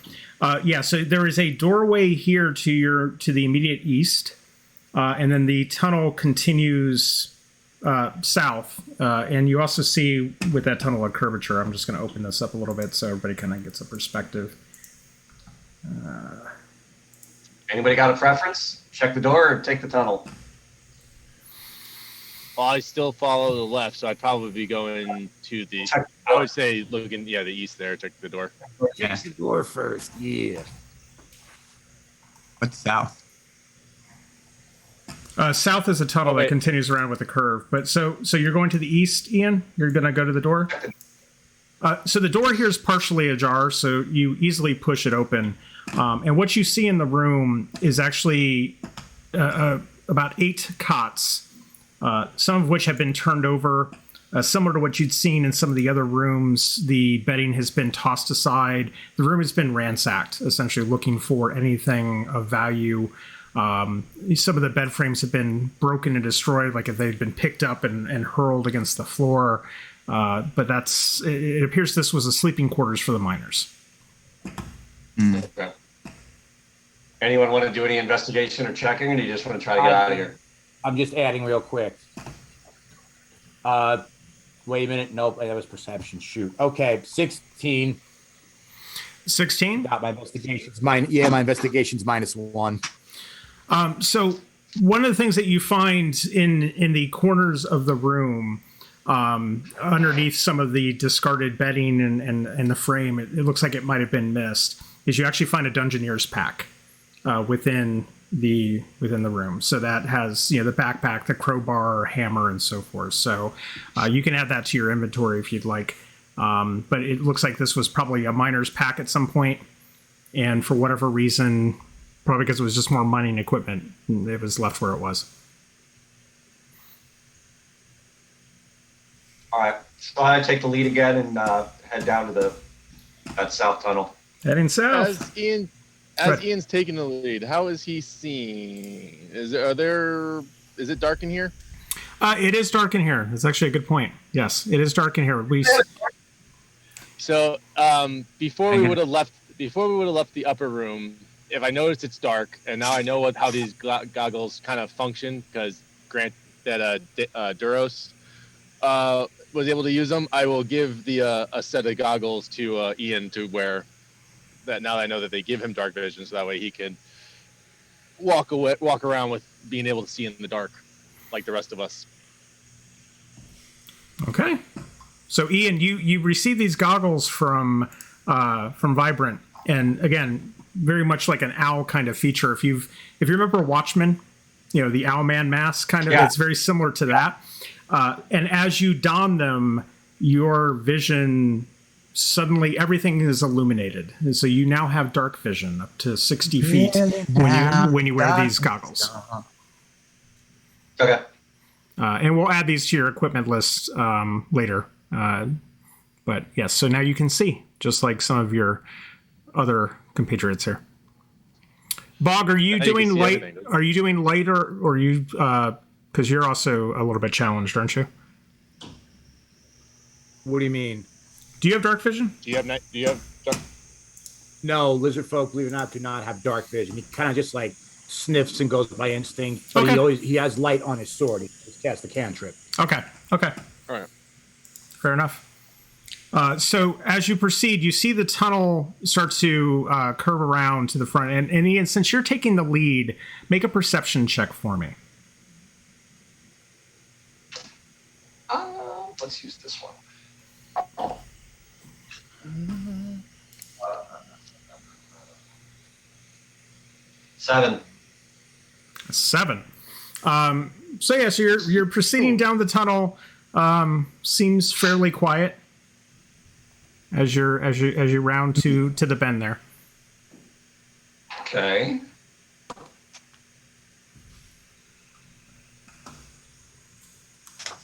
S1: Yeah, so there is a doorway here to the immediate east, and then the tunnel continues south. And you also see with that tunnel a curvature. I'm just going to open this up a little bit so everybody kind of gets a perspective.
S2: Anybody got a preference? Check the door or take the tunnel?
S5: Well, I still follow the left, so I'd probably be going to the.
S2: Check the
S5: I
S2: door.
S5: would say looking, the east there. Check the door.
S4: Yeah.
S6: Fix the door first. Yeah.
S4: What's south?
S1: South is a tunnel that
S5: Okay.
S1: continues around with a curve. But so you're going to the east, Ian? You're going to go to the door? So the door here is partially ajar, so you easily push it open. And what you see in the room is actually about 8 cots, some of which have been turned over. Similar to what you'd seen in some of the other rooms, the bedding has been tossed aside. The room has been ransacked, essentially looking for anything of value. Some of the bed frames have been broken and destroyed, like if they'd been picked up and hurled against the floor. But it appears this was a sleeping quarters for the miners.
S2: Okay. Anyone want to do any investigation or checking, or do you just want to try to get out of here?
S3: I'm just adding real quick. Wait a minute. Nope, that was perception. Shoot. Okay, 16.
S1: 16?
S3: Got my investigations. My investigations -1.
S1: So one of the things that you find in the corners of the room, underneath some of the discarded bedding and the frame, it looks like it might have been missed, is you actually find a Dungeoneer's pack within the room. So that has the backpack, the crowbar, hammer, and so forth. So you can add that to your inventory if you'd like. But it looks like this was probably a miner's pack at some point, and for whatever reason, probably because it was just more mining equipment, it was left where it was.
S2: All right. So I take the lead again and head down to that south tunnel.
S1: Heading south.
S5: As Ian's taking the lead, how is he seeing? Is it dark in here?
S1: It is dark in here. That's actually a good point. Yes, it is dark in here.
S5: So before we would have left the upper room, if I noticed it's dark, and now I know how these goggles kind of function, because Grant that Duros was able to use them, I will give a set of goggles to Ian to wear. That now that I know that they give him dark vision, so that way he can walk around with being able to see in the dark, like the rest of us.
S1: Okay. So Ian, you received these goggles from Vibrant, and again, very much like an owl kind of feature. If you remember Watchmen, the Owlman mask kind of,
S2: Yeah.
S1: it's very similar to that. And as you don them, your vision suddenly everything is illuminated, and so you now have dark vision up to 60 feet when you wear these goggles.
S2: Okay.
S1: And we'll add these to your equipment list later. But yes, so now you can see, just like some of your other compatriots here. Bog, are you
S5: Now you can
S1: doing
S5: see
S1: light?
S5: everything.
S1: Are you doing light, or are you? Because you're also a little bit challenged, aren't you?
S3: What do you mean?
S1: Do you have dark vision?
S5: Do you have night? Do you have?
S3: No, lizard folk, believe it or not, do not have dark vision. He kind of just like sniffs and goes by instinct. But
S1: Okay.
S3: he has light on his sword. He just casts a cantrip.
S1: Okay. Okay.
S5: All right.
S1: Fair enough. So as you proceed, you see the tunnel start to curve around to the front. And Ian, since you're taking the lead, make a perception check for me.
S2: Let's use this one. 7.
S1: 7. So yeah, so you're proceeding down the tunnel. Seems fairly quiet as you round to the bend there.
S2: Okay.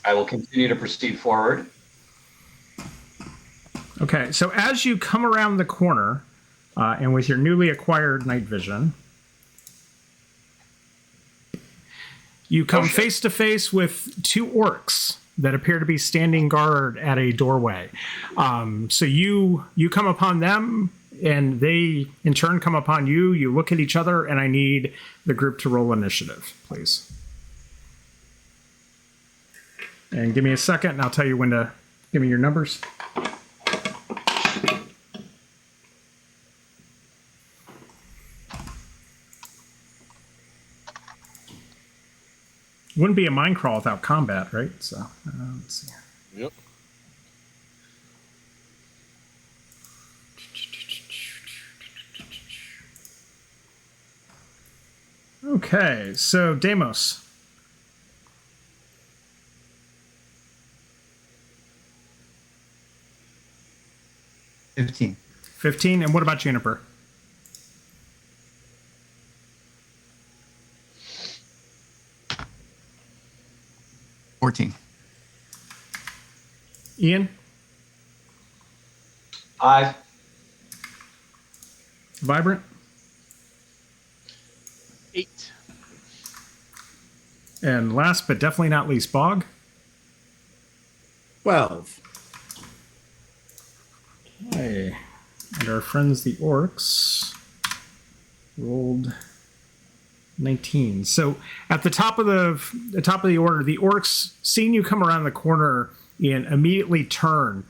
S2: I will continue to proceed forward.
S1: Okay, so as you come around the corner, and with your newly acquired night vision, you come
S2: shit.
S1: face to face with 2 orcs that appear to be standing guard at a doorway. So you come upon them, and they in turn come upon you. You look at each other, and I need the group to roll initiative, please. And give me a second, and I'll tell you when to give me your numbers. Wouldn't be a mine crawl without combat, right? So let's see.
S5: Yep.
S1: Okay, so Deimos.
S4: 15.
S1: 15, and what about Juniper?
S4: $14.
S1: Ian?
S2: 5.
S1: Vibrant?
S5: 8.
S1: And last but definitely not least, Bog?
S3: 12.
S1: Okay. And our friends the orcs rolled 19. So at the top of the order, the orcs, seeing you come around the corner, and immediately turn,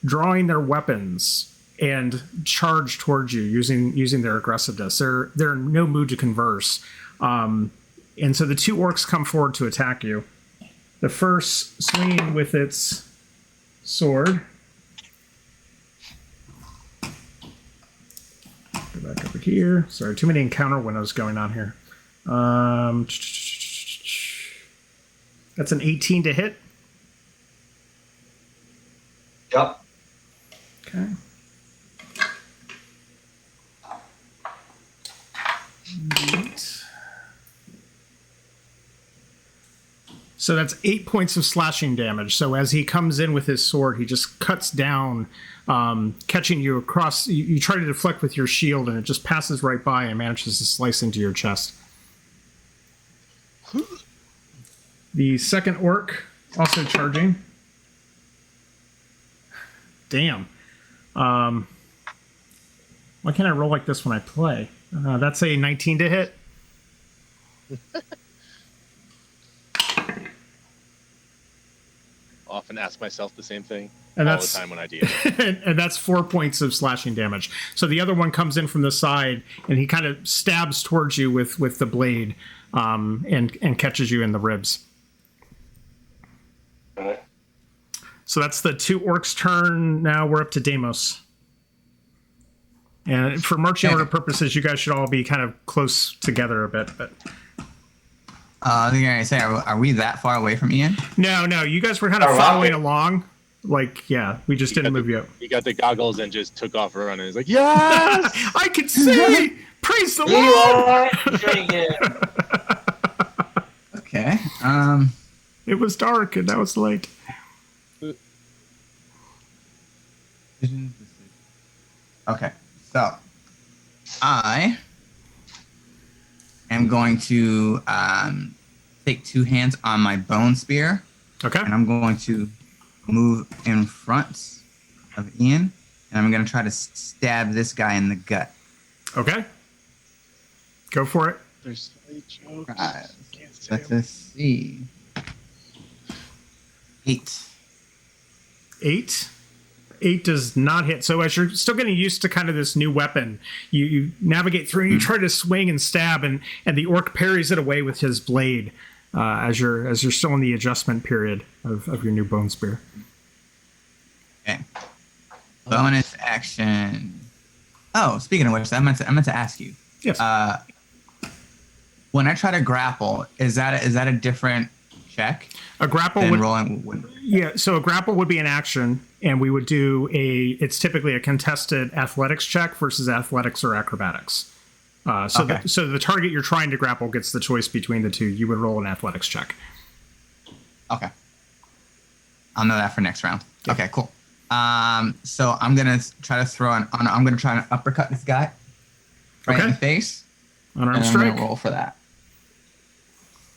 S1: drawing their weapons and charge towards you using their aggressiveness. They're in no mood to converse. And so the 2 orcs come forward to attack you. The first swinging with its sword. Go back over here. Sorry, too many encounter windows going on here. That's an 18 to hit.
S2: Yep.
S1: Okay. Eight. So that's 8 points of slashing damage. So as he comes in with his sword, he just cuts down, catching you across. You try to deflect with your shield, and it just passes right by and manages to slice into your chest. The second orc also charging. Damn. Why can't I roll like this when I play? That's a 19 to hit.
S5: Often ask myself the same thing
S1: And
S5: all
S1: that's-
S5: the time when I do.
S1: And that's 4 points of slashing damage. So the other one comes in from the side, and he kind of stabs towards you with the blade, and catches you in the ribs.
S2: All right.
S1: So that's the 2 orcs' turn. Now we're up to Deimos. And for marching order purposes, you guys should all be kind of close together a bit. But
S4: I was gonna say, are we that far away from Ian?
S1: no, you guys were kind of
S2: Oh,
S1: following
S2: rocket.
S1: along. Like, yeah, we just didn't move you up.
S5: He got the goggles and just took off running. He's like, yes!
S1: I can see. Praise the
S2: You
S1: Lord.
S2: are drinking.
S4: Okay.
S1: It was dark and now it's light.
S4: Okay, so I am going to take two hands on my bone spear,
S1: Okay.
S4: and I'm going to move in front of Ian, and I'm going to try to stab this guy in the gut.
S1: Okay. Go for it.
S5: There's slight jokes.
S4: Right.
S5: Can't say
S4: Let's
S5: them.
S4: just see. 8.
S1: 8. 8 does not hit. So as you're still getting used to kind of this new weapon, you navigate through and you try to swing and stab, and the orc parries it away with his blade as you're still in the adjustment period of your new bone spear.
S4: Okay. Bonus action. Oh, speaking of which, I meant to ask you.
S1: Yes.
S4: When I try to grapple, is that a different check
S1: A grapple
S4: than
S1: would
S4: rolling?
S1: Yeah, so a grapple would be an action, and we would do it's typically a contested athletics check versus athletics or acrobatics. So
S4: Okay.
S1: so the target you're trying to grapple gets the choice between the two. You would roll an athletics check.
S4: Okay. I'll know that for next round. Okay, cool. So I'm gonna try to I'm gonna try to uppercut this guy right in
S1: Okay.
S4: the face,
S1: Unarmed
S4: and I'm
S1: strike.
S4: gonna roll for that.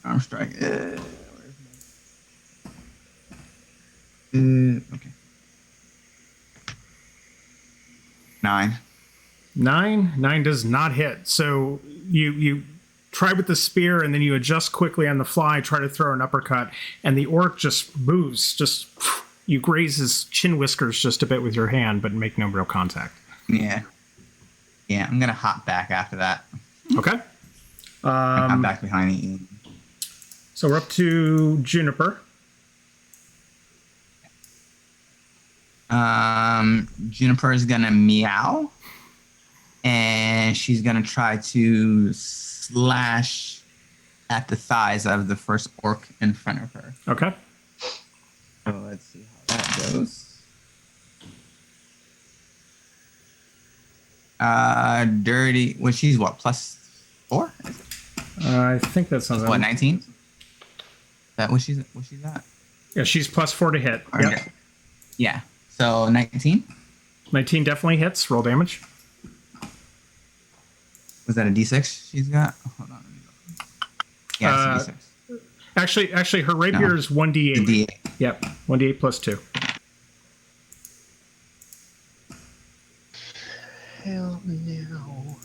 S4: Arm strike. Okay. 9.
S1: 9 does not hit. So you try with the spear, and then you adjust quickly on the fly, try to throw an uppercut, and the orc just moves. You graze his chin whiskers just a bit with your hand, but make no real contact.
S4: Yeah. Yeah, I'm gonna hop back after that.
S1: Okay.
S4: I'm back behind the.
S1: So we're up to Juniper.
S4: Juniper is gonna meow, and she's gonna try to slash at the thighs of the first orc in front of her.
S1: Okay.
S4: So let's see how that goes. Dirty. Well, she's what, +4? Is it?
S1: I think that sounds
S4: What, 19? Is that what she's at?
S1: Yeah, she's +4 to hit.
S4: Or-
S1: Yep.
S4: Yeah. So 19.
S1: 19 definitely hits. Roll damage.
S4: Was that a D6 she's got? Hold on. Let me look. Yeah, it's a D6.
S1: Actually, her rapier
S4: No.
S1: is 1d8.
S4: The D8.
S1: Yep, 1d8 plus 2.
S5: Hell no.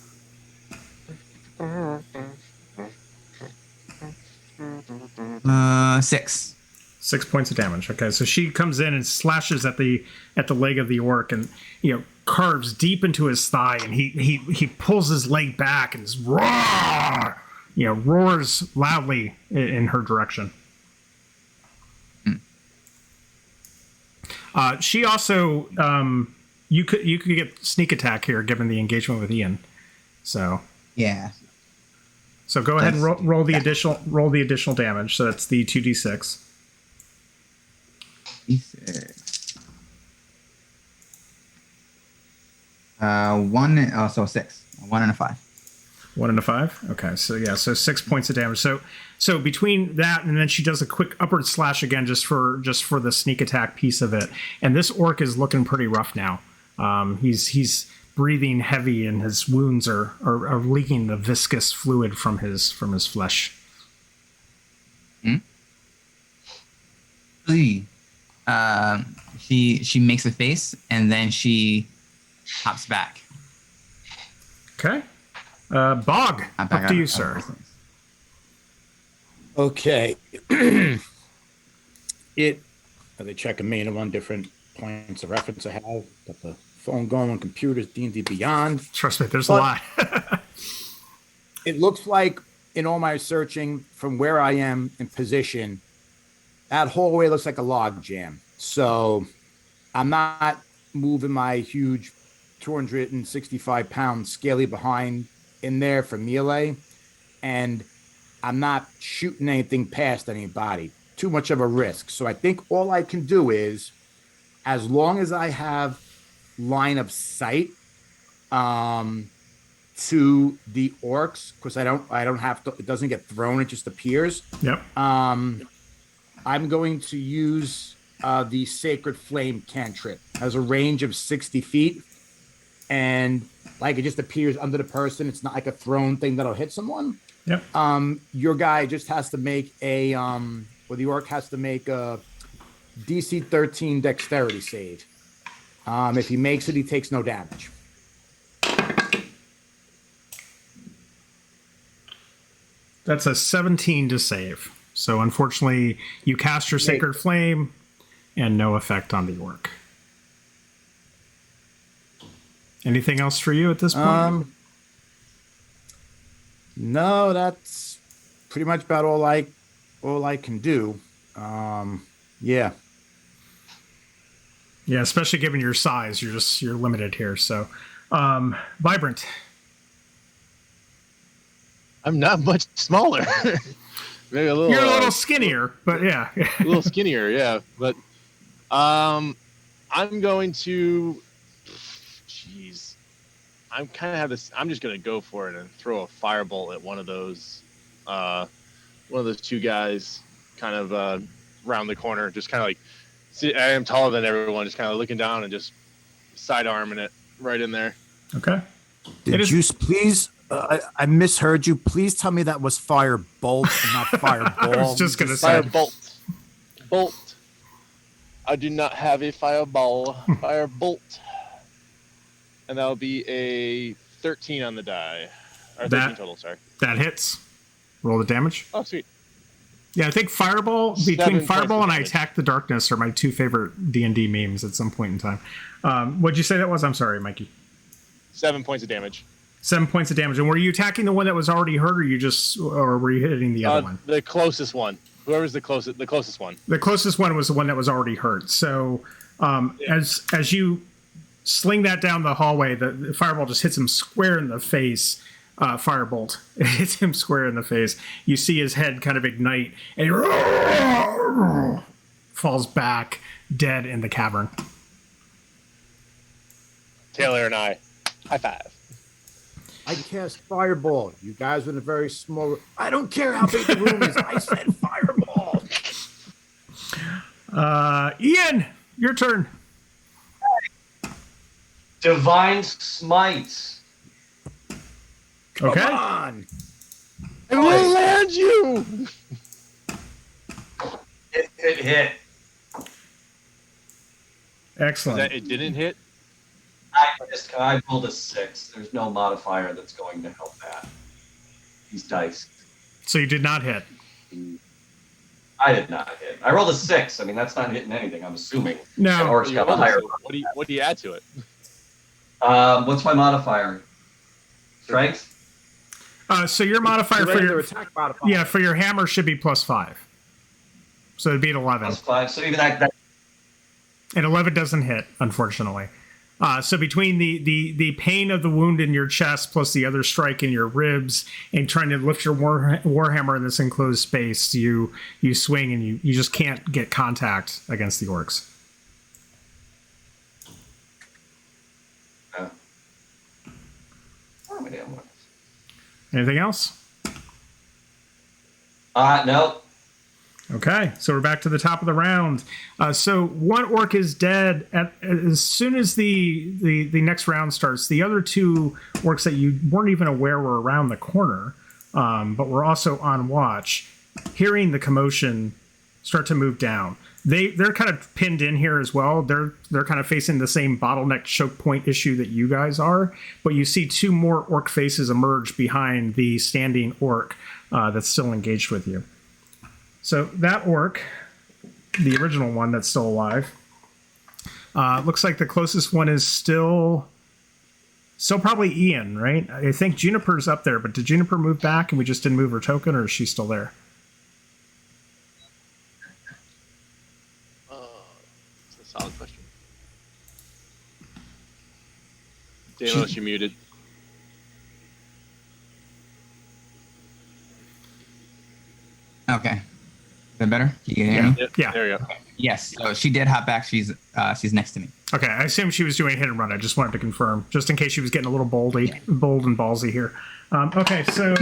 S4: 6.
S1: 6 points of damage. Okay, so she comes in and slashes at the leg of the orc, and carves deep into his thigh, and he pulls his leg back and roars loudly in her direction. She also you could get sneak attack here given the engagement with Ian. So
S4: Yeah.
S1: go ahead and
S4: That's-
S1: roll the additional damage. So that's the 2d6.
S4: D6. 1. Oh, so 6. 1 and a 5.
S1: 1 and a 5. Okay, so 6 points of damage. So between that and then she does a quick upward slash again, just for the sneak attack piece of it. And this orc is looking pretty rough now. He's breathing heavy, and his wounds are leaking the viscous fluid from his flesh.
S4: She makes a face, and then she hops back.
S1: Okay, Bog,
S4: Back
S1: up to
S4: out
S1: you,
S4: of
S1: sir.
S4: this place.
S3: Okay. They checking me in on different points of reference I have. Got the phone going on computers, D&D Beyond.
S1: Trust me, there's a
S3: But-
S1: lot.
S3: It looks like in all my searching from where I am in position, that hallway looks like a log jam. So I'm not moving my huge 265 pounds scaly behind in there for melee, and I'm not shooting anything past anybody. Too much of a risk. So I think all I can do is, as long as I have line of sight to the orcs, because I don't have to, it doesn't get thrown, it just appears.
S1: Yep.
S3: I'm going to use the Sacred Flame cantrip. Has a range of 60 feet, and like it just appears under the person. It's not like a thrown thing that'll hit someone.
S1: Yep.
S3: Your guy just has to make a or the orc has to make a DC 13 dexterity save. If he makes it, he takes no damage.
S1: That's a 17 to save. So unfortunately, you cast your Sacred Flame and no effect on the orc. Anything else for you at this point?
S3: No, that's pretty much about all I can do. Yeah.
S1: Yeah, especially given your size, you're limited here. So, Vibrant.
S5: I'm not much smaller. Maybe a little.
S1: You're a little skinnier, but yeah.
S5: a little skinnier, yeah. But I'm going to. Jeez, I'm kind of have this. I'm just gonna go for it and throw a firebolt at one of those two guys, kind of round the corner. Just kind of like, see, I am taller than everyone. Just kind of looking down and just sidearming it right in there.
S1: Okay.
S3: Did you please? I misheard you. Please tell me that was firebolt and not fireball.
S1: I was just gonna say.
S5: Firebolt. Bolt. I do not have a fireball. Firebolt. And that'll be a 13 on the die. Or 13 total, sorry.
S1: That hits. Roll the damage.
S5: Oh, sweet.
S1: Yeah, I think Fireball, between
S5: 7
S1: Fireball and
S5: points
S1: I
S5: of
S1: Attack the Darkness are my two favorite D&D memes at some point in time. What'd you say that was? I'm sorry, Mikey.
S5: 7 points of damage.
S1: 7 points of damage. And were you attacking the one that was already hurt, or were you hitting the other one?
S5: The closest one. Whoever's the closest one.
S1: The closest one was the one that was already hurt. So as you sling that down the hallway, the fireball just hits him square in the face. Firebolt. It hits him square in the face. You see his head kind of ignite, and he falls back dead in the cavern.
S5: Taylor and I. High five.
S3: I cast fireball. You guys are in a very small. I don't care how big the room is. I said fireball.
S1: Ian, your turn.
S2: Divine Smite.
S1: Okay.
S3: Come on.
S5: I will land you.
S2: It hit.
S1: Excellent.
S5: It didn't hit.
S2: I rolled a 6. There's no modifier that's going to help that. These dice.
S1: So you did not hit.
S2: I did not hit. I rolled a 6. I mean, that's not hitting anything, I'm assuming.
S1: No.
S2: Or it's got a higher.
S5: What do you add to it?
S2: What's my modifier? Strength?
S1: So your modifier for your
S3: attack modifier.
S1: for your hammer should be +5. So it'd be an 11.
S2: +5. So even that
S1: And 11 doesn't hit, unfortunately. So between the pain of the wound in your chest plus the other strike in your ribs and trying to lift your warhammer in this enclosed space, you swing and you just can't get contact against the orcs. Anything else?
S2: No.
S1: Okay, so we're back to the top of the round. So one orc is dead as soon as the next round starts. The other two orcs that you weren't even aware were around the corner, but were also on watch, hearing the commotion, start to move down. They're kind of pinned in here as well. They're kind of facing the same bottleneck choke point issue that you guys are, but you see two more orc faces emerge behind the standing orc that's still engaged with you. So that orc, the original one that's still alive, looks like the closest one is still probably Ian, right? I think Juniper's up there, but did Juniper move back and we just didn't move her token, or is she still there?
S5: That's a solid question. Damos, you muted.
S4: Okay. Is that better? Can you hear me?
S5: Yep,
S1: Yeah.
S5: there you go.
S4: Yes. So she did hop back. She's next to me.
S1: Okay, I assume she was doing hit and run. I just wanted to confirm, just in case she was getting a little bold and ballsy here. Okay, so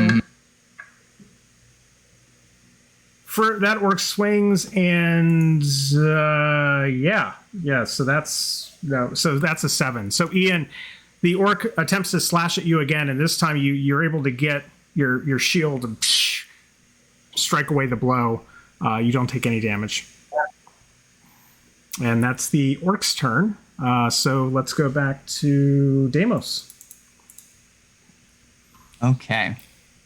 S1: for that orc swings and yeah. So that's a 7. So Ian, the orc attempts to slash at you again, and this time you're able to get your shield and strike away the blow. You don't take any damage. And that's the orc's turn. So let's go back to Deimos.
S4: Okay.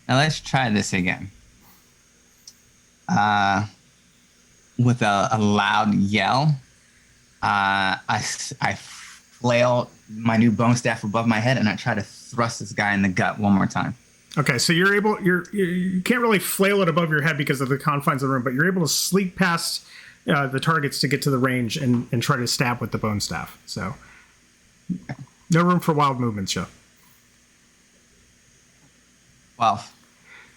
S4: Now let's try this again. With a loud yell, I flail my new bone staff above my head and I try to thrust this guy in the gut one more time.
S1: Okay, so you can't really flail it above your head because of the confines of the room, but you're able to sleep past the targets to get to the range and try to stab with the bone staff. So no room for wild movements, Joe.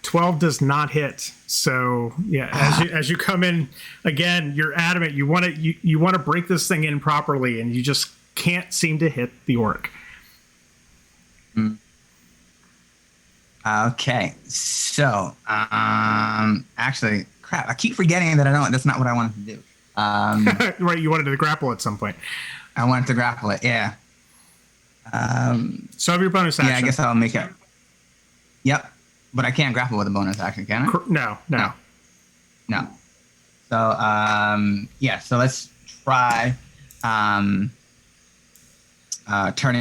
S1: 12 does not hit. So yeah, as you come in again, you're adamant. You want to break this thing in properly, and you just can't seem to hit the orc.
S4: Okay, so actually, crap! I keep forgetting that that's not what I wanted to do.
S1: Right, you wanted to grapple at some point.
S4: I wanted to grapple it. Yeah.
S1: So have your bonus action.
S4: Yeah, I guess I'll make it. Yep, but I can't grapple with a bonus action, can I?
S1: No.
S4: No. So yeah. So let's try turning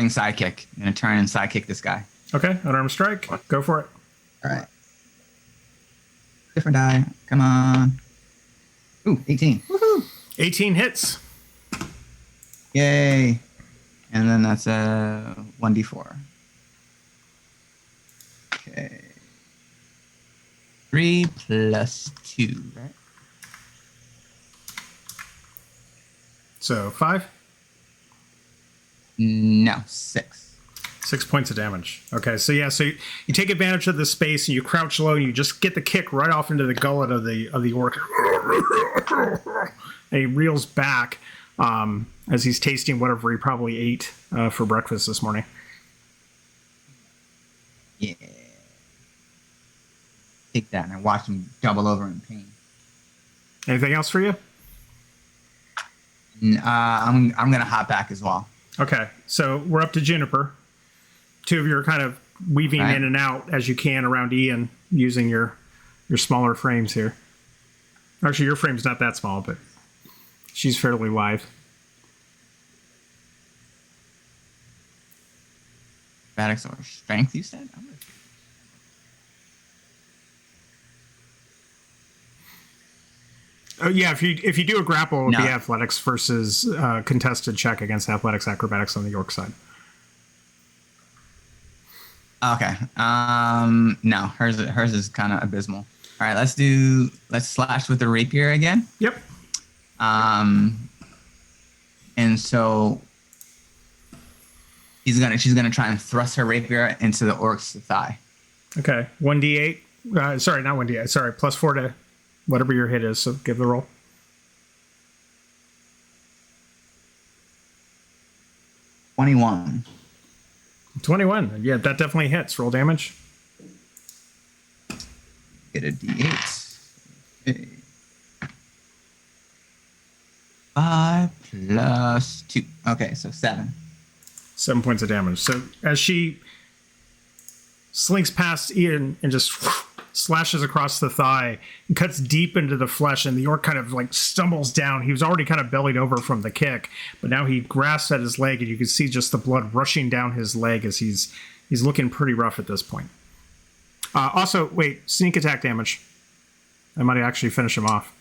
S4: sidekick. I'm gonna turn and sidekick this guy.
S1: Okay, unarmed strike. Go for it.
S4: All right. Different die. Come on. Ooh, 18. Woohoo!
S1: 18 hits.
S4: Yay. And then that's a 1d4. Okay. 3 plus 2, right?
S1: So 5.
S4: No, 6.
S1: 6 points of damage. Okay, so yeah, so you take advantage of the space and you crouch low and you just get the kick right off into the gullet of the orc. And he reels back as he's tasting whatever he probably ate for breakfast this morning.
S4: Yeah. Take that and I watch him double over in pain.
S1: Anything else for you?
S4: I'm gonna hop back as well.
S1: Okay, so we're up to Juniper. Two of you are kind of weaving
S4: Right.
S1: in and out as you can around Ian using your smaller frames here. Actually, your frame's not that small, but she's fairly wide.
S4: Acrobatics or strength, you said?
S1: Oh yeah, if you do a grapple, it would be
S4: No.
S1: athletics versus contested check against athletics acrobatics on the York side.
S4: Okay. No, hers is kind of abysmal. All right, let's slash with the rapier again.
S1: Yep.
S4: And so she's gonna try and thrust her rapier into the orc's thigh.
S1: Okay. 1d8. Sorry, not 1d8. Sorry, +4 to whatever your hit is. So give the roll.
S4: 21.
S1: 21. Yeah, that definitely hits. Roll damage.
S4: Get a d8. Okay. 5 plus 2. Okay, so 7.
S1: 7 points of damage. So as she slinks past Ian and just slashes across the thigh and cuts deep into the flesh, and the orc kind of like stumbles down. He was already kind of bellied over from the kick, but now he grasps at his leg, and you can see just the blood rushing down his leg as he's looking pretty rough at this point. Also, wait, sneak attack damage. I might actually finish him off.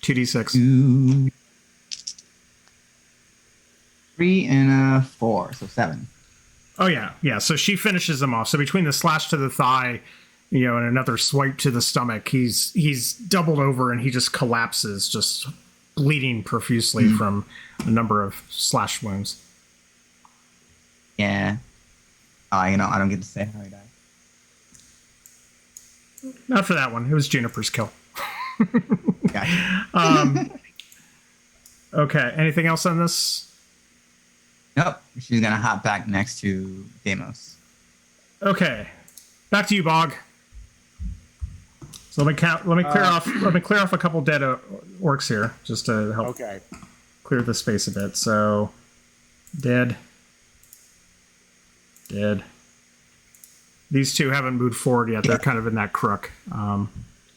S1: 2d6.
S4: 2, 3, and a 4, so 7.
S1: Oh yeah. So she finishes him off. So between the slash to the thigh, and another swipe to the stomach, he's doubled over and he just collapses, just bleeding profusely from a number of slash wounds.
S4: Yeah. I don't get to say how he died.
S1: Not for that one. It was Juniper's kill.
S4: Gotcha.
S1: Okay. Anything else on this?
S4: Nope. She's gonna hop back next to Deimos.
S1: Okay. Back to you, Bog. So let me count. Let me clear off. Let me clear off a couple dead orcs here, just to help
S3: Okay.
S1: clear the space a bit. So, dead. Dead. These two haven't moved forward yet. They're kind of in that crook.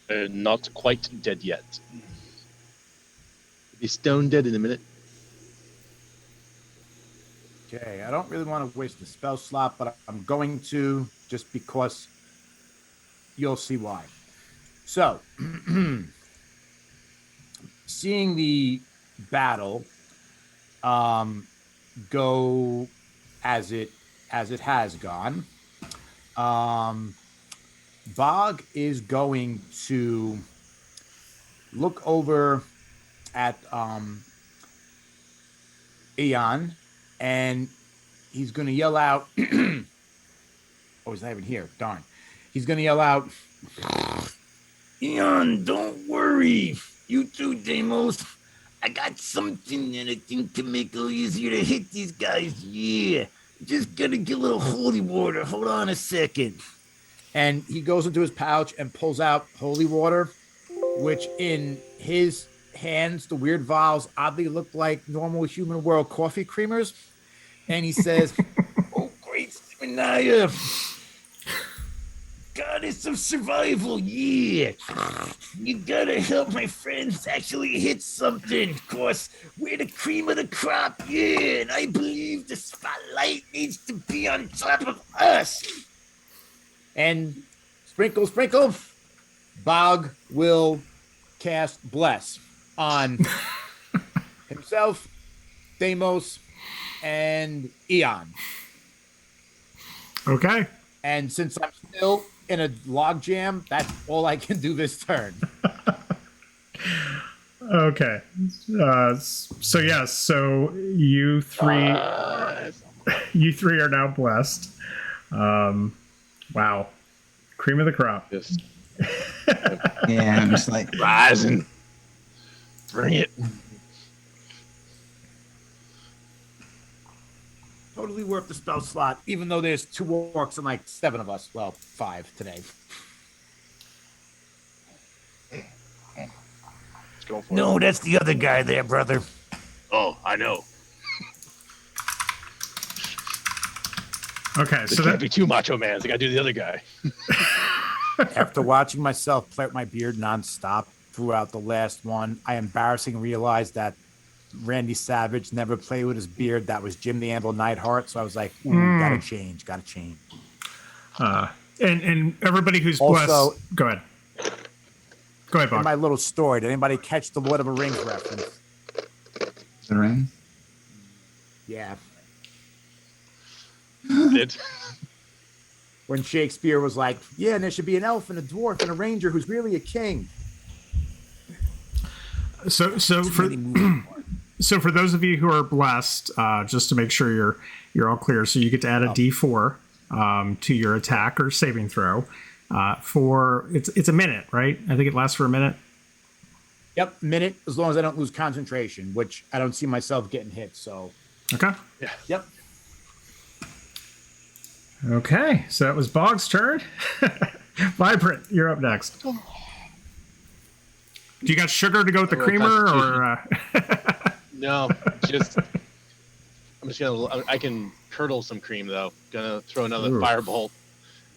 S5: Not quite dead yet. Be stone dead in a minute.
S3: Okay, I don't really want to waste the spell slot, but I'm going to just because you'll see why. So, seeing the battle go as it has gone, Bog is going to look over at Eon, and he's going to yell out. Oh, he's not even here. Darn. He's going to yell out,
S6: Eon, don't worry. You too, Deimos. I got something that I think can make it a little easier to hit these guys. Yeah. Just gotta get a little holy water. Hold on a second.
S3: and he goes into his pouch and pulls out holy water, which in his hands, the weird vials oddly look like normal human world coffee creamers. And he says,
S6: Oh, great Simonaya. Goddess of survival, yeah. You gotta help my friends actually hit something. Of course, we're the cream of the crop, yeah. And I believe the spotlight needs to be on top of us.
S3: and sprinkle, sprinkle, Bog will cast Bless on himself, Deimos, and Eon.
S1: Okay.
S3: And since I'm still in a log jam, that's all I can do this turn.
S1: Okay. So yes. So you three are now blessed. Wow. Cream of the crop.
S5: Yes.
S4: Yeah, I'm just like,
S5: Rising. Bring it.
S3: Totally worth the spell slot, even though there's 2 orcs and like 7 of us. Well, 5 today.
S5: Let's go for it.
S6: No, that's the other guy there, brother.
S5: Oh, I know.
S1: Okay.
S5: There
S1: So
S5: can't
S1: that
S5: be 2 macho mans. I gotta do the other guy.
S3: After watching myself play with my beard nonstop throughout the last one, I embarrassingly realized that Randy Savage never played with his beard. That was Jim the Anvil Neidhart. So I was like, ooh, gotta change.
S1: and everybody who's
S3: Also-
S1: blessed. Go ahead. Go ahead,
S3: In
S1: Bob.
S3: my little story, did anybody catch the Lord of the Rings reference?
S4: the ring.
S3: Yeah.
S5: Did.
S3: When Shakespeare was like, yeah, and there should be an elf and a dwarf and a ranger who's really a king.
S1: So for those of you who are blessed, just to make sure you're all clear, so you get to add a D4 to your attack or saving throw. For it's a minute, right? I think it lasts for a minute.
S3: Yep, minute, as long as I don't lose concentration, which I don't see myself getting hit. So,
S1: Okay.
S3: yep.
S1: Okay. So that was Bog's turn. Vibrant, you're up next. Do you got sugar to go with the
S5: Roll
S1: creamer, or?
S5: No, just. I'm just gonna. I can curdle some cream though. Gonna throw another
S1: Ooh.
S5: firebolt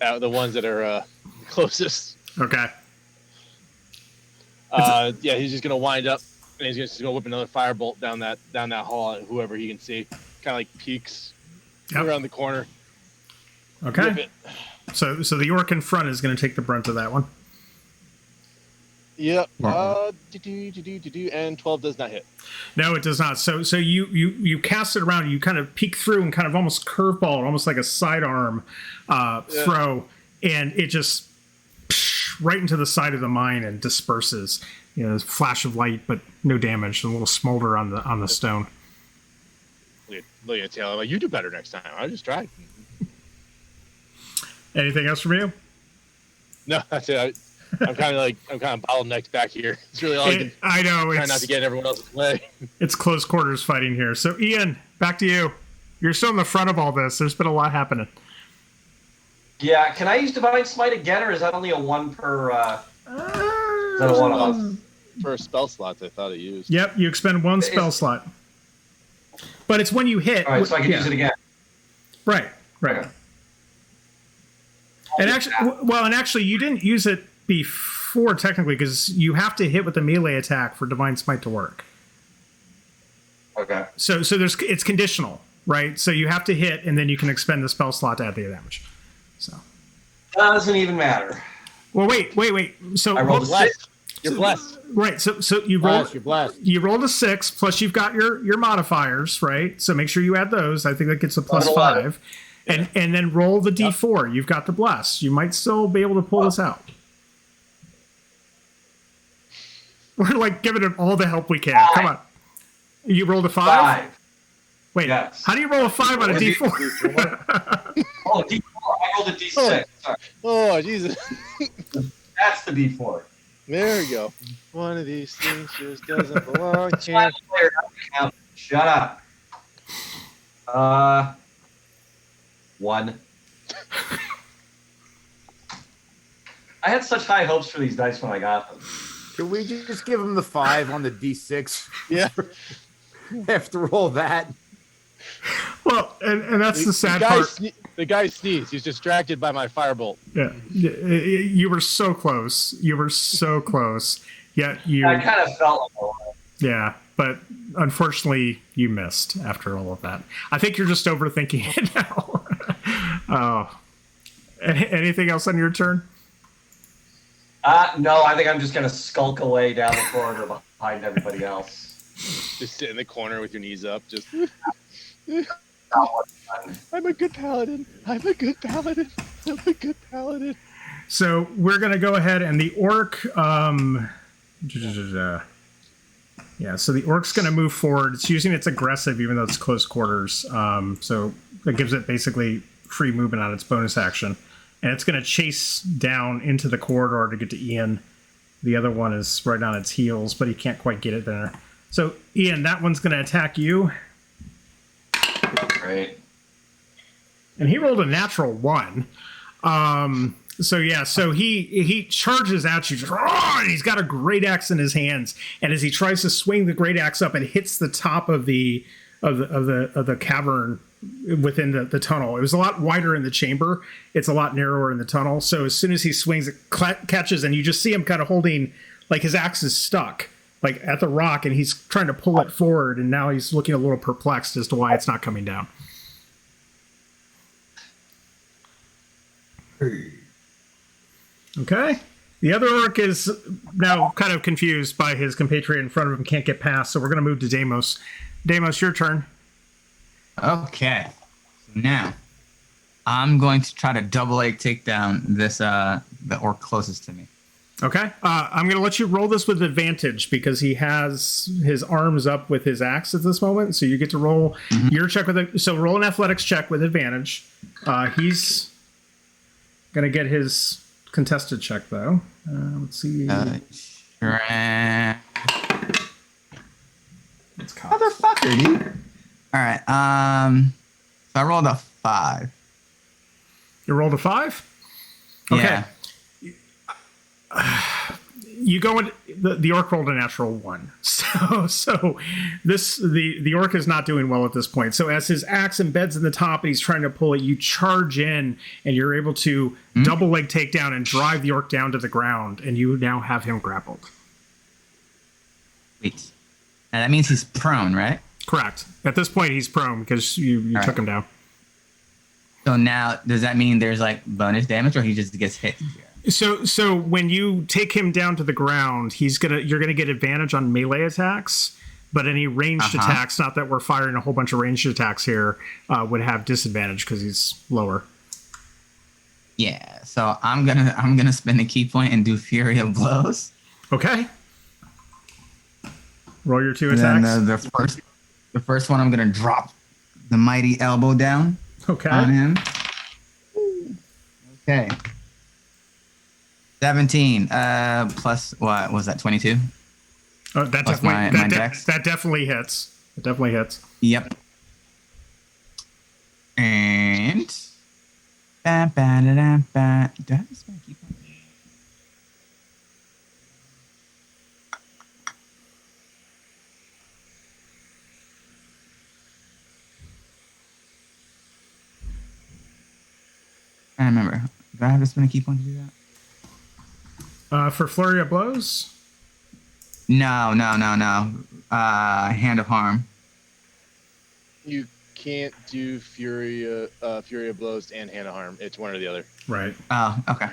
S5: at the ones that are closest.
S1: Okay.
S5: Yeah, he's just gonna wind up and he's just gonna whip another firebolt down that hall at whoever he can see. Kind of like peeks
S1: Yep.
S5: around the corner. Whip
S1: Okay.
S5: it.
S1: So the orc in front is going to take the brunt of that one.
S5: Yep.
S4: Wow.
S5: And 12 does not hit.
S1: No, it does not. So you cast it around. You kind of peek through and kind of almost curveball, it, almost like a sidearm throw, and it just right into the side of the mine and disperses. You know, flash of light, but no damage. A little smolder on the stone.
S5: Look at Taylor. I'm like, you do better next time. I just tried.
S1: Anything else from you?
S5: No, that's it. I'm kind of bottlenecked back here. It's really all I can
S1: I know
S5: try not to get in everyone else's way.
S1: it's close quarters fighting here. So Ian, back to you. You're still in the front of all this. There's been a lot happening.
S2: Yeah, can I use Divine Smite again, or is that only a one per? Is that a one-off?
S5: For spell slots, I thought it used.
S1: Yep, you expend one spell slot. But it's when you hit.
S2: All right, so I can use it again.
S1: Right.
S2: Okay.
S1: And actually, you didn't use it before technically because you have to hit with a melee attack for Divine Smite to work.
S2: Okay.
S1: So it's conditional, right? So you have to hit, and then you can expend the spell slot to add the damage. So
S2: Doesn't even matter.
S1: well, wait. So
S2: I rolled a
S5: Blessed.
S2: 6.
S5: You're blessed.
S1: right. So you rolled.
S3: You're blessed.
S1: You rolled a 6, plus you've got your modifiers, right? So make sure you add those. I think that gets a plus 5. And then roll the d4. You've got the bless. You might still be able to pull this out. We're like giving it all the help we can. Come on. You rolled a 5?
S2: 5.
S1: Wait,
S2: Yes.
S1: how do you roll a 5 on a d4?
S2: Oh, D4. I rolled a D6. Sorry.
S5: Oh, Jesus.
S2: That's the D4.
S5: There we go. One of these things just doesn't belong
S2: Last
S5: here.
S2: player count. Shut up. 1. I had such high hopes for these dice when I got them.
S3: Can we just give him the 5 on the D6
S5: Yeah.
S3: after all that?
S1: Well, and that's the sad
S5: guy
S1: part.
S5: The guy sneezed. He's distracted by my firebolt.
S1: Yeah, you were so close. You were so close. Yet you,
S2: I kind of felt like I was.
S1: yeah. But unfortunately, you missed after all of that. I think you're just overthinking it now. Oh, anything else on your turn?
S2: No, I think I'm just going to skulk away down the corridor behind everybody else.
S5: Just sit in the corner with your knees up. Just.
S2: Not what's done.
S5: I'm a good paladin. I'm a good paladin. I'm a good paladin.
S1: So we're gonna go ahead and the orc. Yeah, so the orc's gonna move forward. It's using its aggressive, even though it's close quarters. So that gives it basically free movement on its bonus action, and it's gonna chase down into the corridor to get to Ian. The other one is right on its heels, but he can't quite get it there. So Ian, that one's gonna attack you.
S2: Great.
S1: And he rolled a natural 1. So yeah, so he charges at you, and he's got a great axe in his hands. And as he tries to swing the great axe up, it hits the top of the cavern within the tunnel. It was a lot wider in the chamber. It's a lot narrower in the tunnel. So as soon as he swings, it catches, and you just see him kind of holding, like his axe is stuck, like at the rock, and he's trying to pull it forward. And now he's looking a little perplexed as to why it's not coming down. Okay. The other orc is now kind of confused by his compatriot in front of him, can't get past, so we're going to move to Deimos. Deimos, your turn.
S4: Okay. Now, I'm going to try to double A take down this the orc closest to me.
S1: Okay. I'm going to let you roll this with advantage because he has his arms up with his axe at this moment, so you get to roll your check with it. So roll an athletics check with advantage. He's going to get his contested check, though. Let's see.
S4: Sure.
S1: It's cocked.
S4: Motherfucker, dude. All right. So I rolled a 5.
S1: You rolled a 5? Okay.
S4: Yeah.
S1: You go in, the orc rolled a natural 1. So this the orc is not doing well at this point. So as his axe embeds in the top and he's trying to pull it, you charge in and you're able to double leg take down and drive the orc down to the ground, and you now have him grappled.
S4: Wait. Now that means he's prone, right?
S1: Correct. At this point he's prone because you took him down.
S4: So now, does that mean there's like bonus damage, or he just gets hit?
S1: So when you take him down to the ground, you're gonna get advantage on melee attacks, but any ranged attacks, not that we're firing a whole bunch of ranged attacks here, would have disadvantage because he's lower.
S4: Yeah. So I'm gonna spend a key point and do Fury of Blows.
S1: Okay. Roll your 2
S4: And
S1: attacks.
S4: then the first one, I'm gonna drop the mighty elbow down
S1: Okay.
S4: on him. Okay. 17. Plus what was that? 22.
S1: Oh, that
S4: Plus
S1: definitely
S4: my dex.
S1: that definitely hits. It definitely hits.
S4: Yep. And ba, ba, da, da, ba. Do I have this one? Keep on? I don't remember. Do I have this one to keep on to do that?
S1: For flurry of blows.
S4: No. Hand of harm.
S5: You can't do Fury of Blows and Hand of Harm. It's one or the other.
S1: Right.
S4: Oh, okay.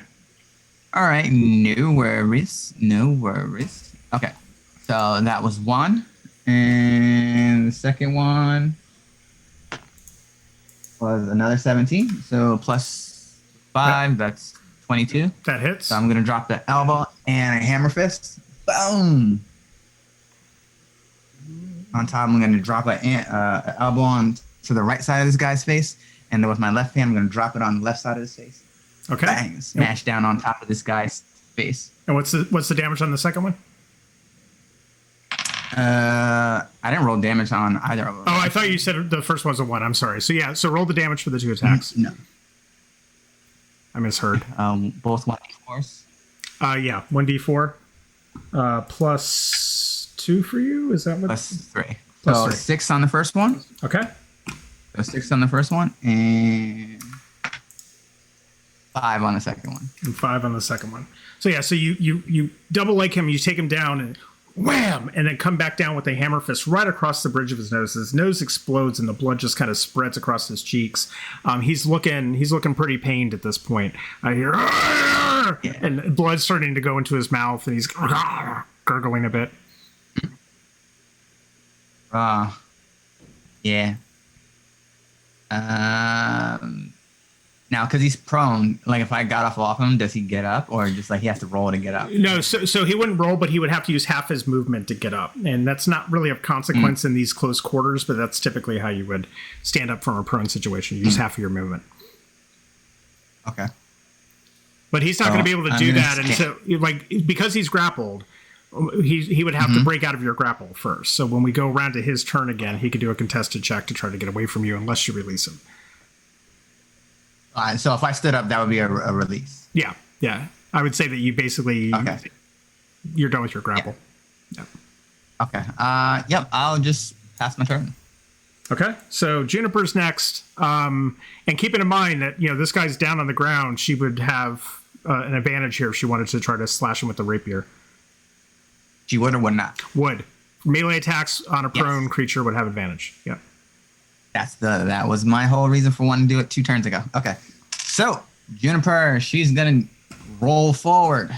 S4: All right, no worries. Okay, so that was one, and the second one was another 17. So plus 5, that's 22.
S1: That hits.
S4: So I'm gonna drop the elbow and a hammer fist. Boom. On top, I'm gonna drop an elbow on to the right side of this guy's face, and then with my left hand, I'm gonna drop it on the left side of his face.
S1: Okay.
S4: Bang! Smash down on top of this guy's face.
S1: And what's the damage on the second one?
S4: I didn't roll damage on either of them.
S1: Oh, I thought you said the first one's a 1. I'm sorry. So yeah, so roll the damage for the 2 attacks.
S4: No.
S1: I misheard.
S4: Both 1d4s.
S1: Yeah, 1d4 plus 2 for you. Is that what?
S4: Plus 3.
S1: Plus
S4: So
S1: 3.
S4: 6 on the first one.
S1: Okay.
S4: So 6 on the first one, and 5 on the second one.
S1: And 5 on the second one. So yeah, so you double leg him, you take him down, and wham, and then come back down with a hammer fist right across the bridge of his nose. His nose explodes, and the blood just kind of spreads across his cheeks. He's looking pretty pained at this point. I hear, and blood starting to go into his mouth, and he's gurgling a bit.
S4: Yeah. Now, because he's prone, like if I got off him, does he get up, or just like he has to roll to get up?
S1: No, so he wouldn't roll, but he would have to use half his movement to get up, and that's not really of consequence in these close quarters. But that's typically how you would stand up from a prone situation. You use half of your movement.
S4: Okay.
S1: But he's not going to be able to
S4: I'm
S1: do
S4: gonna
S1: that, and so like because he's grappled, he would have to break out of your grapple first. So when we go around to his turn again, he could do a contested check to try to get away from you, unless you release him.
S4: So if I stood up, that would be a release.
S1: Yeah. I would say that you basically you're done with your grapple. Yeah.
S4: Okay. Yep. I'll just pass my turn.
S1: Okay, so Juniper's next, and keeping in mind that this guy's down on the ground, she would have an advantage here if she wanted to try to slash him with the rapier.
S4: She would or would not?
S1: Would. Melee attacks on a prone creature would have advantage. Yeah.
S4: That was my whole reason for wanting to do it 2 turns ago. Okay, so Juniper, she's gonna roll forward,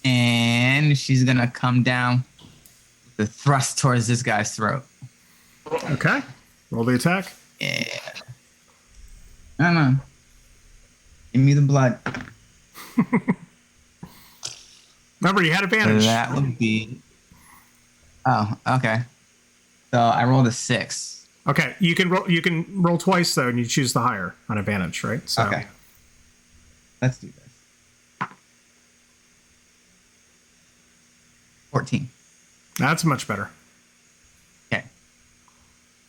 S4: and she's gonna come down with the thrust towards this guy's throat.
S1: Okay, roll the attack.
S4: Yeah. No. Give me the blood.
S1: Remember, you had advantage.
S4: That would be. Oh, okay. So I rolled a 6.
S1: Okay, you can roll twice though, and you choose the higher on advantage, right? So,
S4: Okay. Let's do this. 14.
S1: that's much better.
S4: Okay.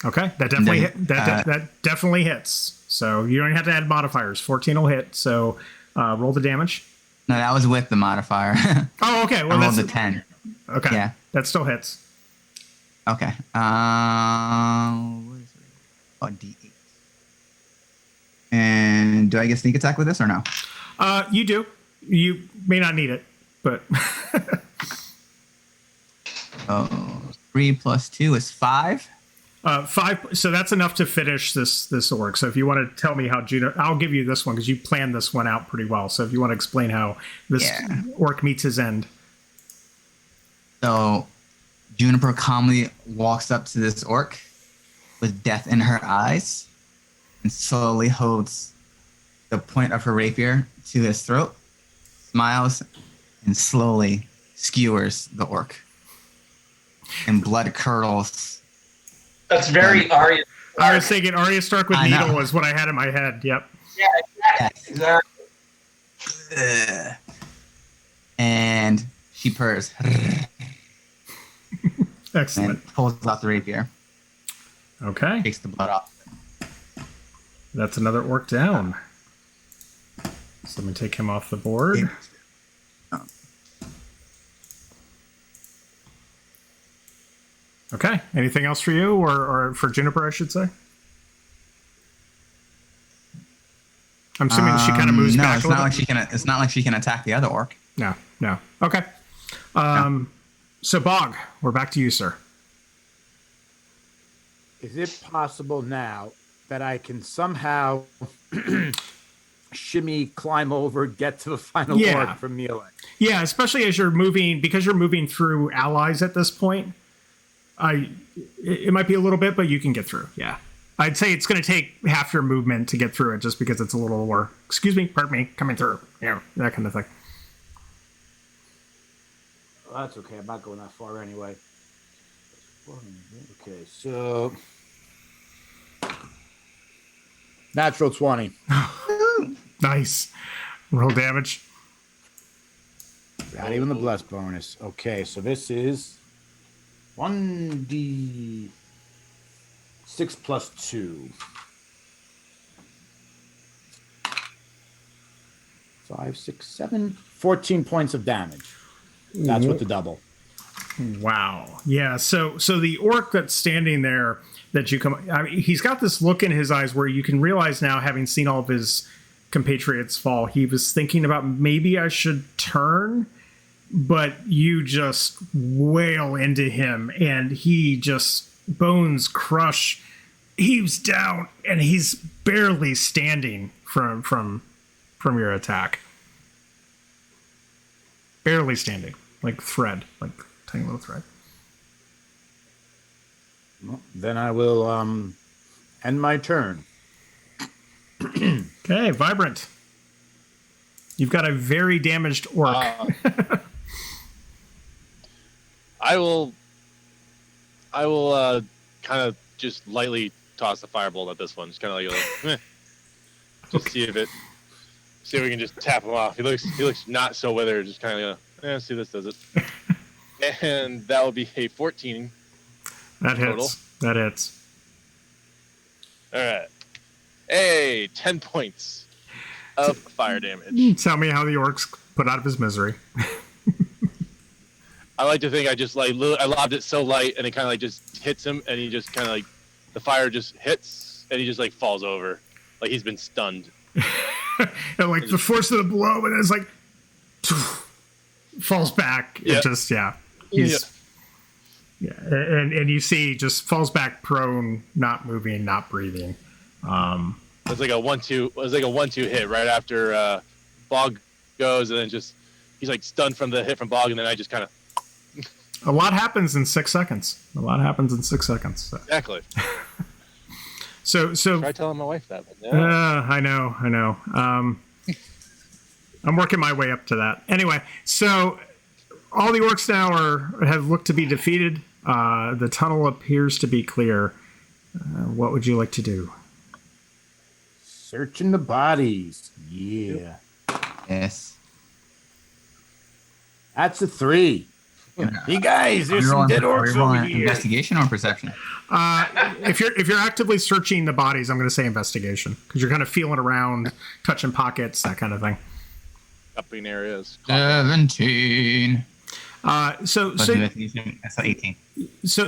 S1: Okay, that definitely
S4: then,
S1: that definitely hits. So you don't have to add modifiers. 14 will hit. So roll the damage.
S4: No, that was with the modifier.
S1: Oh, okay. Well,
S4: I rolled
S1: that's
S4: a 10.
S1: Okay.
S4: Yeah.
S1: That still hits.
S4: Okay. What is it? Oh, D8. And do I get sneak attack with this or no?
S1: You do. You may not need it, but
S4: Oh, 3 plus 2 is 5.
S1: 5. So that's enough to finish this orc. So if you want to tell me how I'll give you this one because you planned this one out pretty well. So if you want to explain how this orc meets his end.
S4: So Juniper calmly walks up to this orc with death in her eyes and slowly holds the point of her rapier to his throat, smiles, and slowly skewers the orc. And blood curdles.
S2: That's very Arya.
S1: I was thinking Arya Stark with
S4: I
S1: needle
S4: know.
S1: was what I had in my head. Yep.
S2: Yeah, exactly.
S4: Ugh. And she purrs
S1: Excellent.
S4: and pulls out the rapier,
S1: Okay,
S4: takes the blood off.
S1: that's another orc down. So let me take him off the board. Okay, anything else for you, or for Juniper, I should say? I'm assuming she kind of moves
S4: no,
S1: back
S4: it's
S1: a
S4: not
S1: little
S4: like
S1: bit.
S4: she can. It's not like she can attack the other orc.
S1: No, no. Okay. So Bog, we're back to you, sir.
S3: Is it possible now that I can somehow shimmy, climb over, get to the final
S1: Yeah.
S3: orc from melee?
S1: Yeah, especially as you're moving, because you're moving through allies at this point. It might be a little bit, but you can get through. Yeah, I'd say it's going to take half your movement to get through it, just because it's a little more. Excuse me, pardon me, coming through. Yeah, that kind of thing.
S3: Well, that's okay. I'm not going that far anyway. Okay, so natural 20.
S1: Nice. Roll damage.
S3: Not even the bless bonus. Okay, so this is 1d6 plus 2. 5, 6, 7, 14 points of damage. That's with the double.
S1: Wow. Yeah. So the orc that's standing there that you come, I mean, he's got this look in his eyes where you can realize now, having seen all of his compatriots fall, he was thinking about maybe I should turn, but you just wail into him and he just bones crush, heaves down, and he's barely standing from your attack. Barely standing, like thread, like tiny little thread.
S3: Well, then I will end my turn.
S1: Okay, Vibrant. You've got a very damaged orc.
S5: I will kind of just lightly toss the firebolt at this one. Just kind of like, just see if we can just tap him off. He looks not so withered. Just kind of see if this does it. And that will be a 14.
S1: That hits.
S5: Total.
S1: That hits.
S5: All right. Hey, 10 points of fire damage.
S1: Tell me how the orc's put out of his misery.
S5: I like to think I just I lobbed it so light and it kind of like just hits him and he just kind of like the fire just hits and he just like falls over like he's been stunned.
S1: And like the force of the blow, and it's like falls back.
S5: Yeah.
S1: It just he's and you see just falls back prone, not moving, not breathing.
S5: It's like a 1-2. It was like a 1-2 hit right after Bog goes, and then just he's like stunned from the hit from Bog, and then I just kind of
S1: A lot happens in 6 seconds. So.
S5: exactly.
S1: So
S5: Try telling my wife that. But no.
S1: I know. I'm working my way up to that. Anyway, so all the orcs now have looked to be defeated. The tunnel appears to be clear. What would you like to do?
S3: Searching the bodies. Yeah.
S4: Yes.
S3: That's a 3. Hey guys, there's some dead orcs over here.
S4: Investigation or perception?
S1: If you're actively searching the bodies, I'm going to say investigation, because you're kind of feeling around, touching pockets, that kind of thing.
S5: Cupping areas.
S4: 17.
S1: So
S4: That's 18.
S1: So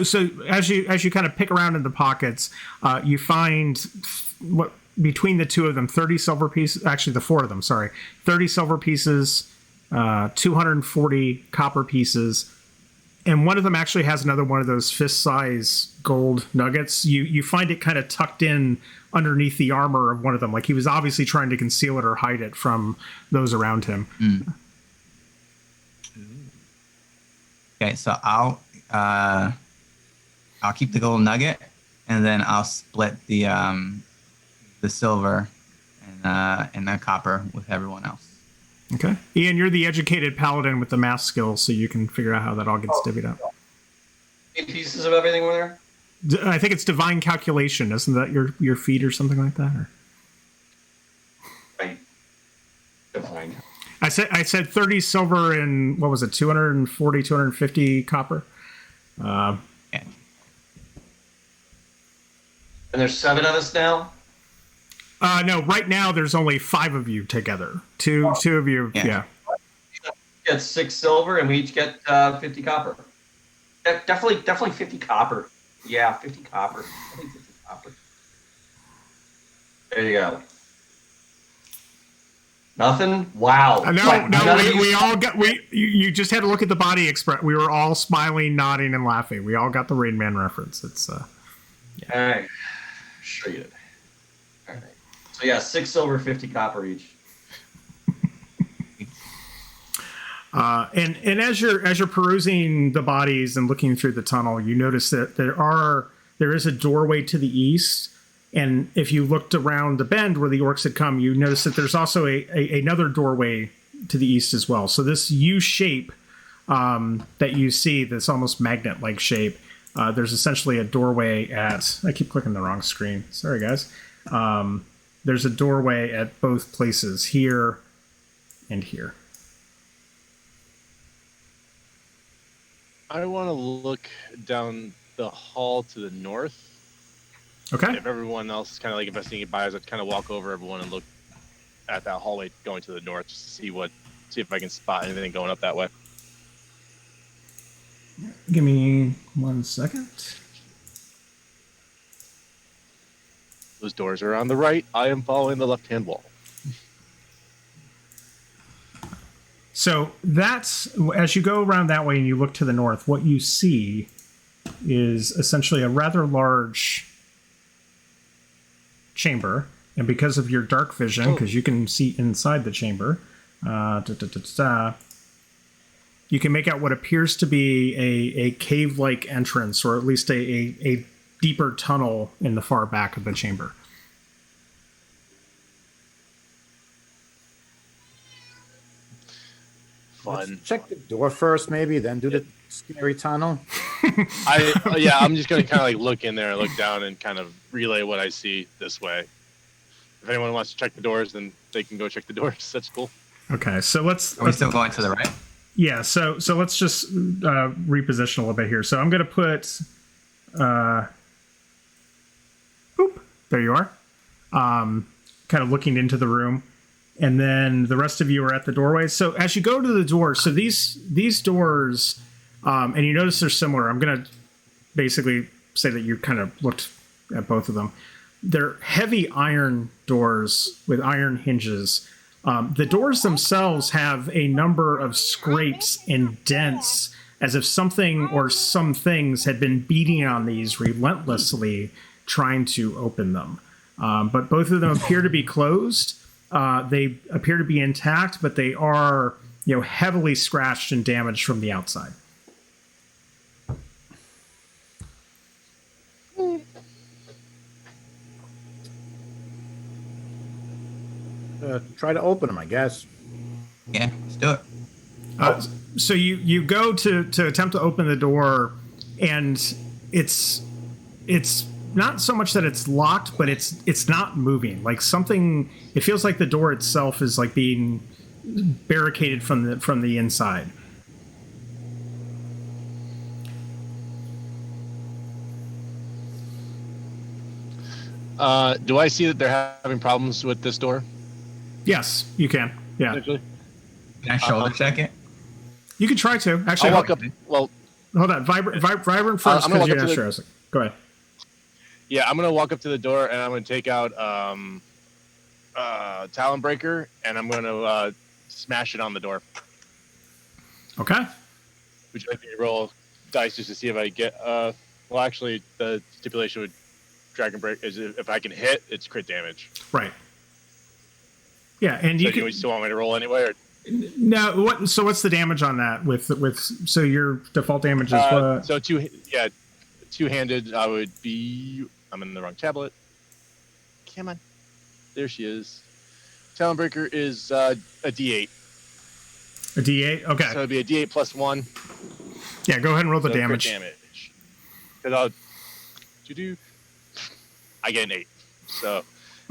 S1: as you kind of pick around in the pockets, you find what between the two of them 30 silver pieces. Actually, the four of them. Sorry, 30 silver pieces, 240 copper pieces. And one of them actually has another one of those fist-size gold nuggets. You find it kind of tucked in underneath the armor of one of them. Like he was obviously trying to conceal it or hide it from those around him.
S4: Okay, so I'll keep the gold nugget, and then I'll split the silver and the copper with everyone else.
S1: Okay. Ian, you're the educated paladin with the math skills, so you can figure out how that all gets divvied up.
S2: 8 pieces of everything were there?
S1: I think it's divine calculation. Isn't that your feat or something like that? Or?
S2: Right. Divine.
S1: I said 30 silver and what was it? 240, 250 copper.
S4: Yeah.
S2: And there's 7 of us now.
S1: No, right now there's only 5 of you together. Two of you.
S4: Yeah.
S1: Yeah.
S2: Get 6 silver, and we each get 50 copper. Definitely 50 copper. Yeah, 50 copper. I think 50 copper. There you go. Nothing. Wow.
S1: No,
S2: Like, none
S1: no,
S2: of you-
S1: we all got you just had to look at the body express. We were all smiling, nodding, and laughing. We all got the Rain Man reference. It's
S2: All right. Sure you did. All right. So yeah, 6 silver, 50 copper each.
S1: and as you're perusing the bodies and looking through the tunnel, you notice that there is a doorway to the east. And if you looked around the bend where the orcs had come, you notice that there's also another doorway to the east as well. So this U shape that you see, this almost magnet-like shape, there's essentially a doorway at... I keep clicking the wrong screen. Sorry, guys. There's a doorway at both places, here and here.
S5: I want to look down the hall to the north.
S1: Okay.
S5: If everyone else is kind of like investigating by, I'd kind of walk over everyone and look at that hallway going to the north just to see if I can spot anything going up that way.
S1: Give me 1 second.
S5: Those doors are on the right. I am following the left-hand wall.
S1: So that's, as you go around that way and you look to the north, what you see is essentially a rather large chamber. And because of your dark vision, because you can see inside the chamber, you can make out what appears to be a cave-like entrance, or at least a deeper tunnel in the far back of the chamber.
S5: Fun.
S3: Check the door first, maybe, then do the scary tunnel.
S5: I'm just gonna kind of like look in there, look down, and kind of relay what I see this way. If anyone wants to check the doors, then they can go check the doors. That's cool.
S1: Okay, so let's
S4: Are we still going to the right?
S1: yeah, so let's just reposition a little bit here. So I'm going to put, boop, there you are, kind of looking into the room, and then the rest of you are at the doorway. So as you go to the door, so these doors, and you notice they're similar. I'm going to basically say that you kind of looked at both of them. They're heavy iron doors with iron hinges. The doors themselves have a number of scrapes and dents, as if something or some things had been beating on these relentlessly, trying to open them. But both of them appear to be closed. They appear to be intact, but they are, heavily scratched and damaged from the outside.
S3: Try to open them, I guess.
S4: Yeah, let's do it.
S1: So you go to attempt to open the door, and it's not so much that it's locked, but it's not moving. Like something, it feels like the door itself is like being barricaded from the inside.
S5: Do I see that they're having problems with this door?
S1: Yes, you can. Yeah,
S5: Actually,
S4: Can I shoulder check it?
S1: you can try to. Actually,
S5: I'll walk up. Well,
S1: hold on. Vibrant first,
S5: I'm gonna
S1: because you
S5: walk up to
S1: asked her. Go ahead.
S5: yeah, I'm gonna walk up to the door and I'm gonna take out Talon Breaker and I'm gonna smash it on the door.
S1: Okay.
S5: Would you like me to roll dice just to see if I get? Well, actually, the stipulation with Dragon Break is if I can hit, it's crit damage.
S1: Right. Yeah, and
S5: So
S1: you
S5: do
S1: can.
S5: you still want me to roll anyway? Or,
S1: No, what? So what's the damage on that? With so your default damage is what?
S5: so two-handed. I would be. I'm in the wrong tablet. Come on, there she is. Talon Breaker is a D8.
S1: A D8. Okay.
S5: So it'd be a D8 plus 1.
S1: Yeah, go ahead and roll the
S5: So crit
S1: damage.
S5: damage. Because I'll do. I get an 8. So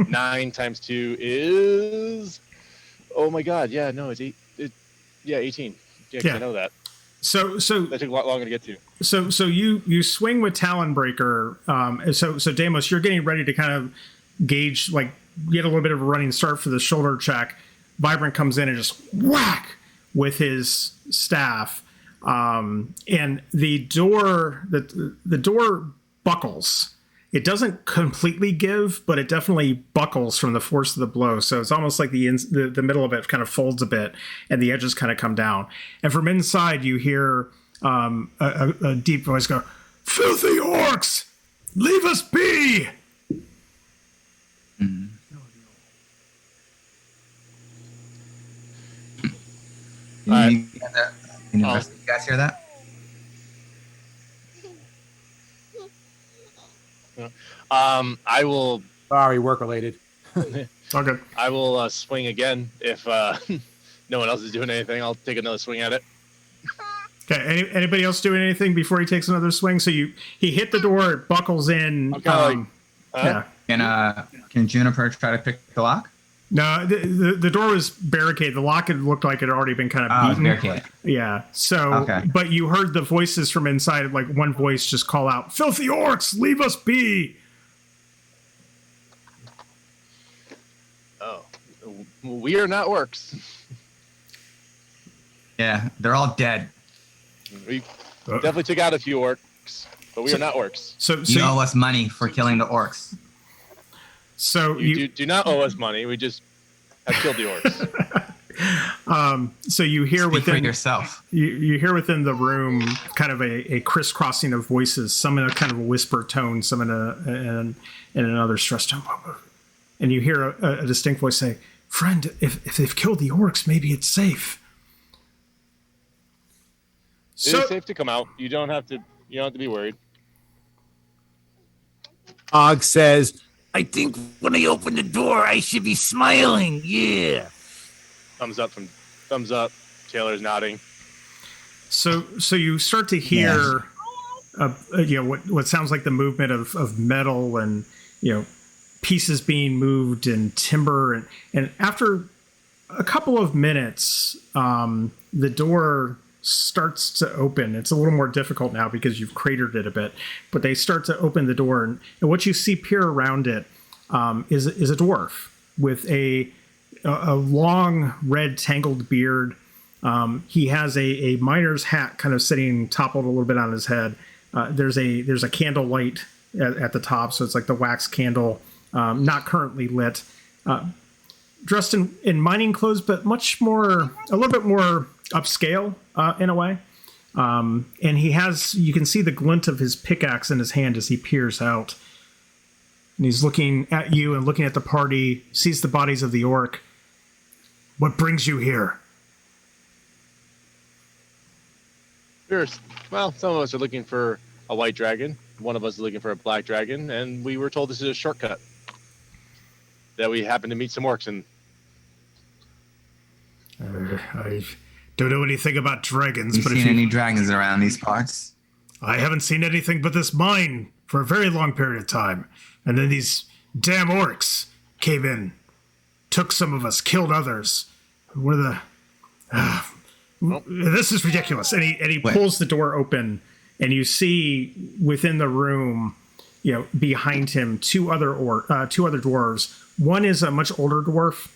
S5: 9 times 2 is. Oh my god! Yeah, no, it's 8. Yeah, 18. Yeah, 'cause
S1: Yeah.
S5: I know that.
S1: So
S5: That took a lot longer to get to.
S1: So you swing with Talonbreaker. So Deimos, you're getting ready to kind of gauge, like, get a little bit of a running start for the shoulder check. Vibrant comes in and just whack with his staff, and the door buckles. It doesn't completely give, but it definitely buckles from the force of the blow. So it's almost like the middle of it kind of folds a bit, and the edges kind of come down. And from inside, you hear a deep voice go, "Filthy orcs, leave us be!"
S4: You guys hear that?
S5: I will.
S3: Sorry, work related.
S1: All good.
S5: I will swing again if no one else is doing anything. I'll take another swing at it.
S1: Okay. Anybody else doing anything before he takes another swing? So he hit the door, it buckles in.
S5: Okay,
S1: Yeah.
S4: Can Juniper try to pick the lock?
S1: No, the door was barricaded. The lock had looked like it had already been kind of
S4: Oh, it's
S1: beaten.
S4: barricaded.
S1: Yeah. So,
S4: Okay.
S1: but you heard the voices from inside, like one voice just call out, "Filthy orcs, leave us be!"
S5: Oh, we are not orcs.
S4: Yeah, they're all dead.
S5: We definitely took out a few orcs, but we are not orcs.
S1: So
S4: You owe us money for killing the orcs.
S5: You do not owe us money. We just have killed the orcs.
S1: so you hear
S4: Speak for
S1: within
S4: yourself.
S1: you hear within the room kind of a crisscrossing of voices, some in a kind of a whisper tone, some in another stressed tone, and you hear a distinct voice say, "Friend, if they've killed the orcs, maybe it's safe."
S5: It is safe to come out. You don't have to be worried.
S6: Og says, I think when I open the door, I should be smiling. Yeah.
S5: Thumbs up. Taylor's nodding.
S1: So you start to hear, what sounds like the movement of metal and pieces being moved and timber, and after a couple of minutes, the door starts to open. It's a little more difficult now because you've cratered it a bit, but they start to open the door, and what you see peer around it is a dwarf with a long red tangled beard. He has a miner's hat kind of sitting toppled a little bit on his head. There's a candle light at the top, so it's like the wax candle, not currently lit. Dressed in mining clothes, but a little bit more upscale in a way. And you can see the glint of his pickaxe in his hand as he peers out. And he's looking at you and looking at the party, sees the bodies of the orc. "What brings you here?"
S5: Well, some of us are looking for a white dragon. One of us is looking for a black dragon, and we were told this is a shortcut. That we happen to meet some orcs in.
S1: I don't know anything about dragons,
S4: You
S1: but
S4: seen any dragons around these parts?
S1: I haven't seen anything but this mine for a very long period of time. And then these damn orcs came in, took some of us, killed others. What are this is ridiculous. And he pulls the door open, and you see within the room, behind him, two other dwarves. One is a much older dwarf,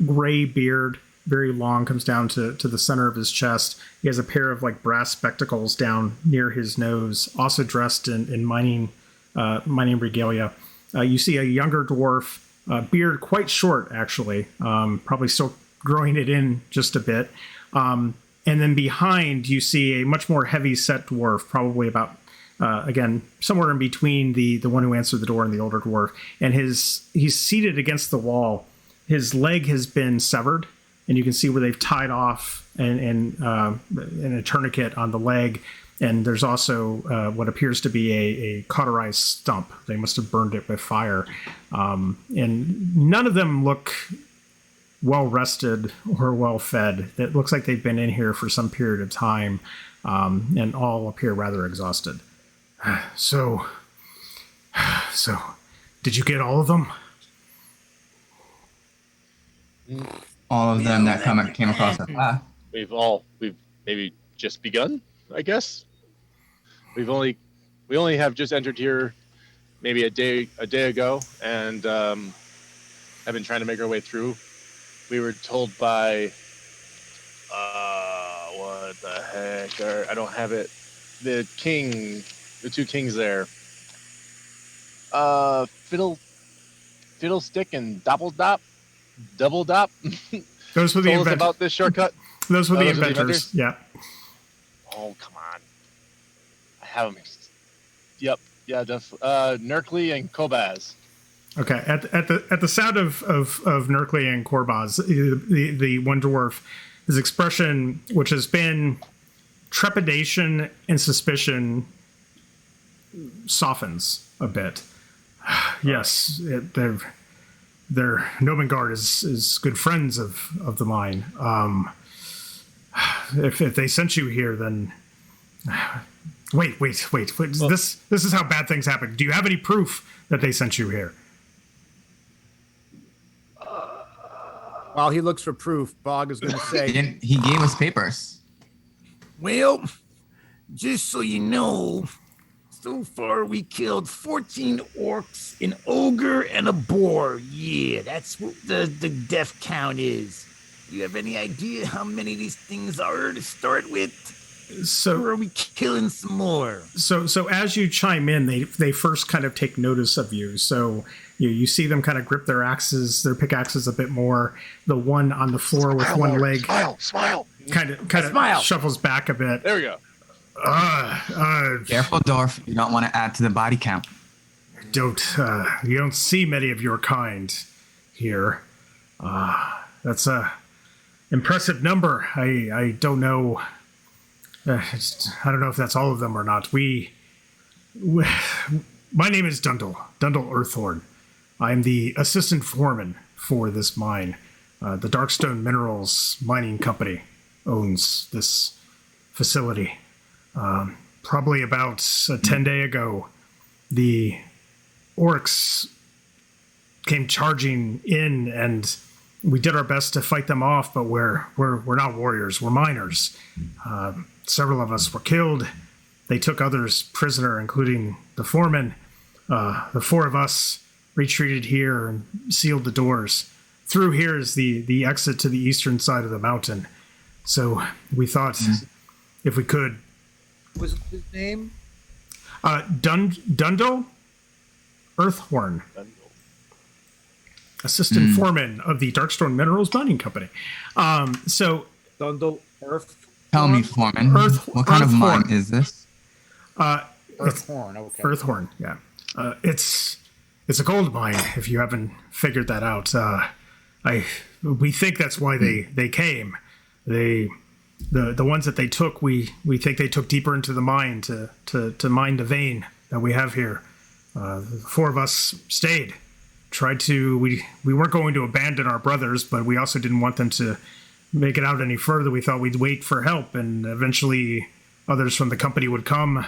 S1: gray beard, very long, comes down to the center of his chest. He has a pair of brass spectacles down near his nose, also dressed in mining regalia. You see a younger dwarf, beard quite short actually, probably still growing it in just a bit. And then behind you see a much more heavy set dwarf, probably about again somewhere in between the one who answered the door and the older dwarf. And he's seated against the wall. His leg has been severed, and you can see where they've tied off and a tourniquet on the leg. And there's also what appears to be a cauterized stump. They must have burned it with fire. And none of them look well rested or well fed. It looks like they've been in here for some period of time, and all appear rather exhausted. So, did you get all of them?
S4: All of them that came across the path.
S5: we've maybe just begun, I guess. We only have just entered here maybe a day ago, and have been trying to make our way through. We were told by what the heck? I don't have it. The two kings there. Fiddlestick and Double Dop.
S1: Those were the
S5: Told us
S1: inventors.
S5: about this shortcut.
S1: Those were
S5: Oh,
S1: the
S5: those are the
S1: inventors. Yeah.
S5: Oh, come on. I have them. Yep. Yeah, Nerkly and Kobaz.
S1: Okay. At the sound of Nerkly and Korbaz, the one dwarf, his expression, which has been trepidation and suspicion, softens a bit. Yes, their Nomengard is good friends of the mine. If they sent you here, then wait.
S5: Well,
S1: This is how bad things happen. Do you have any proof that they sent you here?
S3: While he looks for proof, Bog is going to say,
S4: He gave us papers.
S6: Well, just so you know, so far we killed 14 orcs, an ogre, and a boar. Yeah, that's what the death count is. You have any idea how many of these things are to start with?
S1: So
S6: Or are we killing some more?
S1: So as you chime in, they first kind of take notice of you. So you see them kind of grip their pickaxes a bit more. The one on the floor with one leg
S5: Smile.
S1: kind of
S6: Smile.
S1: shuffles back a bit.
S5: There we go.
S4: Careful, Dorf. You don't want to add to the body count.
S1: You don't see many of your kind here. That's a impressive number. I don't know. I don't know if that's all of them or not. My name is Dundle Earthhorn. I'm the assistant foreman for this mine. The Darkstone Minerals Mining Company owns this facility. Probably about 10 days ago, the orcs came charging in, and we did our best to fight them off. But we're not warriors. We're miners. Several of us were killed. They took others prisoner, including the foreman. The four of us retreated here and sealed the doors. Through here is the exit to the eastern side of the mountain. So we thought if we could.
S3: "Was his name?"
S1: Dundle Earthhorn, assistant foreman of the Darkstone Minerals Mining Company.
S3: Dundle Earth.
S4: Tell me, Foreman, what kind of
S1: Earthhorn.
S4: mine is this?
S3: Earthhorn. Okay.
S1: Earthhorn, yeah. It's a gold mine. If you haven't figured that out, we think that's why they came. The ones that they took, we think they took deeper into the mine to mine the vein that we have here. The four of us stayed. We weren't going to abandon our brothers, but we also didn't want them to make it out any further. We thought we'd wait for help, and eventually others from the company would come,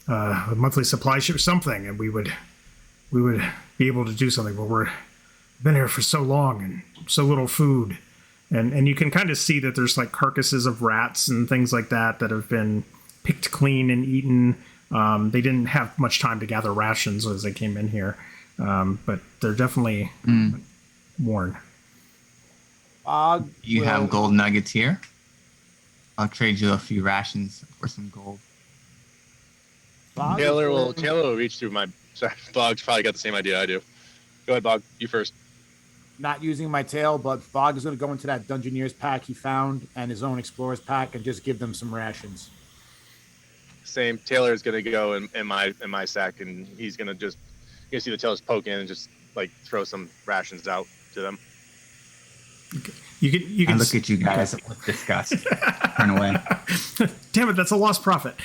S1: a monthly supply ship, something, and we would be able to do something. But we've been here for so long and so little food, and you can kind of see that there's like carcasses of rats and things like that have been picked clean and eaten. They didn't have much time to gather rations as they came in here, but they're definitely worn.
S3: Bog.
S4: You have gold nuggets here. I'll trade you a few rations for some gold.
S3: Bog
S5: Taylor
S3: is
S5: will reach through my. Sorry, Bog's probably got the same idea I do. Go ahead, Bog. You first.
S3: not using my tail, but Bog is going to go into that Dungeoneer's pack he found and his own Explorer's pack and just give them some rations.
S5: Same. Taylor is gonna go in my sack, and he's gonna just see the tails poke in and just like throw some rations out to them.
S1: You
S4: I
S1: can
S4: look at you guys with disgust. Turn away.
S1: Damn it, that's a lost profit.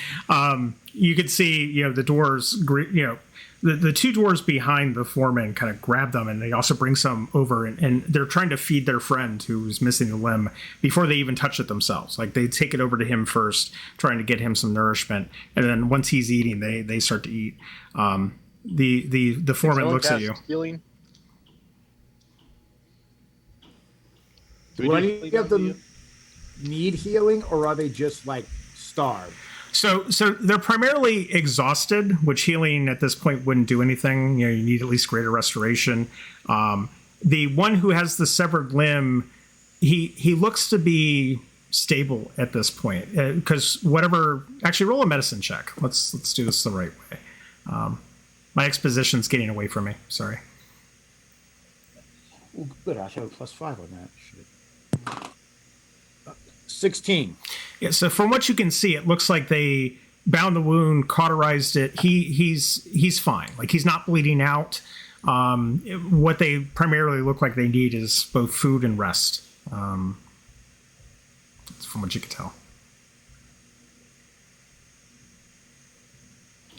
S1: You could see, the dwarves, the two dwarves behind the foreman kind of grab them, and they also bring some over, and they're trying to feed their friend who's missing the limb before they even touch it themselves. Like, they take it over to him first, trying to get him some nourishment, and then once he's eating, they start to eat. The foreman looks at you.
S5: Stealing?
S3: Do any of them? need healing, or are they just like starved?
S1: So they're primarily exhausted, which healing at this point wouldn't do anything. You need at least greater restoration. The one who has the severed limb, he looks to be stable at this point because whatever. Actually, roll a medicine check. Let's do this the right way. My exposition's getting away from me. Sorry.
S3: Ooh, good. I should have a +5 on that. Shit. 16.
S1: Yeah, so from what you can see, it looks like they bound the wound, cauterized it. He's fine. Like he's not bleeding out. What they primarily look like they need is both food and rest. From what you can tell.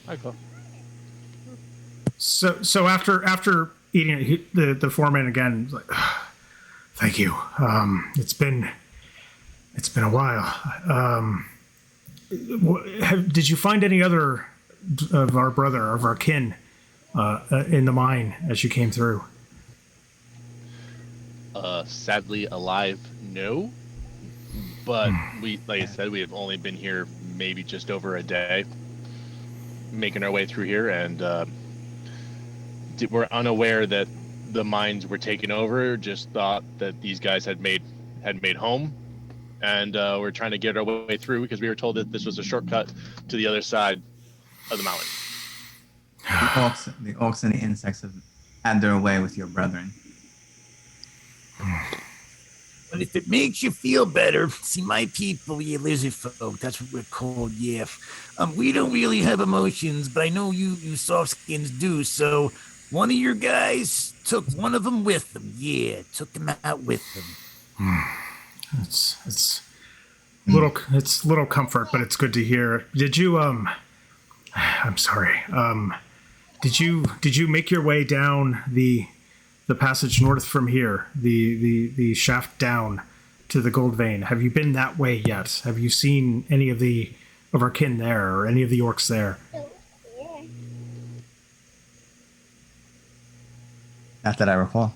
S5: Hi, Chloe.
S1: So after eating it, the foreman again was like, thank you. It's been a while. Did you find any other of our kin in the mine as you came through?
S5: Sadly, alive, no. But like I said, we have only been here maybe just over a day, making our way through here, and we're unaware that the mines were taken over. Just thought that these guys had made home, and we're trying to get our way through because we were told that this was a shortcut to the other side of the mountain.
S4: The orcs and the insects have had their way with your brethren.
S6: But if it makes you feel better, see, my people, yeah, lizard folk, that's what we're called, yeah. We don't really have emotions, but I know you softskins do, so one of your guys took one of them with them, yeah, took him out with them.
S1: It's little comfort, but it's good to hear. Did you I'm sorry. Did you make your way down the passage north from here, the shaft down to the gold vein? Have you been that way yet? Have you seen any of our kin there, or any of the orcs there?
S4: Not that I recall.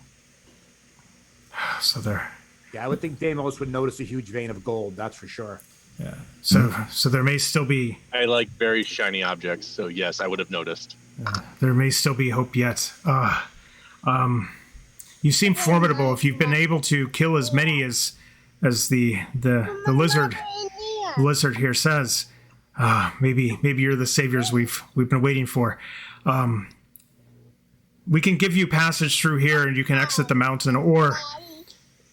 S1: So there.
S3: Yeah, I would think Deimos would notice a huge vein of gold. That's for sure.
S1: Yeah. So there may still be.
S5: I like very shiny objects, so yes, I would have noticed.
S1: There may still be hope yet. You seem formidable. If you've been able to kill as many as the lizard here says, maybe you're the saviors we've been waiting for. We can give you passage through here, and you can exit the mountain, or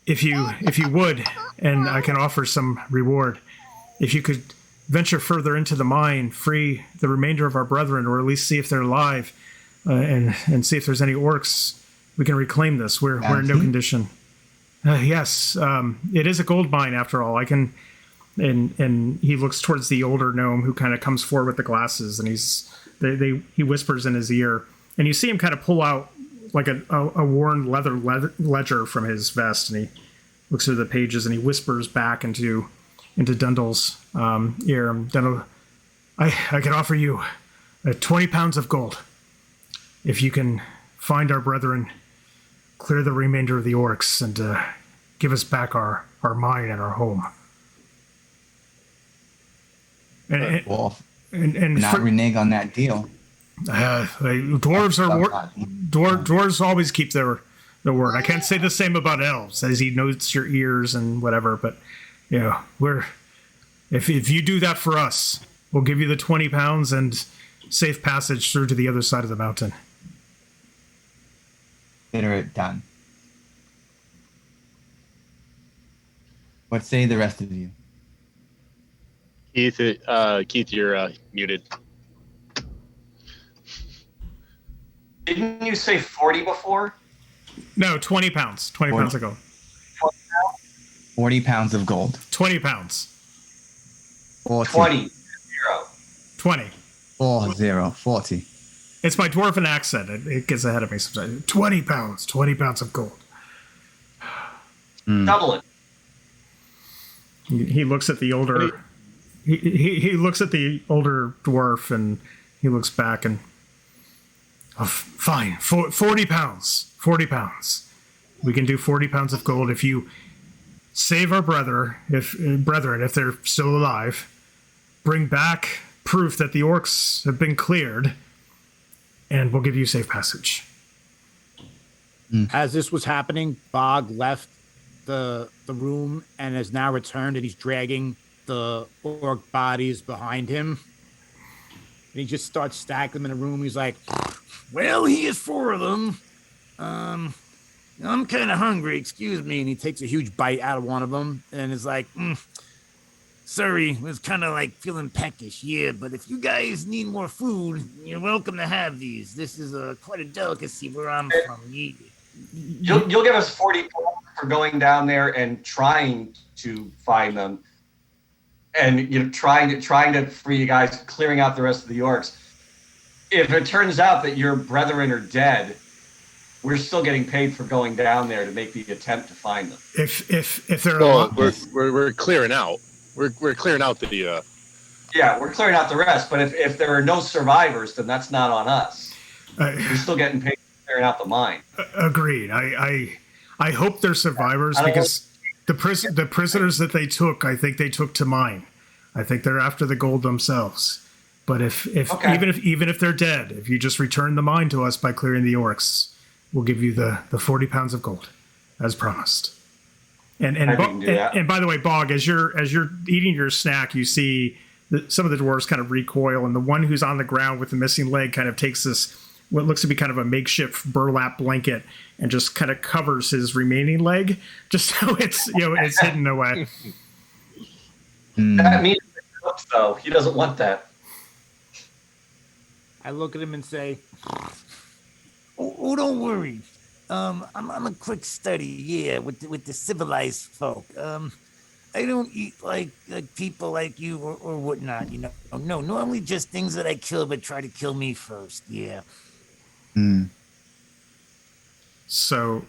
S1: if you would, and I can offer some reward, if you could venture further into the mine, free the remainder of our brethren, or at least see if they're alive, and see if there's any orcs. We can reclaim this. We're in no condition. Yes, it is a gold mine after all. I can, and he looks towards the older gnome who kind of comes forward with the glasses, and he whispers in his ear, and you see him kind of pull out like a worn leather ledger from his vest, and he looks through the pages, and he whispers back into Dundle's ear. Dundle, I can offer you 20 pounds of gold if you can find our brethren, clear the remainder of the orcs, and give us back our mine and our home. And
S4: not renege on that deal.
S1: Dwarves always keep their word. I can't say the same about elves, as he notes your ears and whatever. But if you do that for us, we'll give you the 20 pounds and safe passage through to the other side of the mountain.
S4: Consider it done. What say the rest of you?
S5: Keith, you're muted.
S2: Didn't you say 40 before?
S1: No, 20 pounds. 20 pounds of gold.
S4: 40 pounds of gold.
S1: 20 pounds.
S2: 20.
S1: 20.
S4: 40.
S1: It's my dwarven accent. It gets ahead of me sometimes. 20 pounds. 20 pounds of gold.
S2: Double it.
S1: He looks at the older. He looks at the older dwarf, and he looks back and. Oh, fine. 40 pounds. 40 pounds. We can do 40 pounds of gold if you save our brethren if they're still alive. Bring back proof that the orcs have been cleared, and we'll give you safe passage.
S3: As this was happening, Bog left the room and has now returned, and he's dragging the orc bodies behind him. And he just starts stacking them in a room. He's like,
S6: Well, here's 4 of them. I'm kind of hungry, excuse me.
S3: and he takes a huge bite out of one of them and is like,
S6: Sorry, was kind of like feeling peckish. Yeah, but if you guys need more food, you're welcome to have these. This is quite a delicacy where I'm from. Yeah.
S2: You'll give us 40 points for going down there and trying to find them, and trying to free you guys, clearing out the rest of the orcs. If it turns out that your brethren are dead, we're still getting paid for going down there to make the attempt to find them.
S1: If they're
S5: Well,
S1: alive,
S5: we're clearing out. We're clearing out the.
S2: Yeah, we're clearing out the rest, but if there are no survivors, then that's not on us. We're still getting paid for clearing out the mine.
S1: agreed. I hope they're survivors
S2: I don't
S1: because the prisoners that they took, I think they took to mine. I think they're after the gold themselves. But if
S2: Okay.
S1: even if they're dead, if you just return the mine to us by clearing the orcs, we'll give you the 40 pounds of gold, as promised. And
S2: I can do that.
S1: and by the way, Bog, as you're eating your snack, you see some of the dwarves kind of recoil, and the one who's on the ground with the missing leg kind of takes this what looks to be kind of a makeshift burlap blanket and just kind of covers his remaining leg, just so it's it's hidden away.
S2: That means it cooks, though. He doesn't want that.
S3: I look at him and say,
S6: Oh, don't worry. I'm a quick study, yeah, with the civilized folk. I don't eat like people like you or whatnot, you know. No, normally just things that I kill but try to kill me first, yeah.
S1: So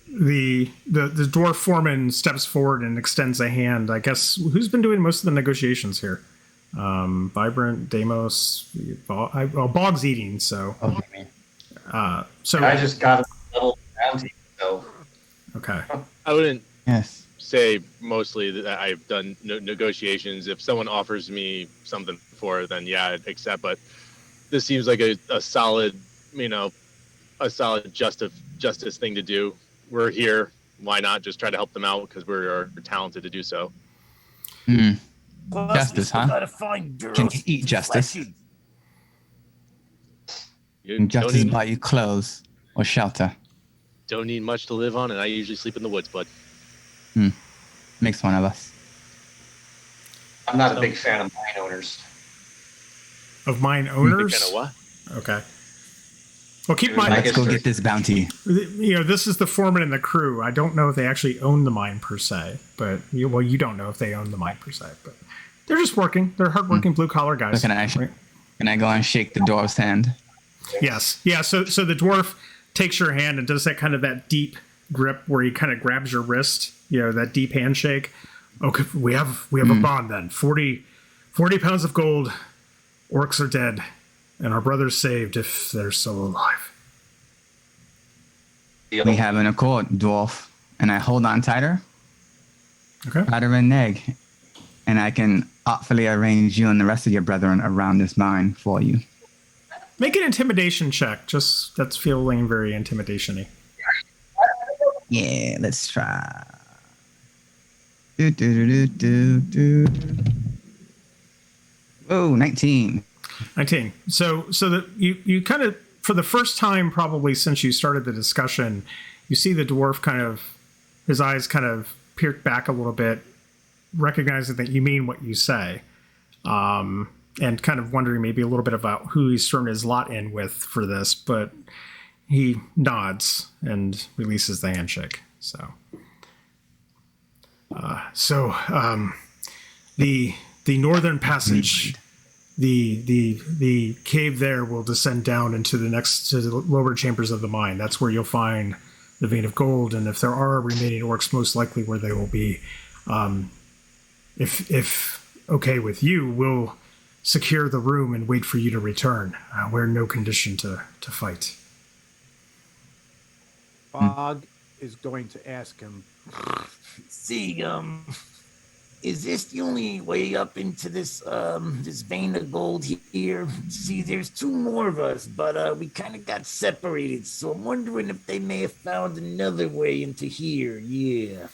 S1: the dwarf foreman steps forward and extends a hand. I guess who's been doing most of the negotiations here? Vibrant, Deimos, Bog's eating. So so
S2: I just got a level bounty, so
S1: okay.
S5: I wouldn't
S4: Yes.
S5: say mostly that I've done negotiations. If someone offers me something for it, then yeah, I'd accept. But this seems like a solid, a solid justice thing to do. We're here. Why not just try to help them out because we're talented to do so?
S6: Plus,
S4: Justice,
S6: we still
S4: huh?
S6: gotta find girls
S4: Can you eat
S6: to
S4: justice?
S6: flesh it.
S5: You
S4: And
S5: don't
S4: justice
S5: need,
S4: buy you clothes or shelter.
S5: don't need much to live on, and I usually sleep in the woods, bud.
S4: Makes one of us.
S2: I'm not a big fan of mine owners.
S1: Of mine
S5: Big
S1: owners.
S5: fan of what?
S1: Okay. Well, keep in
S2: I
S1: mind,
S4: Let's
S2: guess
S4: go
S2: there's-
S4: get this bounty.
S1: this is the foreman and the crew. I don't know if they actually own the mine per se, but you don't know if they own the mine per se, but they're just working. They're hardworking blue collar guys.
S4: So can I go and shake the dwarf's hand?
S1: Yes. Yeah. So the dwarf takes your hand and does that deep grip where he kind of grabs your wrist. That deep handshake. Okay, we have a bond then. 40 pounds of gold. Orcs are dead, and our brother's saved if they're still alive.
S4: We have an accord, dwarf, and I hold on tighter,
S1: Okay.
S4: tighter than Neg, and I can artfully arrange you and the rest of your brethren around this mine for you.
S1: Make an intimidation check. Just that's feeling very intimidation-y.
S4: Yeah, let's try. Do. Oh, 19.
S1: 19. So that you kind of, for the first time probably since you started the discussion, you see the dwarf his eyes kind of peered back a little bit, recognizing that you mean what you say, and kind of wondering maybe a little bit about who he's thrown his lot in with for this, but he nods and releases the handshake. The northern passage, the cave there will descend down into to the lower chambers of the mine. That's where you'll find the vein of gold, and if there are remaining orcs, most likely where they will be. If okay with you, we'll secure the room and wait for you to return. We're in no condition to fight.
S3: Bog is going to ask him,
S6: See, is this the only way up into this vein of gold here? See, there's two more of us, but we kind of got separated, so I'm wondering if they may have found another way into here. Yeah.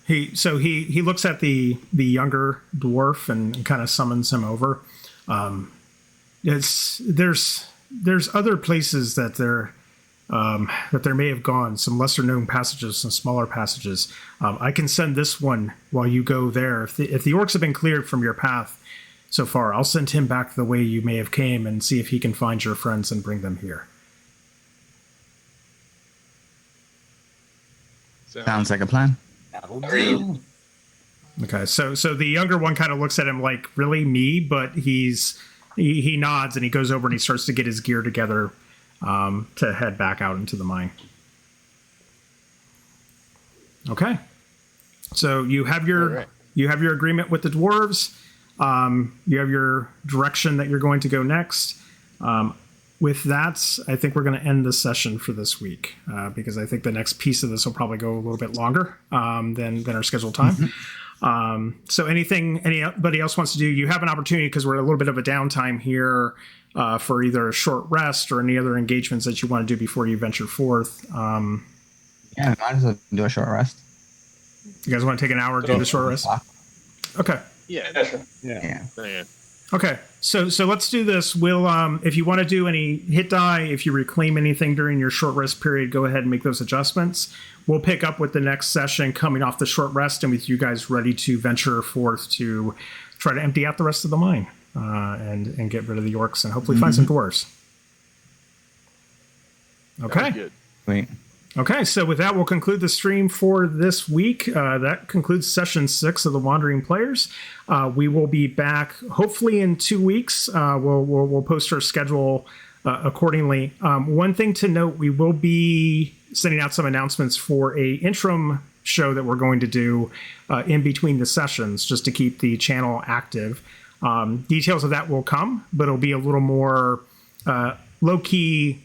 S1: He looks at the younger dwarf and kind of summons him over. There's other places that there may have gone, some lesser known passages, some smaller passages. I can send this one while you go there. If the orcs have been cleared from your path so far, I'll send him back the way you may have came and see if he can find your friends and bring them here.
S4: Sounds like a plan.
S6: That'll do.
S1: Okay, so the younger one kind of looks at him like, really, me? But he nods and he goes over and he starts to get his gear together to head back out into the mine. Okay, so you have your agreement with the dwarves. You have your direction that you're going to go next. With that, I think we're going to end the session for this week because I think the next piece of this will probably go a little bit longer than our scheduled time. So anybody else wants to do, you have an opportunity because we're in a little bit of a downtime here for either a short rest or any other engagements that you want to do before you venture forth.
S4: Yeah, might as well do a short rest.
S1: You guys want to take an hour to do the short rest? Okay.
S5: Yeah.
S2: Sure.
S3: yeah.
S5: Yeah.
S1: Okay, so let's do this. We'll, if you want to do any hit die, if you reclaim anything during your short rest period, go ahead and make those adjustments. We'll pick up with the next session coming off the short rest and with you guys ready to venture forth to try to empty out the rest of the mine and get rid of the orcs and hopefully find some dwarves. Okay.
S5: Good.
S4: Wait.
S1: Okay, so with that, we'll conclude the stream for this week. That concludes session 6 of the Wandering Players. We will be back hopefully in 2 weeks. We'll post our schedule accordingly. One thing to note, we will be sending out some announcements for a interim show that we're going to do in between the sessions just to keep the channel active. Details of that will come, but it'll be a little more low-key,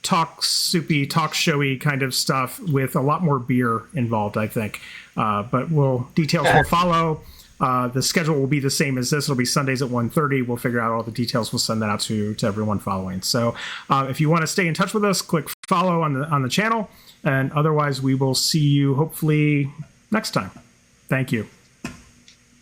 S1: talk showy kind of stuff with a lot more beer involved, I think. But details will follow. The schedule will be the same as this. It'll be Sundays at 1:30. We'll figure out all the details. We'll send that out to everyone following. So if you want to stay in touch with us, click follow on the channel. And otherwise, we will see you hopefully next time. Thank you.